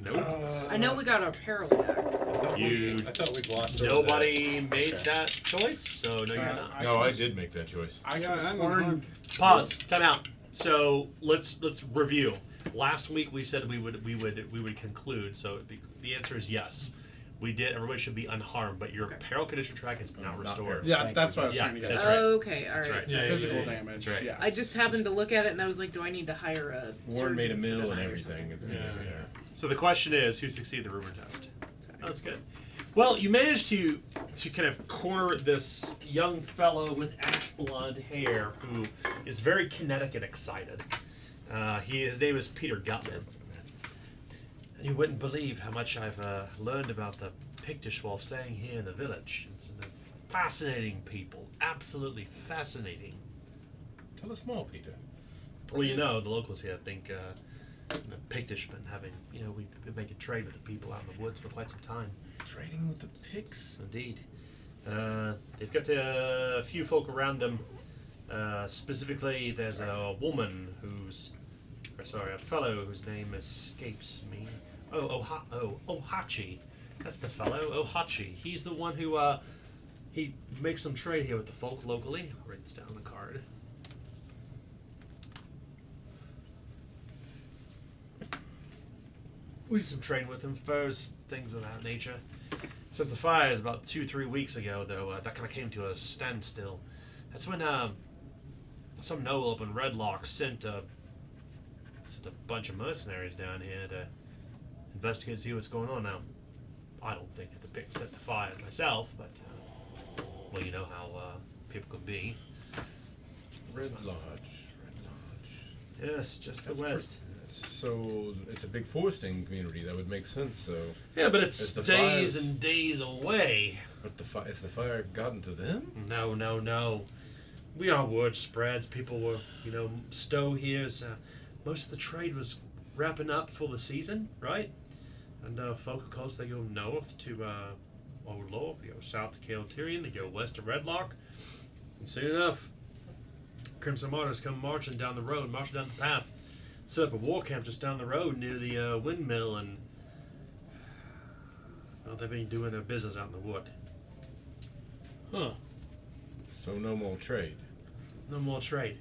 so. Nope. I know we got our peril back. I thought we glossed over Nobody made that choice, so no, you're not. that. No, I did make that choice. I Yeah, could have I'm sworn. unharmed. Pause. Time out. So let's review. Last week we said we would conclude. So the answer is yes. We did. Everybody should be unharmed, but your peril condition track is not restored. Yeah, that's what I was Yeah, trying to get that's at. right. Okay, alright. That's right. Yeah, Physical yeah. damage. That's right. Yes. I just happened to look at it and I was like, do I need to hire a Warren made a surgeon for mill the and night or everything. something? Yeah. So the question is, who succeeded the rumor test? Oh, that's good. Well, you managed to kind of corner this young fellow with ash blonde hair who is very kinetic and excited. His name is Peter Gutman. And you wouldn't believe how much I've learned about the Pictish while staying here in the village. It's fascinating people, absolutely fascinating. Tell us more, Peter. Well, you know, the locals here think Pictish been having, we've been making trade with the people out in the woods for quite some time. Trading with the pigs? Indeed. They've got a few folk around them. Specifically, there's a woman a fellow whose name escapes me. Ohachi. That's the fellow, Ohachi. He's the one who, he makes some trade here with the folk locally. I'll write this down on the card. We did some trading with him, furs, things of that nature. Since the fires about 2-3 weeks ago, though, that kind of came to a standstill. That's when some noble up in Redlock sent a bunch of mercenaries down here to investigate and see what's going on. Now, I don't think that the pick set the fire myself, but well, you know how people could be. Red Lodge. Yes, just to That's the west. So it's a big foresting community. That would make sense. So, Yeah, but it's Is the days fires- and days away. but has the fire gotten to them? No. We are word spreads. People were, stow here. So most of the trade was wrapping up for the season, right? And folk, of course, they go north to Old Lore, they go south to Caltirian, they go west to Redlock. And soon enough, Crimson Martyrs come marching down the path, set up a war camp just down the road near the windmill, and well, they've been doing their business out in the wood. Huh. So no more trade. No more trade.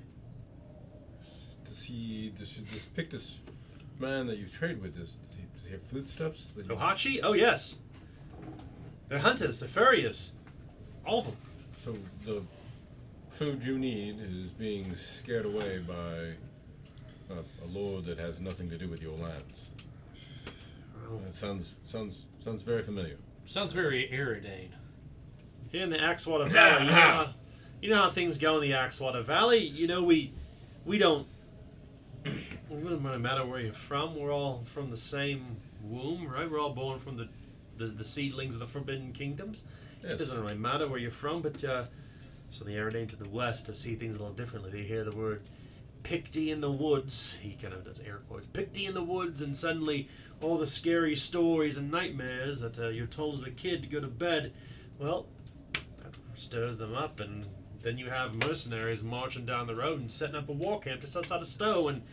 Does this Pictus man that you trade with, does he have foodstuffs? That you- Ohachi? Oh, yes. They're hunters, they're furriers. All of them. So the food you need is being scared away by a lord that has nothing to do with your lands. Well, That sounds very familiar. Sounds very Aridane. here in the Axewater Valley, you know how things go in the Axewater Valley. We don't. It doesn't really matter where you're from. We're all from the same womb, right? We're all born from the seedlings of the Forbidden Kingdoms. It Yes. doesn't really matter where you're from, but so the Aridane to the west to see things a little differently. They hear the word Picty in the woods. He kind of does air quotes. Picty in the woods, and suddenly all the scary stories and nightmares that you're told as a kid to go to bed. Well, that stirs them up, and then you have mercenaries marching down the road and setting up a war camp just outside of Stowe. And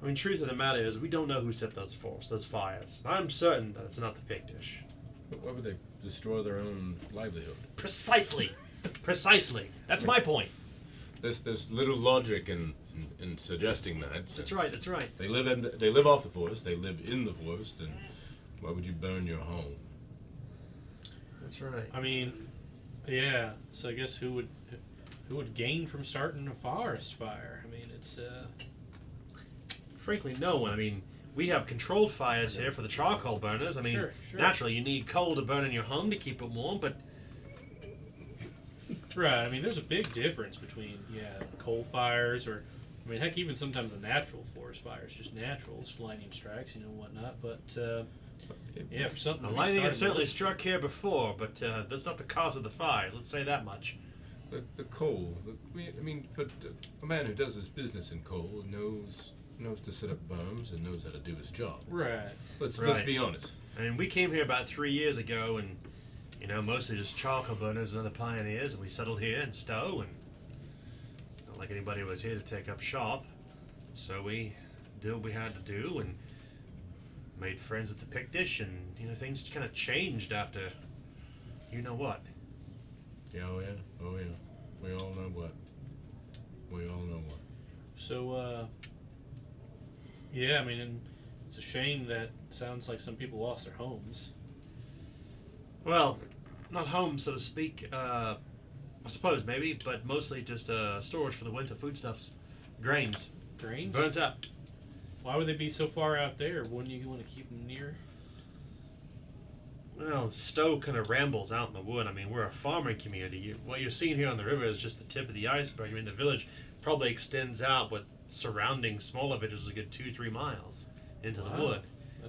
I mean, truth of the matter is, we don't know who set those fires. I'm certain that it's not the Pictish. But why would they destroy their own livelihood? Precisely. That's my point. There's little logic in suggesting that. That's right. They live off the forest. They live in the forest, and why would you burn your home? That's right. I mean, yeah. So I guess who would gain from starting a forest fire? I mean, it's Frankly, no one. I mean, we have controlled fires here for the charcoal burners. I mean, Sure. naturally, you need coal to burn in your home to keep it warm, but right. I mean, there's a big difference between coal fires or, I mean, heck, even sometimes the natural forest fires, just natural, it's lightning strikes, whatnot. But for something. the to lightning has restart certainly this- struck here before, but that's not the cause of the fires. Let's say that much. The coal. But a man who does his business in coal knows knows to set up berms and knows how to do his job. Right. Let's Right. be honest. I mean, we came here about 3 years ago, and mostly just charcoal burners and other pioneers, and we settled here in Stowe, and not like anybody was here to take up shop. So we did what we had to do, and made friends with the Pictish, and things kind of changed after, you know what. Yeah, oh yeah. We all know what. So, yeah, I mean, and it's a shame that sounds like some people lost their homes. Well, not home, so to speak. I suppose maybe, but mostly just storage for the winter foodstuffs, grains, Grains? burnt up. Why would they be so far out there? Wouldn't you want to keep them near? Well, Stowe kind of rambles out in the wood. I mean, we're a farming community. What you're seeing here on the river is just the tip of the iceberg. I mean, the village probably extends out with surrounding smaller villages a good 2-3 miles into the Wow. wood.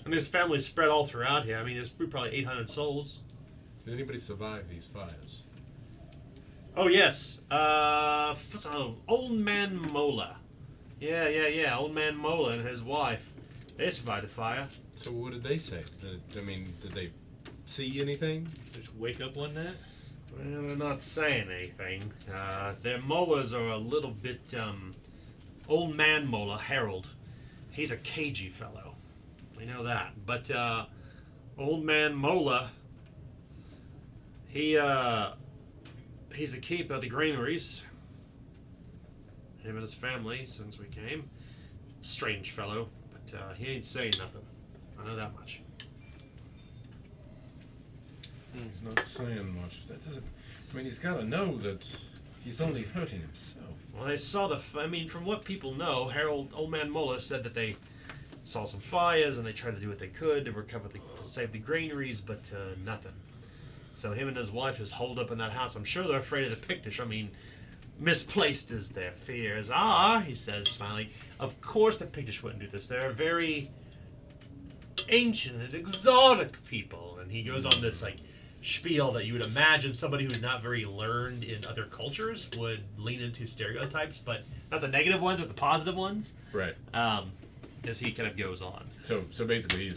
And there's families spread all throughout here. I mean, there's probably 800 souls. Did anybody survive these fires? Oh, yes. Old Man Mola. Yeah. Old Man Mola and his wife. They survived the fire. So what did they say? Did they see anything? Just wake up one night? Well, they're not saying anything. Their molars are a little bit, Old Man Mola, Harold, he's a cagey fellow. We know that. But, Old Man Mola, he's the keeper of the granaries. Him and his family, since we came. Strange fellow, but, he ain't saying nothing. I know that much. He's not saying much. That doesn't. I mean, he's got to know that he's only hurting himself. Well, they saw from what people know, Old Man Mola said that they saw some fires and they tried to do what they could to to save the granaries, but nothing. So him and his wife just holed up in that house. I'm sure they're afraid of the Pictish. I mean, misplaced as their fears are, he says, smiling. Of course the Pictish wouldn't do this. They're a very ancient and exotic people. And he goes on this, spiel that you would imagine somebody who's not very learned in other cultures would lean into stereotypes, but not the negative ones, but the positive ones. Right. As he kind of goes on. So basically,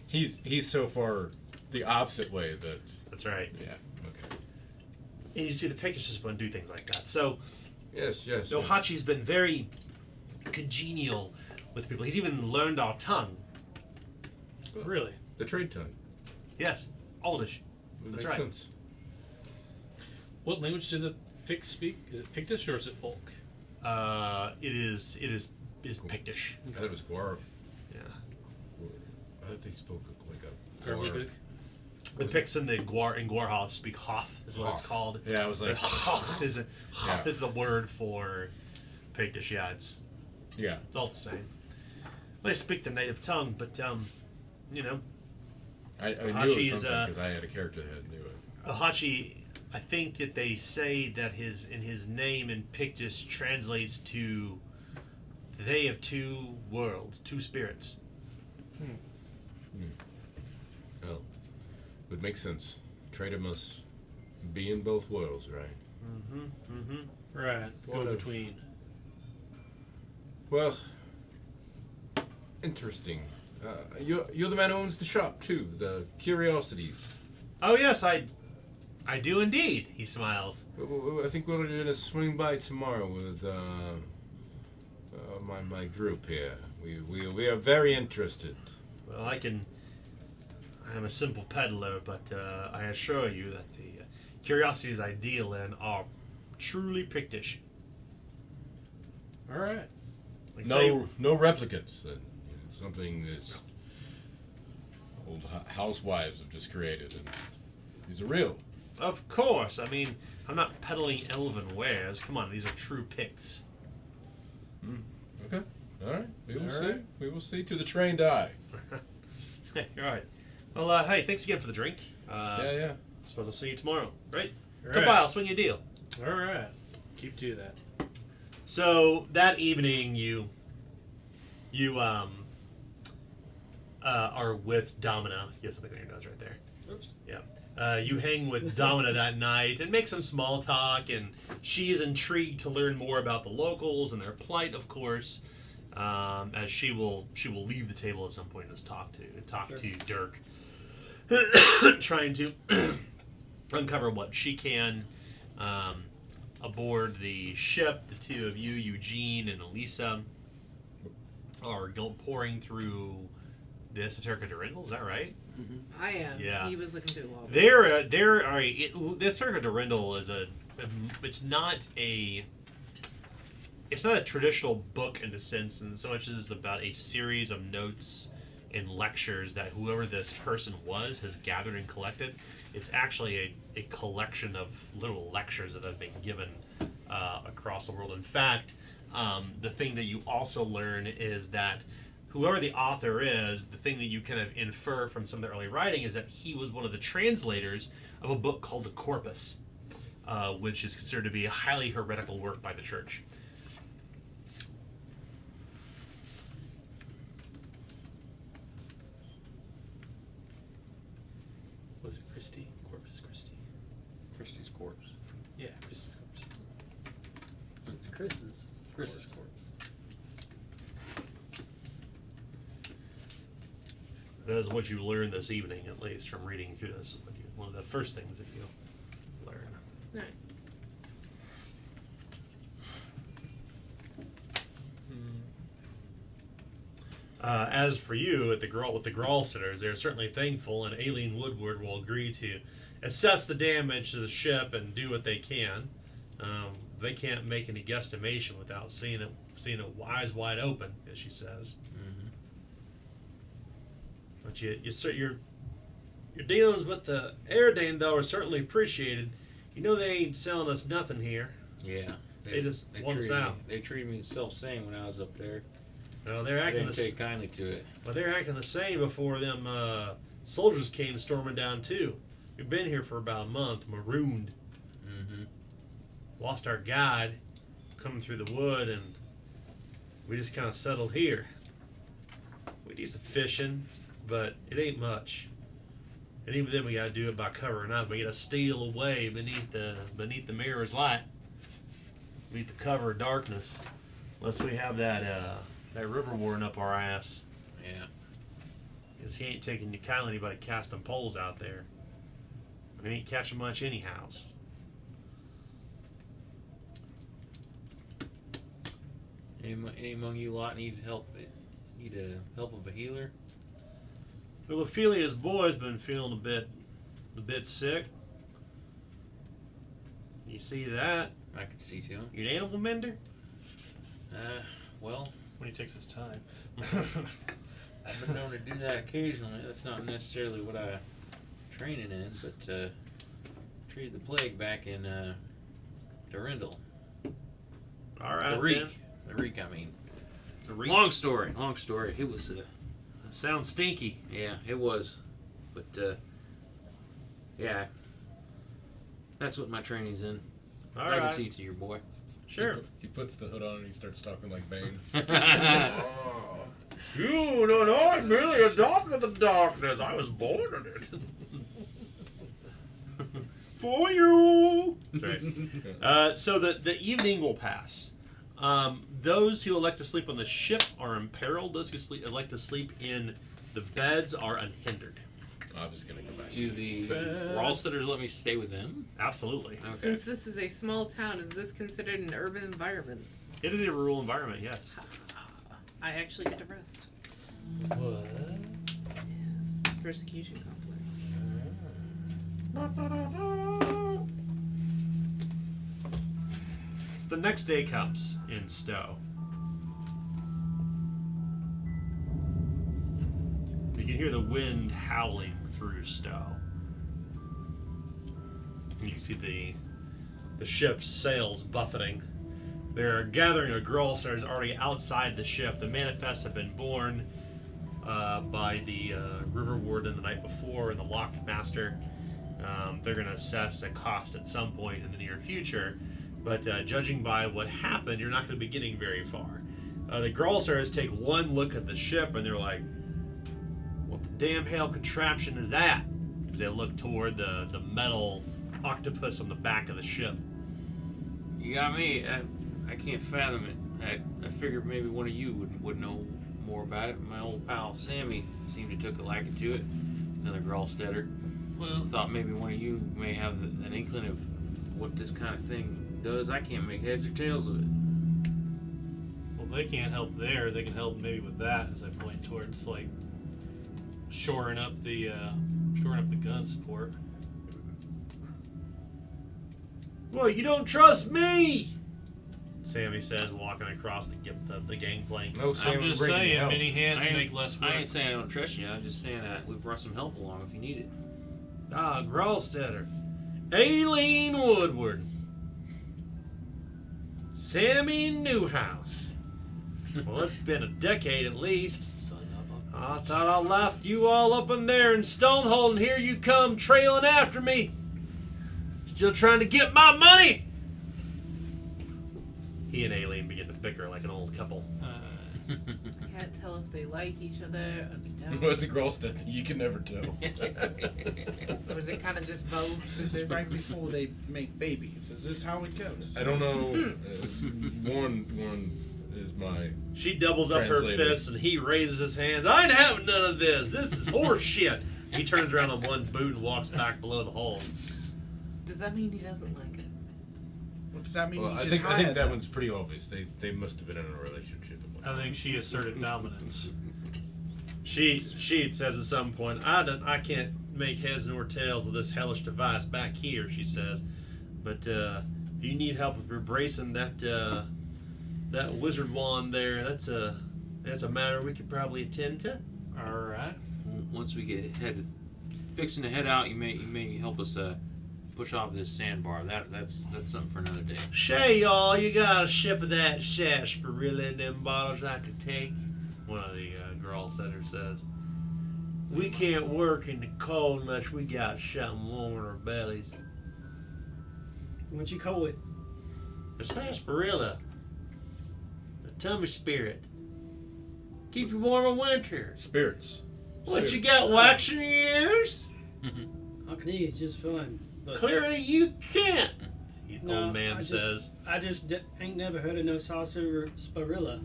he's so far the opposite way that. That's right. Yeah. Okay. And you see the Pictish just wouldn't do things like that. So Yes. Hachi's been very congenial with people. He's even learned our tongue. Really? The trade tongue. Yes, Oldish. It That's makes right. sense. What language do the Picts speak? Is it Pictish or is it folk? It is Pictish. I thought it was Guar. Yeah. I thought they spoke like a Guar. The Picts in Guarhoff speak Hoth is what it's Hoth. called. Yeah, I was like Hoth is Yeah. is the word for Pictish. Yeah, it's Yeah. all the same. They speak the native tongue, but I knew it Hachi's, was something because I had a character that knew it. Hachi, I think that they say that his name in Pictish translates to they of two worlds, two spirits. Oh, would make sense. Trader must be in both worlds, right? Right. Go What if- between. Well, interesting. You're the man who owns the shop too, the Curiosities. Oh yes, I do indeed. He smiles. I think we're gonna swing by tomorrow with my group here. We are very interested. Well, I am a simple peddler, but I assure you that the curiosities I deal in are truly Pictish. All right. I can tell you- No replicants. Something that's old housewives have just created, and these are real. Of course. I mean, I'm not peddling elven wares. Come on, these are true Picts. Okay. All right. We will All see. right. We will see. To the trained eye. All right. Well, hey, thanks again for the drink. Yeah. Suppose I'll see you tomorrow. Right? All Come right. by. I'll swing you a deal. All right. Keep to that. So that evening, you are with Domina. You have something on your nose right there. Oops. Yeah. You hang with Domina that night and make some small talk, and she is intrigued to learn more about the locals and their plight, of course. as she will leave the table at some point and just talk to Dirk, trying to uncover what she can aboard the ship. The two of you, Eugene and Elisa, are pouring through the Esoterica Durindal. Is that right? I am. Yeah. He was looking through all. The Esoterica Durindal is it's not a traditional book in a sense, in so much as it's about a series of notes and lectures that whoever this person was has gathered and collected. It's actually a collection of little lectures that have been given across the world. In fact, the thing that you also learn is that whoever the author is, the thing that you kind of infer from some of the early writing is that he was one of the translators of a book called the Corpus, which is considered to be a highly heretical work by the church. Was it Christie? Corpus Christi. Christie's corpse. Yeah, Christie's corpse. It's Chris's. Chris's corpse. That is what you learn this evening, at least from reading through this. One of the first things that you learn. Right. As for you, with the Gralsters, they're certainly thankful, and Aileen Woodward will agree to assess the damage to the ship and do what they can. They can't make any guesstimation without seeing it eyes wide open, as she says. Mm-hmm. But your dealings with the Airedane, though, are certainly appreciated. You know they ain't selling us nothing here. Yeah. They just want us out. They treated me the self-same when I was up there. No, they're I acting didn't take kindly to it. Well, they're acting the same before them soldiers came storming down too. We've been here for about a month, marooned. Mm-hmm. Lost our guide coming through the wood, and we just kind of settled here. We do some fishing, but it ain't much. And even then, we gotta do it by covering up. We gotta steal away beneath the mirror's light, beneath the cover of darkness, unless we have that river warden up our ass. Yeah. Because he ain't taking kindly anybody casting poles out there. We ain't catching much anyhow. Any among you lot need help? Need help of a healer? Well, Ophelia's boy's been feeling a bit sick. You see that? I can see to him. You an animal mender? Well, When he takes his time. I've been known to do that occasionally. That's not necessarily what I training in, but treated the plague back in Durindal. All right. The Reek. The Reek, I mean. The Reek. Long story. It was, That sounds stinky. yeah, it was. But, yeah. That's what my training's in. All I right. can see to your boy. Sure. He puts the hood on and he starts talking like Bane. You don't know, I merely adopted the darkness. I was born in it. For you. That's right. So the evening will pass. Those who elect to sleep on the ship are imperiled. Those who elect to sleep in the beds are unhindered. I was gonna go back. Do the Ralsteders let me stay with them? Absolutely. Okay. Since this is a small town, is this considered an urban environment? It is a rural environment, yes. I actually get to rest. What? Yes. Persecution complex. So the next day comes in Stowe. You can hear the wind howling through Stowe. You can see the ship's sails buffeting. They're gathering of Grolsters already outside the ship. The manifests have been borne by the river warden the night before and the lockmaster. They're going to assess a cost at some point in the near future. But judging by what happened, you're not going to be getting very far. The Grolsters take one look at the ship and they're like, what the damn hell contraption is that? As they look toward the metal octopus on the back of the ship. You got me. I can't fathom it. I figured maybe one of you would know more about it. My old pal Sammy seemed to took a liking to it. Another Gralstetter. Well, Thought maybe one of you may have an inkling of what this kind of thing does. I can't make heads or tails of it. well, if they can't help there, they can help maybe with that. As I point towards like shoring up the gun support. Well, you don't trust me, Sammy says, walking across the gangplank. No, Sam, I'm just bring me saying, help. many hands I ain't- make less work. I ain't saying I don't trust you. I'm just saying that we brought some help along if you need it. Ah, Gralstetter. Aileen Woodward. Sammy Newhouse. Well, it's been a decade at least. Son of a. I thought I left you all up in there in Stonehold, and here you come trailing after me. Still trying to get my money. He and Aileen begin to bicker like an old couple. I can't tell if they like each other or they don't. Well, it's a Gralstead. You can never tell. Or is it kind of just both? This is right before they make babies. Is this how it goes? I don't know. One is my. She doubles up her Translator. fists and he raises his hands. I ain't having none of this. This is horse shit. He turns around on one boot and walks back below the halls. Does that mean he doesn't like it? What does that mean? Well, We I just think hired that them? one's pretty obvious. They must have been in a relationship. At one I think she asserted dominance. She says at some point, I can't make heads nor tails of this hellish device back here, she says. But if you need help with rebracing that wizard wand there, that's a matter we could probably attend to. All right. Once we get fixing to head out, you may help us push off this sandbar. That's something for another day. Shay, y'all, you got a ship of that sarsaparilla in them bottles I could take? One of the girls says. We can't work in the cold unless we got something warm in our bellies. What you call it? The sarsaparilla. The tummy spirit. Keep you warm in winter. Spirits. What, you got wax in your ears? I can eat just fine. But Clearly you can't, the No, old man I just- says. I just ain't never heard of no sarsaparilla.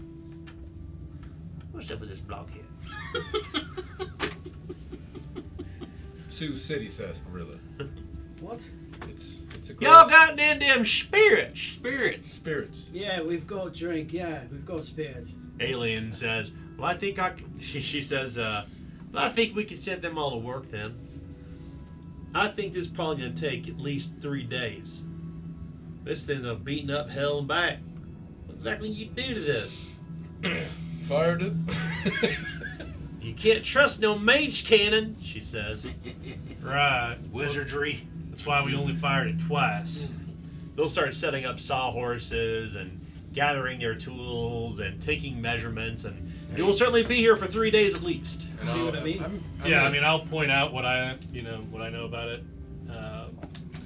What's up with this blockhead? Sioux City sarsaparilla. What? It's a Y'all gross- got them spirits. Spirits. spirits. Yeah, we've got drink. Yeah, we've got spirits. Alien says, well, I think she says, well, I think we can set them all to work then. I think this is probably going to take at least 3 days. This thing's a beating up hell and back. What exactly you do to this? Fired it. You can't trust no mage cannon, she says. Right. Wizardry. That's why we only fired it twice. They'll start setting up sawhorses and gathering their tools and taking measurements, and you will certainly be here for 3 days at least. And See what I mean? I'm Yeah, a I mean, I'll point out what I know about it.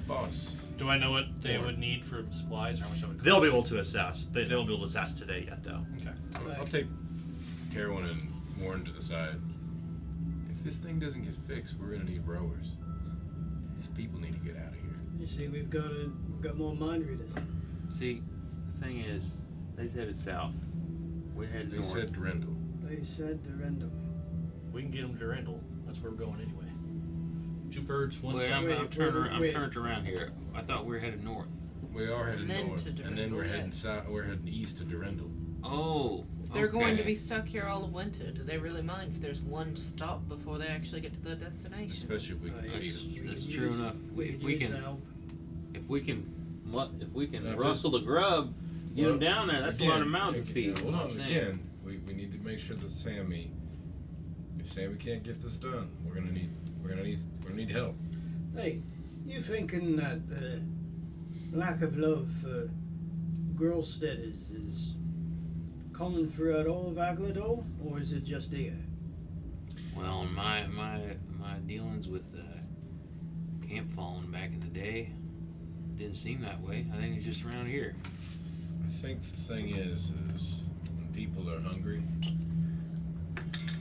boss. Do I know what they would need for supplies, or how much that would cost? They'll be able to assess. They won't be able to assess today yet, though. Okay. I'll take Carolyn and Warren to the side. If this thing doesn't get fixed, we're gonna need rowers. These people need to get out of here. You see, we've got more mind readers. See, the thing is, they headed south. We're headed They north. said Durendal. They said to random. We can get them to Durandal. That's where we're going anyway. 2 birds, one Wait, stone. I'm turned wait. around here. I thought we were headed north. We are headed And then north, to and then we're Durendal, heading yes. south. We're heading east to Durendal. Oh, If they're going to okay. be stuck here all of winter, do they really mind if there's one stop before they actually get to the destination? Especially if we can feed them. That's true enough. If we can, help. if we can Now, if rustle the grub, get them Well, down there. That's a lot of mouths to feed. That's Hold what on, I'm saying. again, we need to make sure that Sammy. If Sammy can't get this done, we're gonna need help. Hey, you thinking that lack of love for Gralsteaders is common throughout all of Aglador, or is it just here? Well, in my dealings with camp falling back in the day, didn't seem that way. I think it's just around here. I think the thing is when people are hungry,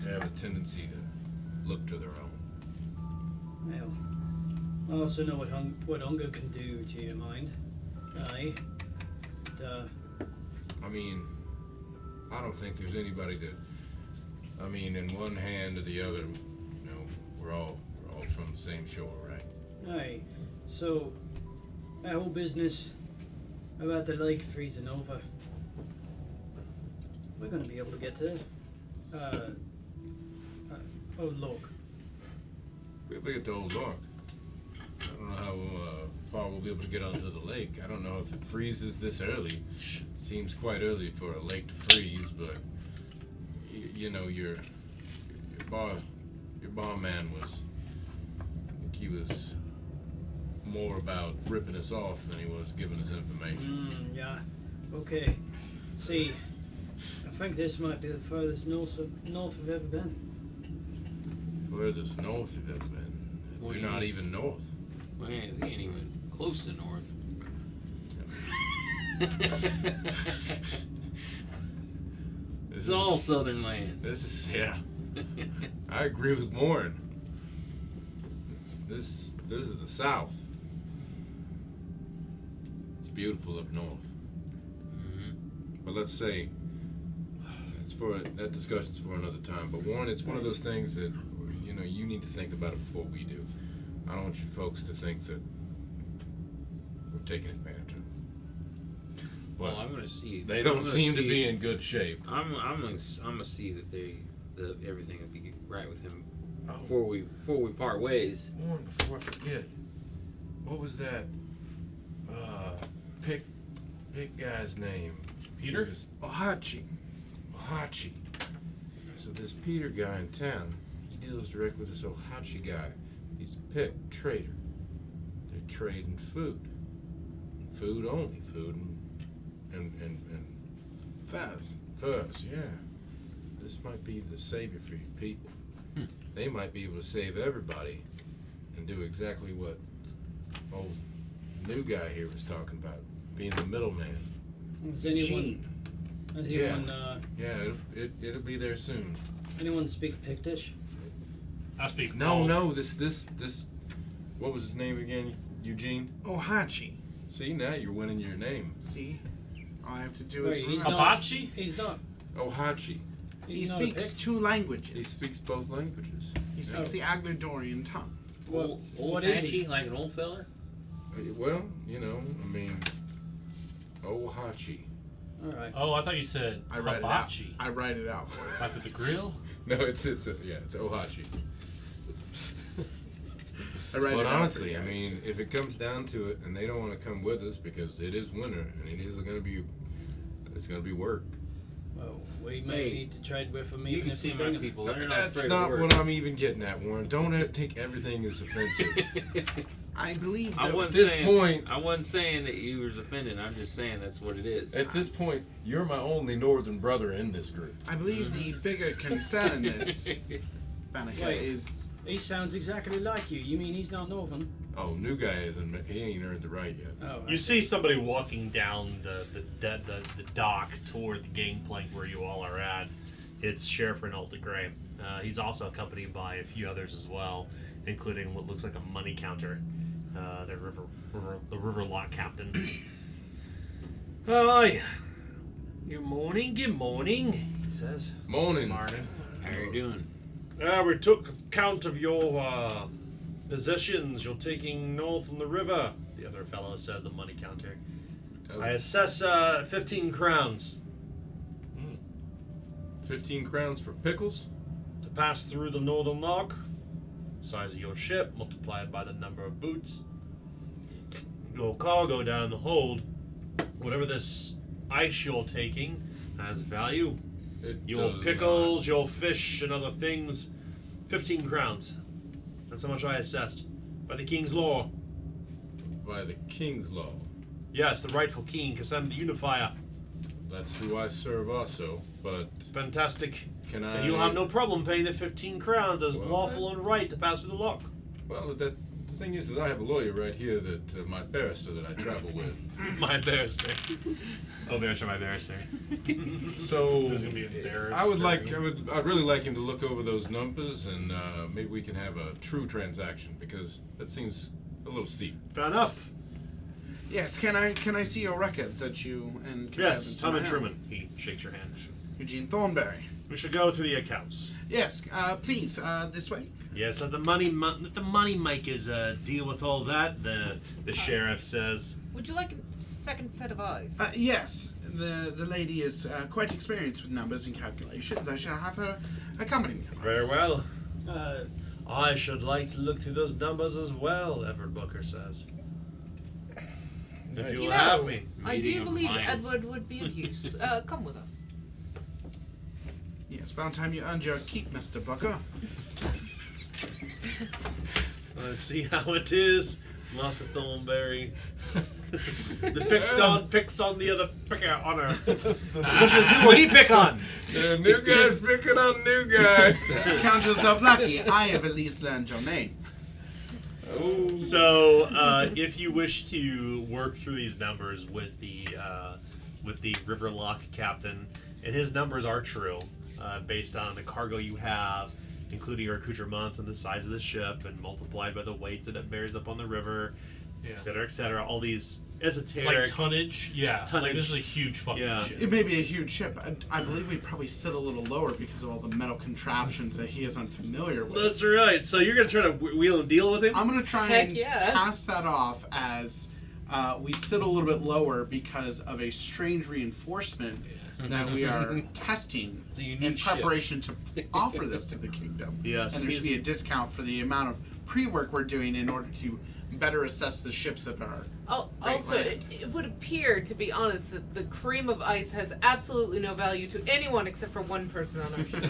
they have a tendency to look to their own. Well, I also know what hunger can do to your mind. Aye. I mean, I don't think there's anybody that. I mean, in one hand or the other, you know, we're all from the same shore, right? Aye. So, that whole business about the lake freezing over, we're going to be able to get to Old Lock. We'll be at the Old Lock. I don't know how far we'll be able to get onto the lake. I don't know if it freezes this early. Seems quite early for a lake to freeze, but you know, your barman was. I think he was more about ripping us off than he was giving us information. Yeah. Okay. See, I think this might be the furthest north I've ever been. Furthest north you've ever been. What do We're you not mean? even north. We ain't even close to north. It's all southern land. This is, yeah. I agree with Warren. This is the South. It's beautiful up north. Mm-hmm. But let's say that discussion's for another time. But Warren, it's one of those things that you need to think about it before we do. I don't want you folks to think that we're taking advantage of. Well, I'm gonna see. They don't seem to be in good shape. I'm gonna see that everything will be right with him before we part ways. Warren, before I forget, what was that pick guy's name? Peter? Ohachi. Ohachi. So this Peter guy in town, he deals direct with this Ohachi guy. He's a pick trader. They trade in food. Food only. Food and Faz. furs, yeah. This might be the savior for you people. They might be able to save everybody and do exactly what old new guy here was talking about, being the middleman. Is anyone? It'll be there soon. Anyone speak Pictish? I speak. No, this. What was his name again? Eugene. Ohachi. See, now you're winning your name. See? All I have to do is Wait, he's remember. not- Hibachi? He's not. Ohachi. He He's not a speaks Pict? 2 languages. He speaks both languages. He speaks the Agladorian tongue. Old what is he? Patchy, like an old feller? Well, Ohachi. All right. Oh, I thought you said I write hibachi. it out. I write it out for you. Like with the grill? No, it's Ohachi. I write But it out honestly, for I you guys. mean, if it comes down to it, and they don't want to come with us because it is winter and it's going to be work. Well, we may Hey, need to trade with them You even can if see we my bring them. people. They're not That's afraid not of work. what I'm even getting at, Warren. Don't take everything as offensive. I believe I that wasn't this saying, point- I wasn't saying that you was offended. I'm just saying that's what it is. At this point, you're my only northern brother in this group. I believe the bigger concern in this, Banaka, Wait. is He sounds exactly like you. You mean he's not Northern? Oh, new guy he ain't earned the right yet. Oh, You see somebody walking down the dock toward the gangplank where you all are at. It's Sheriff Reynolds Gray. He's also accompanied by a few others as well, including what looks like a money counter, the river lot captain. Hi. Good morning. Good morning. He says. Morning. Martin, how you doing? We took account of your possessions you're taking north on the river. The other fellow says, the money counter. I assess 15 crowns 15 crowns for pickles? to pass through the northern lock. Size of your ship multiplied by the number of boots. Your cargo down the hold. Whatever this ice you're taking has value. Your does pickles, your fish, and other things. 15 crowns. That's how much I assessed. By the king's law. not. By the king's law. Yes, the rightful king, because I'm the unifier. That's who I serve also, but Fantastic. can I... And you'll have no problem paying the 15 crowns as Well, lawful and right to pass through the lock. Well, the thing is that I have a lawyer right here that, my barrister that I travel with. My barrister. Oh, barrister, my barrister. So, Who's gonna be embarrassed I'd really like him to look over those numbers and, maybe we can have a true transaction because that seems a little steep. Fair enough. Yes, can I see your records that you and compare Yes, them to Tom my and own? Truman. He shakes your hand. Eugene Thornberry. We should go through the accounts. Yes, please, this way. Yes, let the money makers deal with all that. The sheriff says. Would you like a second set of eyes? Yes, the lady is quite experienced with numbers and calculations. I shall have her accompany me. Very well. I should like to look through those numbers as well. Everett Booker says. If you will have me. I Meeting do of believe minds. Edward would be of use. Come with us. Yes, about time you earned your keep, Mr. Booker. Let's see how it is, Master Thornberry. The picked on picks on the other picker on her. The question is, who will he pick on? New guy's picking on new guy. Count yourself lucky. I have at least learned your name. So, if you wish to work through these numbers with the Riverlock captain, and his numbers are true, based on the cargo you have, including your accoutrements and the size of the ship, and multiplied by the weights that it bears up on the river, et cetera, all these esoteric... Like tonnage? Yeah. Like, Tonnage. this is a huge fucking Yeah. ship. It may be a huge ship. I believe we probably sit a little lower because of all the metal contraptions that he is unfamiliar with. That's right. So you're going to try to wheel and deal with him? I'm going to try Heck and yeah. pass that off as we sit a little bit lower because of a strange reinforcement that we are testing It's a unique in ship. preparation to offer this to the kingdom. Yes, And there should be a discount for the amount of pre-work we're doing in order to better assess the ships of our... Also, land. it would appear, to be honest, that the cream of ice has absolutely no value to anyone except for one person on our ship.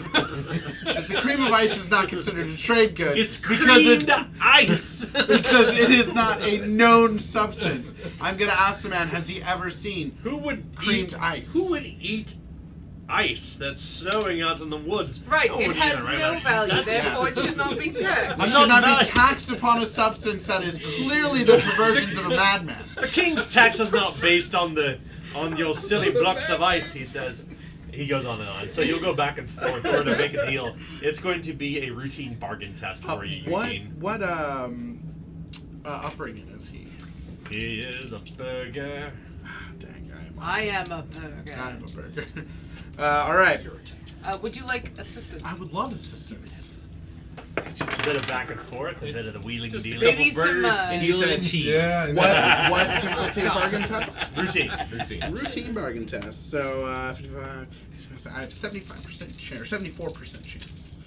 The cream of ice is not considered a trade good It's because creamed it's ice! because it is not a known substance. I'm gonna ask the man: has he ever seen Who would creamed eat ice? Who would eat ice that's snowing out in the woods? Right, No one it would eat has right no now. value, That's- therefore it should not be taxed. It should not be taxed upon a substance that is clearly the perversions of a madman. The king's tax is not based on your silly blocks of ice, he says. He goes on and on. So you'll go back and forth or to make a deal. It's going to be a routine bargain test for you, Eugene. What upbringing is he? He is a burger. Dang, I am a burger. I am a burger. All right. Would you like assistance? I would love assistance. It's a bit of back and forth, a bit of the wheeling and dealing. Maybe some, and you said cheese. Yeah. What difficulty of bargain test? Routine. Routine bargain test. So 55. I have 75% chance, 74% chance.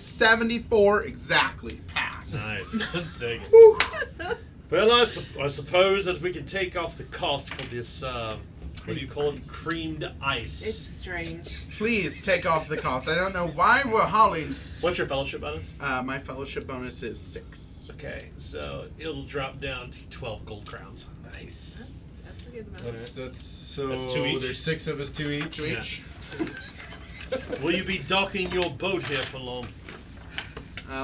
74 exactly. Pass. Nice. Take it. Well, I suppose that we can take off the cost for this, what do you call it? Creamed ice. It's strange. Please take off the cost. I don't know why we're hauling. What's your fellowship bonus? My fellowship bonus is 6. Okay, so it'll drop down to 12 gold crowns. Nice. That's a good amount. So That's 2 each. there's 6 of us, 2 each. To each. Will you be docking your boat here for long?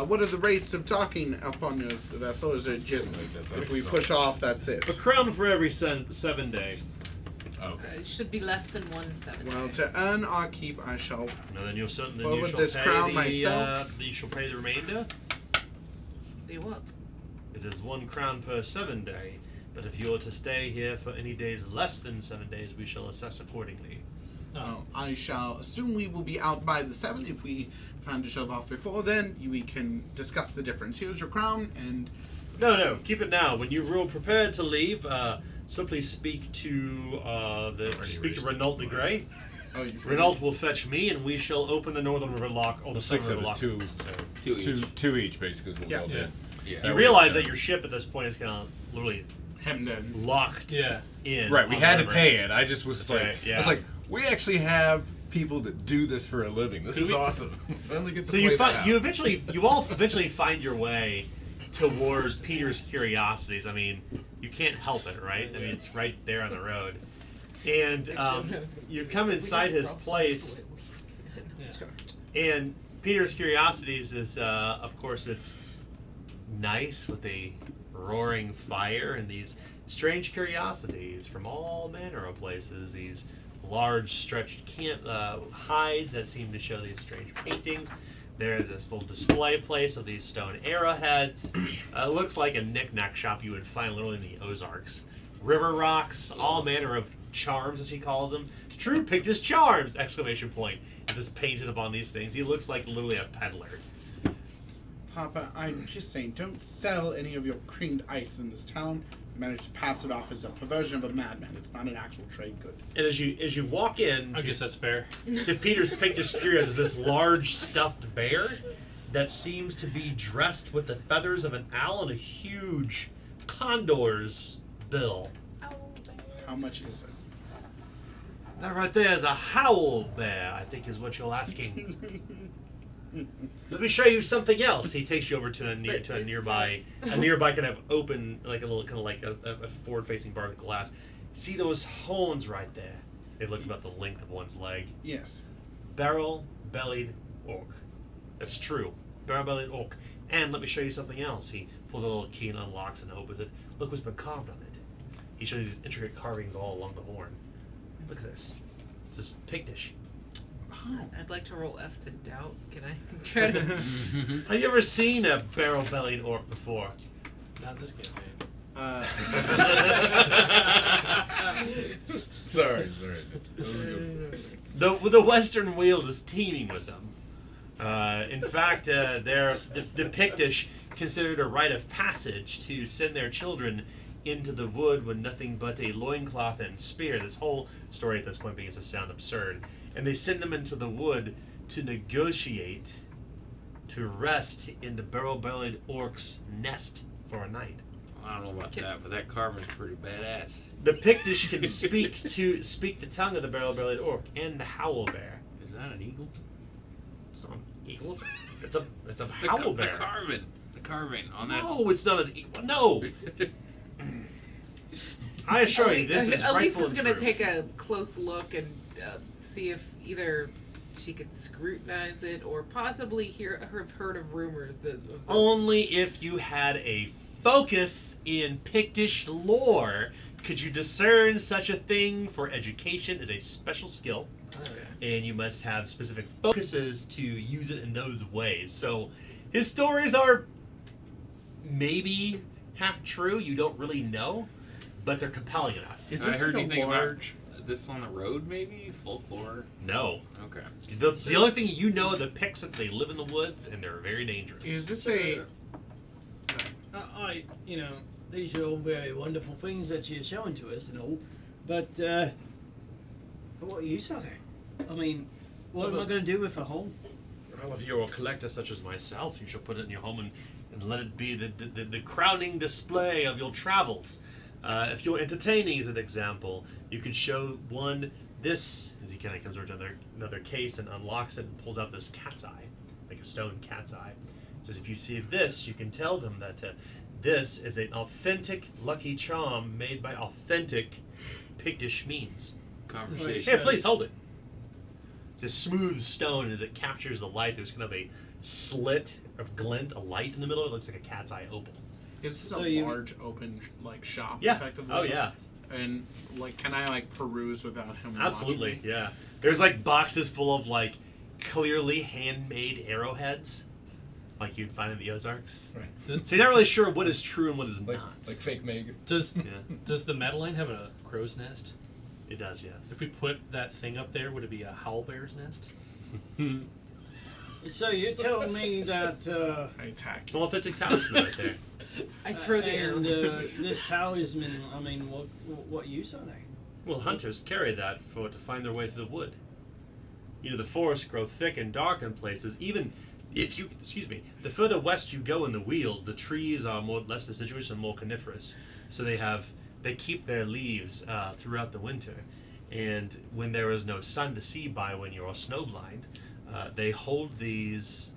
What are the rates of docking upon your vessel? Is it just if we push off, that's it? A crown for every 7 day. It should be less than 170. Well, to earn our keep, I shall. No, then you'll then What you would shall this pay crown the myself? you shall pay the remainder. Do what? It is 1 crown per 7 day, but if you are to stay here for any days less than 7 days, we shall assess accordingly. Well, I shall assume we will be out by the 7. If we plan to shove off before then, we can discuss the difference. Here's your crown, and No, keep it now. When you are prepared to leave, simply speak to Renault de Grey. Renault will fetch me, and we shall open the northern river lock, or the 6 southern of river us, lock. 2. So, Two each, basically, is what Yeah. we'll do. Yeah. you realize that your ship at this point is kind of literally hemmed in. locked Yeah. in. Right, we on had the to river. pay it. I just was That's like, right, yeah. I was like, we actually have people that do this for a living. This is awesome. Finally get to So play you that find out. you all eventually find your way towards Peter's Curiosities. I mean, you can't help it, right? I mean, it's right there on the road, and you come inside his place, and Peter's Curiosities is, of course, it's nice with a roaring fire and these strange curiosities from all manner of places. These large stretched hides that seem to show these strange paintings There's this little display place of these stone arrowheads. Looks like a knick-knack shop you would find literally in the Ozarks. River rocks, all manner of charms, as he calls them. True Pictus charms! Exclamation point. It's just painted upon these things. He looks like literally a peddler. Papa, I'm just saying, don't sell any of your creamed ice in this town. You managed to pass it off as a perversion of a madman. It's not an actual trade good. And as you walk in, I guess that's fair. to Peter's Pictus Curios is this large stuffed bear that seems to be dressed with the feathers of an owl and a huge condor's bill. How much is it? That right there is a howl bear, I think is what you're asking. Let me show you something else. He takes you over to a nearby kind of open, like a little kind of like a forward-facing bar with glass. See those horns right there? They look about the length of one's leg. Yes. Barrel-bellied orc. That's true. Barrel-bellied orc. And let me show you something else. He pulls a little key and unlocks and opens it. Look what's been carved on it. He shows these intricate carvings all along the horn. Look at this. It's this pigdish. I'd like to roll F to doubt. Can I try to? Have you ever seen a barrel-bellied orc before? Not in this campaign. Sorry. That was good. The Western Weald is teeming with them. In fact, they're the Pictish considered a rite of passage to send their children into the wood with nothing but a loincloth and spear. This whole story at this point begins to sound absurd. And they send them into the wood to negotiate, to rest in the barrel-bellied orc's nest for a night. I don't know about that, but that carving's pretty badass. The Pictish can speak the tongue of the barrel-bellied orc and the howl bear. Is that an eagle? It's not an eagle. It's a howl bear. The carving on that. No, it's not an eagle. No. I assure you, this is rightful Elisa's and gonna true. take a close look and see if either she could scrutinize it or possibly have heard of rumors that. Of this. Only if you had a focus in Pictish lore could you discern such a thing, for education is a special skill. And you must have specific focuses to use it in those ways. So his stories are maybe half true, you don't really know, but they're compelling enough. Is I this heard like a anything large... about this on the road, maybe? Folklore? No. Okay. The only thing you know of the Picts is that they live in the woods and they're very dangerous. Is this a... These are all very wonderful things that you're showing to us and all, but what use are they? I mean, what am I going to do with a home? Well, if you're a collector such as myself, you shall put it in your home and let it be the crowning display of your travels. If you're entertaining, as an example, you could show one this, as he kind of comes over to another case and unlocks it and pulls out this cat's eye, like a stone cat's eye. Says if you see this, you can tell them that this is an authentic lucky charm made by authentic Pictish means. Conversation. Here, please hold it. It's a smooth stone as it captures the light. There's kind of a slit of glint, a light in the middle. It looks like a cat's eye opal. Is this So a you- large open shop? Yeah. Effectively? Oh yeah. And can I peruse without him? Absolutely. watching me? Yeah. There's boxes full of clearly handmade arrowheads, like you'd find in the Ozarks. Right. So you're not really sure what is true and what is Like not. fake Meg. Does Yeah. does the Madeline have a crow's nest? It does. Yes. If we put that thing up there, would it be a howl bear's nest? So you're telling me that I attack. It's an authentic talisman right there. I throw the arrow. and this talisman, I mean, what use are they? Well, hunters carry that to find their way through the wood. The forests grow thick and dark in places. Even if you, the further west you go in the Weald, the trees are less deciduous and more coniferous. So they keep their leaves throughout the winter. And when there is no sun to see by, when you're snowblind, they hold these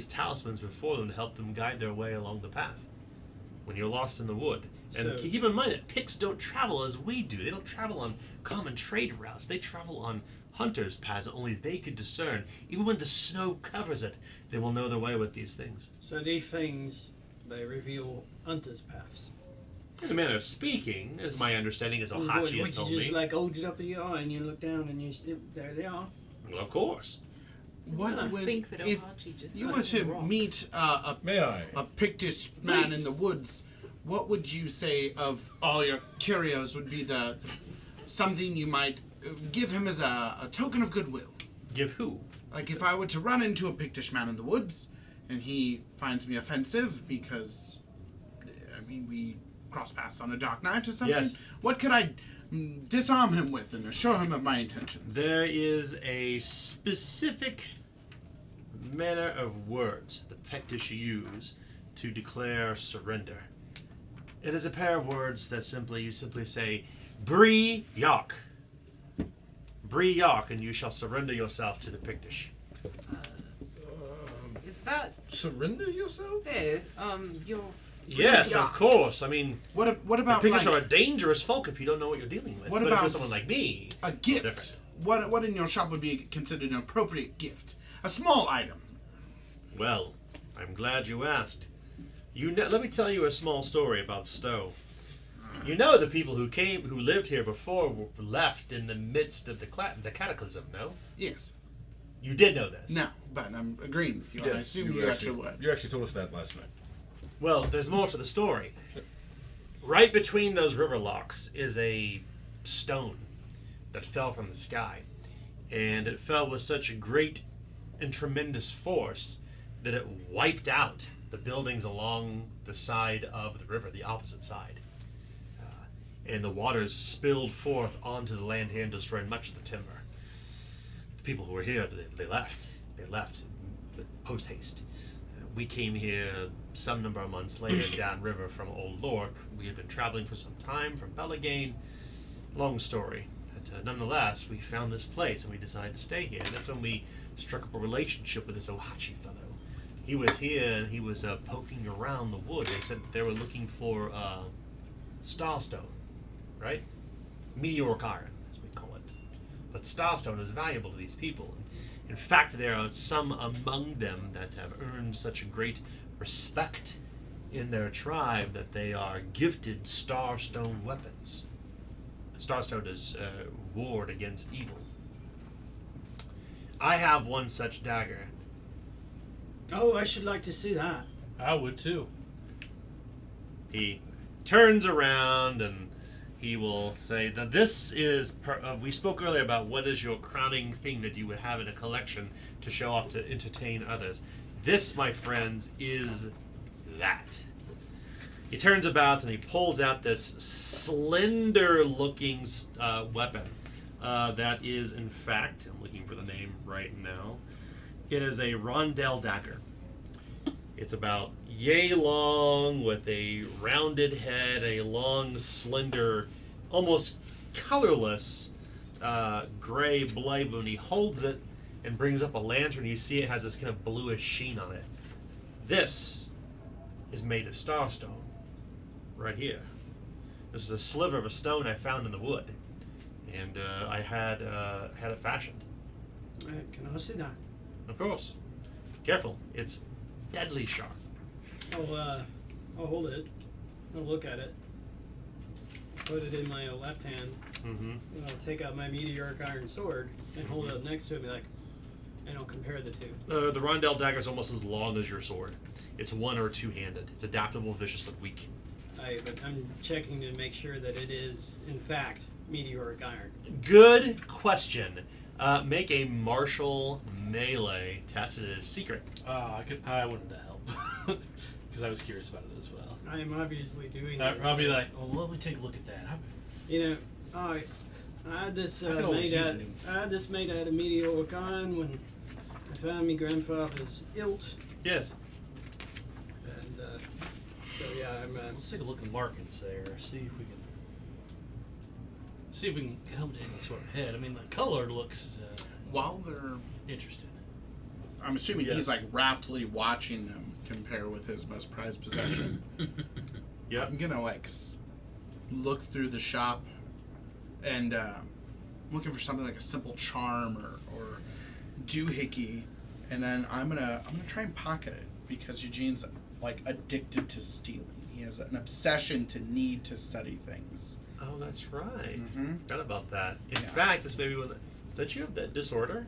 talismans before them to help them guide their way along the path when you're lost in the wood. And So- keep in mind that Picts don't travel as we do. They don't travel on common trade routes. They travel on hunters' paths that only they could discern. Even when the snow covers it, they will know their way with these things. So these things, they reveal hunters' paths. In a manner of speaking, as my understanding is Ohachi has told you me. just hold it up in your eye and you look down and there they are. Well, of course. What I would think that if Ohachi just you sat were in the to rocks. meet May I? a Pictish man Please. in the woods? What would you say of all your curios would be the something you might give him as a token of goodwill? Give who? Like if I were to run into a Pictish man in the woods and he finds me offensive because, I mean, we cross paths on a dark night or something, Yes. what could I disarm him with and assure him of my intentions? There is a specific manner of words the Pectish use to declare surrender. It is a pair of words that you simply say, Bree Yark. Bree Yark, and you shall surrender yourself to the Pictish. Is that Surrender yourself? there? Your Yes, of course. I mean, What the about Pictish like, are a dangerous folk if you don't know what you're dealing with. What but if you're about someone like me, a gift? different. What in your shop would be considered an appropriate gift? A small item. Well, I'm glad you asked. Let me tell you a small story about Stowe. You know the people who lived here before were left in the midst of the cataclysm, no? Yes. You did know this. No, but I'm agreeing with you. and I assume you actually would. You actually told us that last night. Well, there's more to the story. Right between those river locks is a stone that fell from the sky. And it fell with such a great and tremendous force that it wiped out the buildings along the side of the river, the opposite side. And the waters spilled forth onto the land here and destroyed much of the timber. The people who were here, they left. They left post haste. We came here some number of months later downriver from Old Lork. We had been traveling for some time from Bellegane. Long story. But nonetheless, we found this place and we decided to stay here. And that's when we struck up a relationship with this Ohachi fellow. He was here and he was poking around the wood. They said that they were looking for starstone, right? Meteoric iron, as we call it. But starstone is valuable to these people. In fact, there are some among them that have earned such a great respect in their tribe that they are gifted starstone weapons. Starstone is ward against evil. I have one such dagger. Oh, I should like to see that. I would too. He turns around and he will say that this is, we spoke earlier about what is your crowning thing that you would have in a collection to show off to entertain others. This, my friends, is that. He turns about and he pulls out this slender-looking weapon that is, in fact, I'm looking for the name right now, it is a rondel dagger. It's about yay long with a rounded head, a long, slender, almost colorless gray blade. When he holds it and brings up a lantern, you see it has this kind of bluish sheen on it. This is made of starstone, right here. This is a sliver of a stone I found in the wood, and I had it fashioned. Can I see that? Of course. Careful, it's deadly sharp. I'll hold it. I'll look at it. Put it in my left hand. Mm-hmm. And I'll take out my meteoric iron sword and hold it up next to it and be like, and I'll compare the two. The rondel dagger is almost as long as your sword. It's one or two-handed. It's adaptable, vicious, and weak. But I'm checking to make sure that it is, in fact, meteoric iron. Good question. Make a martial melee test. It is secret. I wanted to help because I was curious about it as well. I am obviously doing I'd this. probably be like, well, let me take a look at that. You know, I had this I could always made use out. a new- I had this made out of meteoric iron when I found my grandfather's hilt, Yes. and so yeah, I'm. Let's take a look at markings there. See if we can come to any sort of head. I mean, the color looks While they're, interesting. I'm assuming Yes. he's like raptly watching them compare with his most prized possession. Yep. I'm gonna like look through the shop and looking for something like a simple charm or doohickey, and then I'm gonna try and pocket it because Eugene's like addicted to stealing. He has an obsession to need to study things. Oh, that's right. Mhm. Forgot about that. In Yeah. fact, this may be one that... Don't you have that disorder?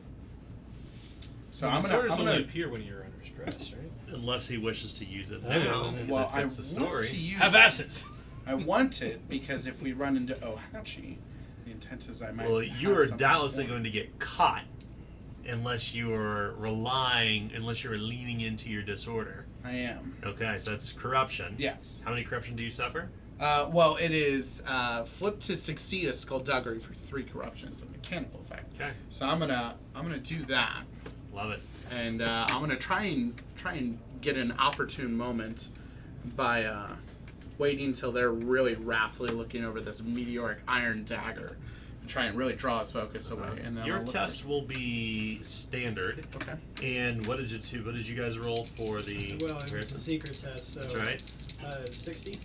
So Well, I'm the gonna. swords I'm only gonna appear when you're under stress, right? Unless he wishes to use it Okay. now, because well, it I fits the want story. to use. Have it. assets. I want it because if we run into Ohachi, the intent is I might. Well, have you are something doubtlessly for going to get caught unless you are unless you're leaning into your disorder. I am. Okay, so that's corruption. Yes. How many corruption do you suffer? Well, it is flip to succeed a skullduggery for 3 corruption. It's a mechanical effect. Okay, So I'm gonna do that, love it. and I'm gonna try and get an opportune moment by waiting until they're really raptly looking over this meteoric iron dagger, and try and really draw his focus away. And then Your I'll look test for- will be standard. Okay. And what did you guys roll for the? Well, it was a comparison? secret test, so That's right. 60.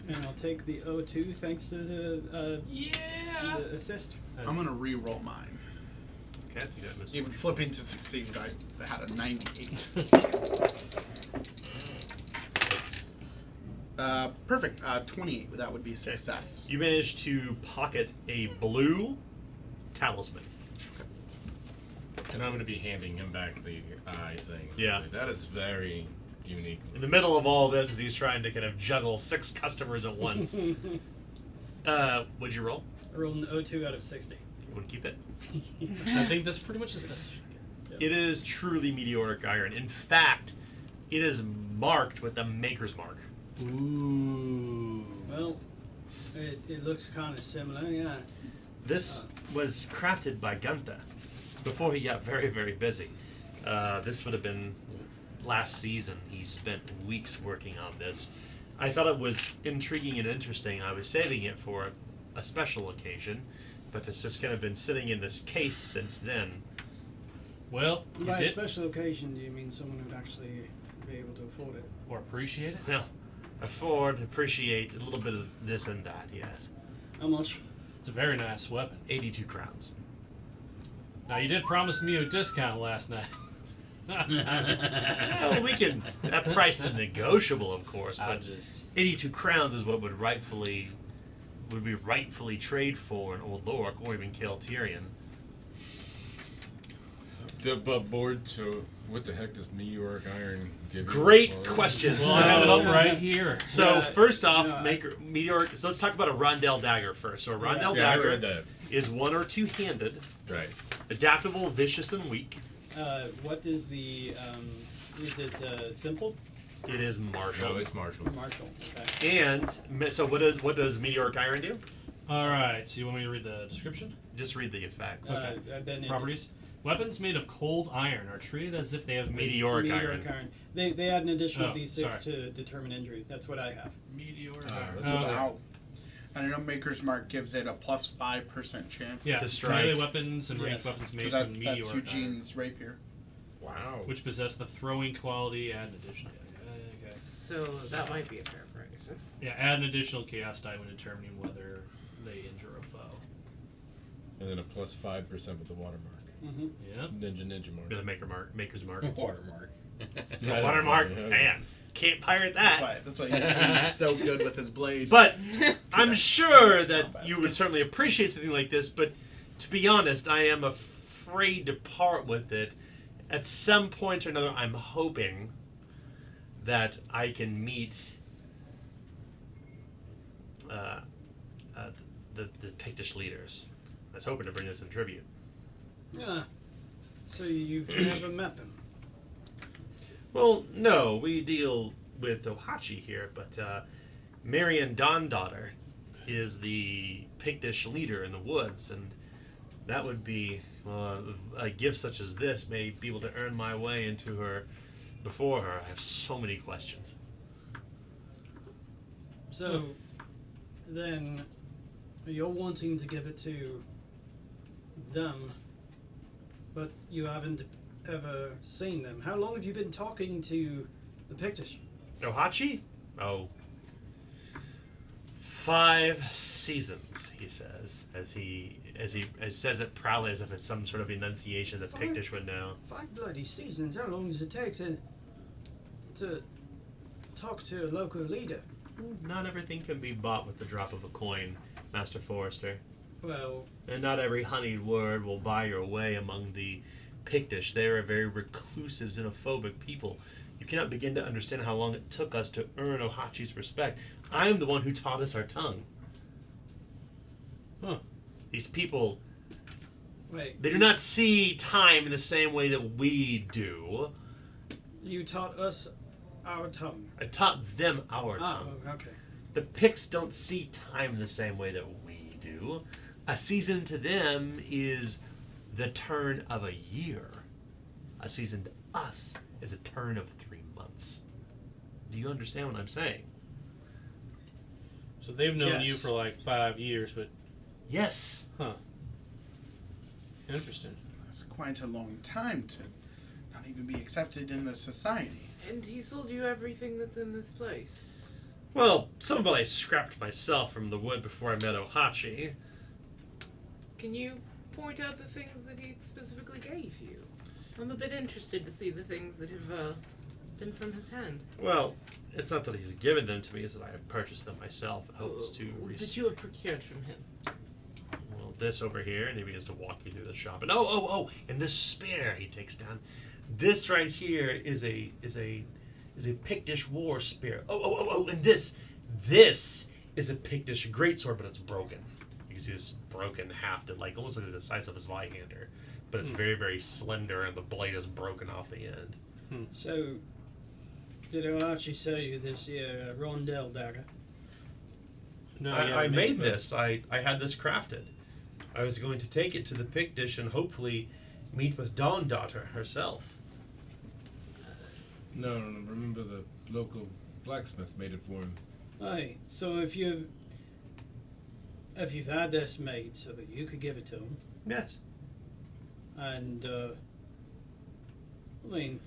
And I'll take the O2 thanks to the assist. I'm gonna re-roll mine. Okay, you got missed. Even flipping to succeed, I had a 98. Perfect. 28. That would be success. You managed to pocket a blue talisman. And I'm going to be handing him back the eye thing. Yeah. That is very unique. In the middle of all this, as he's trying to kind of juggle 6 customers at once. What'd you roll? I rolled an O2 out of 60. You want to keep it? I think that's pretty much the best. It is truly meteoric iron. In fact, it is marked with the maker's mark. Ooh. Well, it looks kind of similar, yeah. This was crafted by Gunther before he got very, very busy. This would have been last season. He spent weeks working on this. I thought it was intriguing and interesting. I was saving it for a special occasion, but it's just kind of been sitting in this case since then. Well, you By a did special occasion, do you mean someone who'd actually be able to afford it? or appreciate it. Well, afford, appreciate, a little bit of this and that, yes. How much? It's a very nice weapon. 82 crowns. Now you did promise me a discount last night. Well, we can. That price is negotiable, of course, I'll but just 82 crowns is what would be rightfully trade for an old Lork or even kill Tyrion. Above board, so what the heck does meteoric iron give you? Great for? question. well, I have it up right here. So Yeah, first off, no, meteoric. So let's talk about a rondelle dagger first. So a rondelle Yeah, I dagger read that. is 1 or 2 handed, Right. adaptable, vicious, and weak. What is the, is it simple? It is martial. No, it's Marshall. Martial. Okay. And so what does meteoric iron do? All right. So you want me to read the description? Just read the effects. Then it- Properties. Weapons made of cold iron are treated as if they have Meteoric Meteoric iron. iron. They add an additional Oh, D6 sorry. to determine injury. That's what I have. meteoric Ah, iron. that's Oh, what okay. Wow. And I know Maker's Mark gives it a plus 5% chance. Yeah, To strike. melee weapons and ranged Yes. weapons made Because from that's meteoric Eugene's rapier. Wow. iron, which possess the throwing quality. Add an additional. Okay. So that might be a fair price. Yeah, add an additional chaos die when determining whether they injure a foe. And then a plus 5% with the watermark. Mm-hmm. Yeah. Ninja With mark. a maker's mark. Watermark. Watermark. Man, can't pirate that. That's why Eugene's so good with his blade. But I'm sure that you would certainly appreciate something like this, but to be honest, I am afraid to part with it. At some point or another, I'm hoping that I can meet the Pictish leaders. I was hoping to bring this in tribute. Yeah. So you've never met them? Well, no, we deal with Ohachi here, but Marion Dondaughter is the Pictish leader in the woods, and that would be a gift such as this may be able to earn my way into her before her. I have so many questions. So then you're wanting to give it to them, but you haven't ever seen them. How long have you been talking to the Pictish? Ohachi? Oh. 5 seasons, he says, as he says it proudly as if it's some sort of enunciation that Pictish would know. 5 bloody seasons. How long does it take to talk to a local leader? Not everything can be bought with the drop of a coin, Master Forrester. Well, And not every honeyed word will buy your way among the Pictish. They are a very reclusive, xenophobic people. You cannot begin to understand how long it took us to earn Ohachi's respect. I am the one who taught us our tongue. Huh. These people, Wait, they do not see time in the same way that we do. you taught us our tongue. I taught them our tongue. Oh, okay. The Picts don't see time in the same way that we do. A season to them is the turn of a year. A season to us is a turn of 3 months. Do you understand what I'm saying? So they've known Yes. you for like 5 years, but Yes. interesting. That's quite a long time to not even be accepted in the society. And he sold you everything that's in this place. Well, some of it I scrapped myself from the wood before I met Ohachi. Can you point out the things that he specifically gave you? I'm a bit interested to see the things that have been from his hand. Well, it's not that he's given them to me, it's that I have purchased them myself in hopes to That you have procured from him. Well, this over here, and he begins to walk you through the shop. And oh, and this spear he takes down. This right here is a Pictish war spear. Oh, and this is a Pictish greatsword, but it's broken. You can see this broken, hafted, like almost like the size of a Zweihander, but it's very, very slender, and the blade is broken off the end. So, did Ohachi sell you this rondel dagger? No, I made this. I had this crafted. I was going to take it to the Pictish and hopefully meet with Dawn Daughter herself. No. Remember the local blacksmith made it for him. Aye. So if you've had this made so that you could give it to him, Yes. and I mean,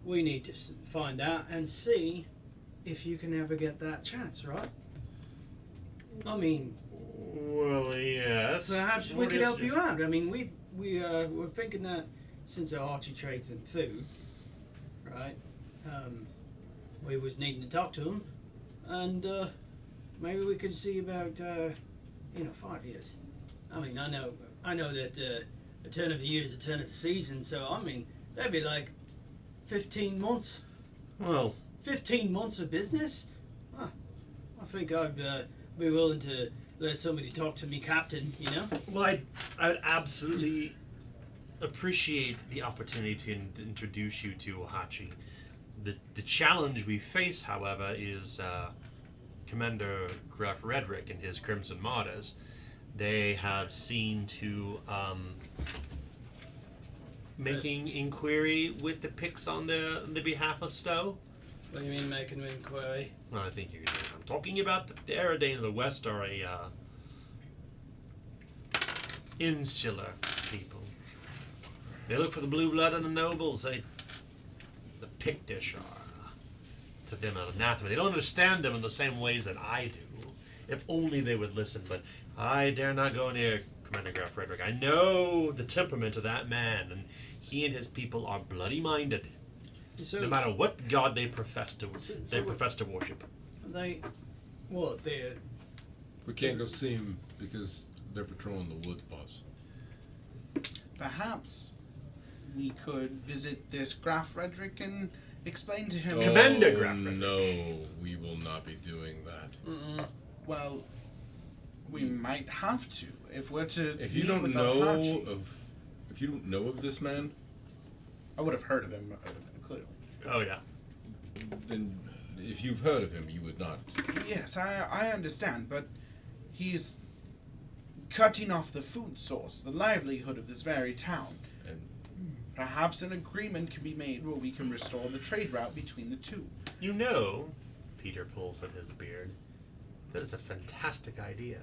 we need to find out and see if you can ever get that chance, right? I mean, Well, yes. perhaps we What could is help it? you out. I mean, we're thinking that since Archie trades in food, right? We was needing to talk to him, and maybe we could see about 5 years. I mean, I know that a turn of the year is a turn of the season, so I mean that'd be like 15 months. Well, 15 months of business? Huh. I think I'd be willing to let somebody talk to me, Captain, you know? well, I would absolutely appreciate the opportunity to introduce you to Ohachi. The challenge we face, however, is Commander Gruff Redrick and his Crimson Martyrs. They have seen to making inquiry with the Picts on the behalf of Stowe. What do you mean making an inquiry? Well, I think you can. I'm talking about the Eridane of the West are a insular people. They look for the blue blood and the nobles. The Pictish are to them an anathema. They don't understand them in the same ways that I do. If only they would listen, but I dare not go near Commander Graf Frederick. I know the temperament of that man, and he and his people are bloody minded. So, No matter what god they profess to worship. They're We can't go see him because they're patrolling the woods, boss. Perhaps we could visit this Graf Frederick and explain to him. Commander Graf Frederick. No, we will not be doing that. Well, we might have to if we're to. If you meet don't with know Ohachi. if you don't know of this man, I would have heard of him clearly. Oh yeah. then if you've heard of him, you would not. Yes, I understand, but he's cutting off the food source, the livelihood of this very town. And Perhaps an agreement can be made where we can restore the trade route between the two. You know, Peter pulls at his beard, that is a fantastic idea.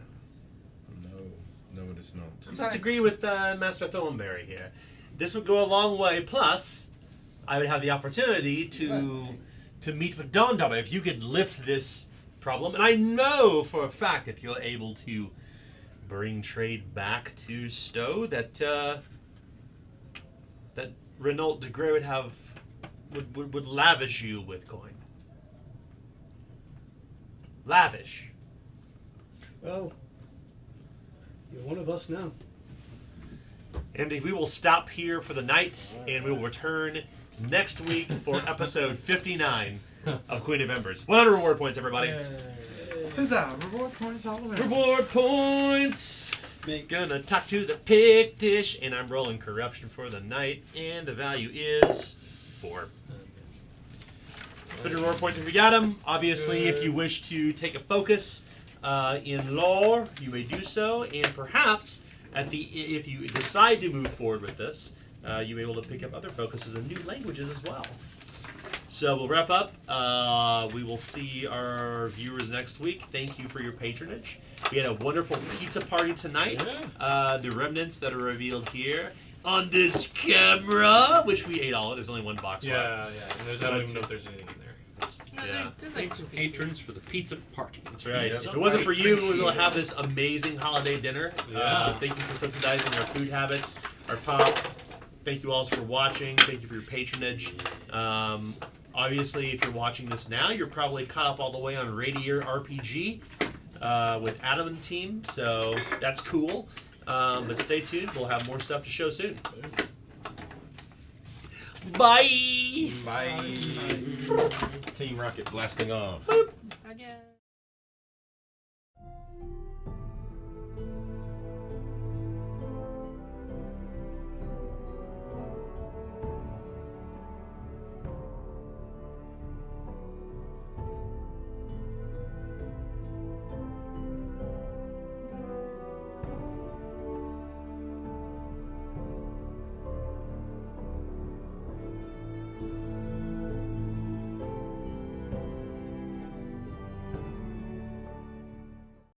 no, it is not. I must agree with Master Thornberry here. This would go a long way, plus I would have the opportunity to meet with Dawn Daughter. If you could lift this problem, and I know for a fact if you're able to bring trade back to Stowe, that Renault de Grey would lavish you with coin. Lavish. Well, You're one of us now. And we will stop here for the night, and we will return next week for episode 59 of Queen of Embers. 100 reward points, everybody. Huzzah! Reward points all around. Reward points! Make Gonna talk to the pig dish, and I'm rolling corruption for the night, and the value is 4. Spend your reward points if you got them. Obviously, if you wish to take a focus in lore, you may do so, and perhaps if you decide to move forward with this, you may be able to pick up other focuses in new languages as well. So we'll wrap up. We will see our viewers next week. Thank you for your patronage. We had a wonderful pizza party tonight. The remnants that are revealed here on this camera, which we ate all of. There's only one box left. Yeah. And I don't even know if there's anything in there. No, Yeah. there's Thanks, patrons, for the pizza party. That's right. Yep. If it wasn't for you, we will have this amazing holiday dinner. Yeah. Thank you for subsidizing our food habits, our pop. Thank you all for watching. Thank you for your patronage. Obviously, if you're watching this now, you're probably caught up all the way on Radiator RPG with Adam and team, so that's cool. But stay tuned. We'll have more stuff to show soon. Bye! Bye. Team Rocket blasting off. Again.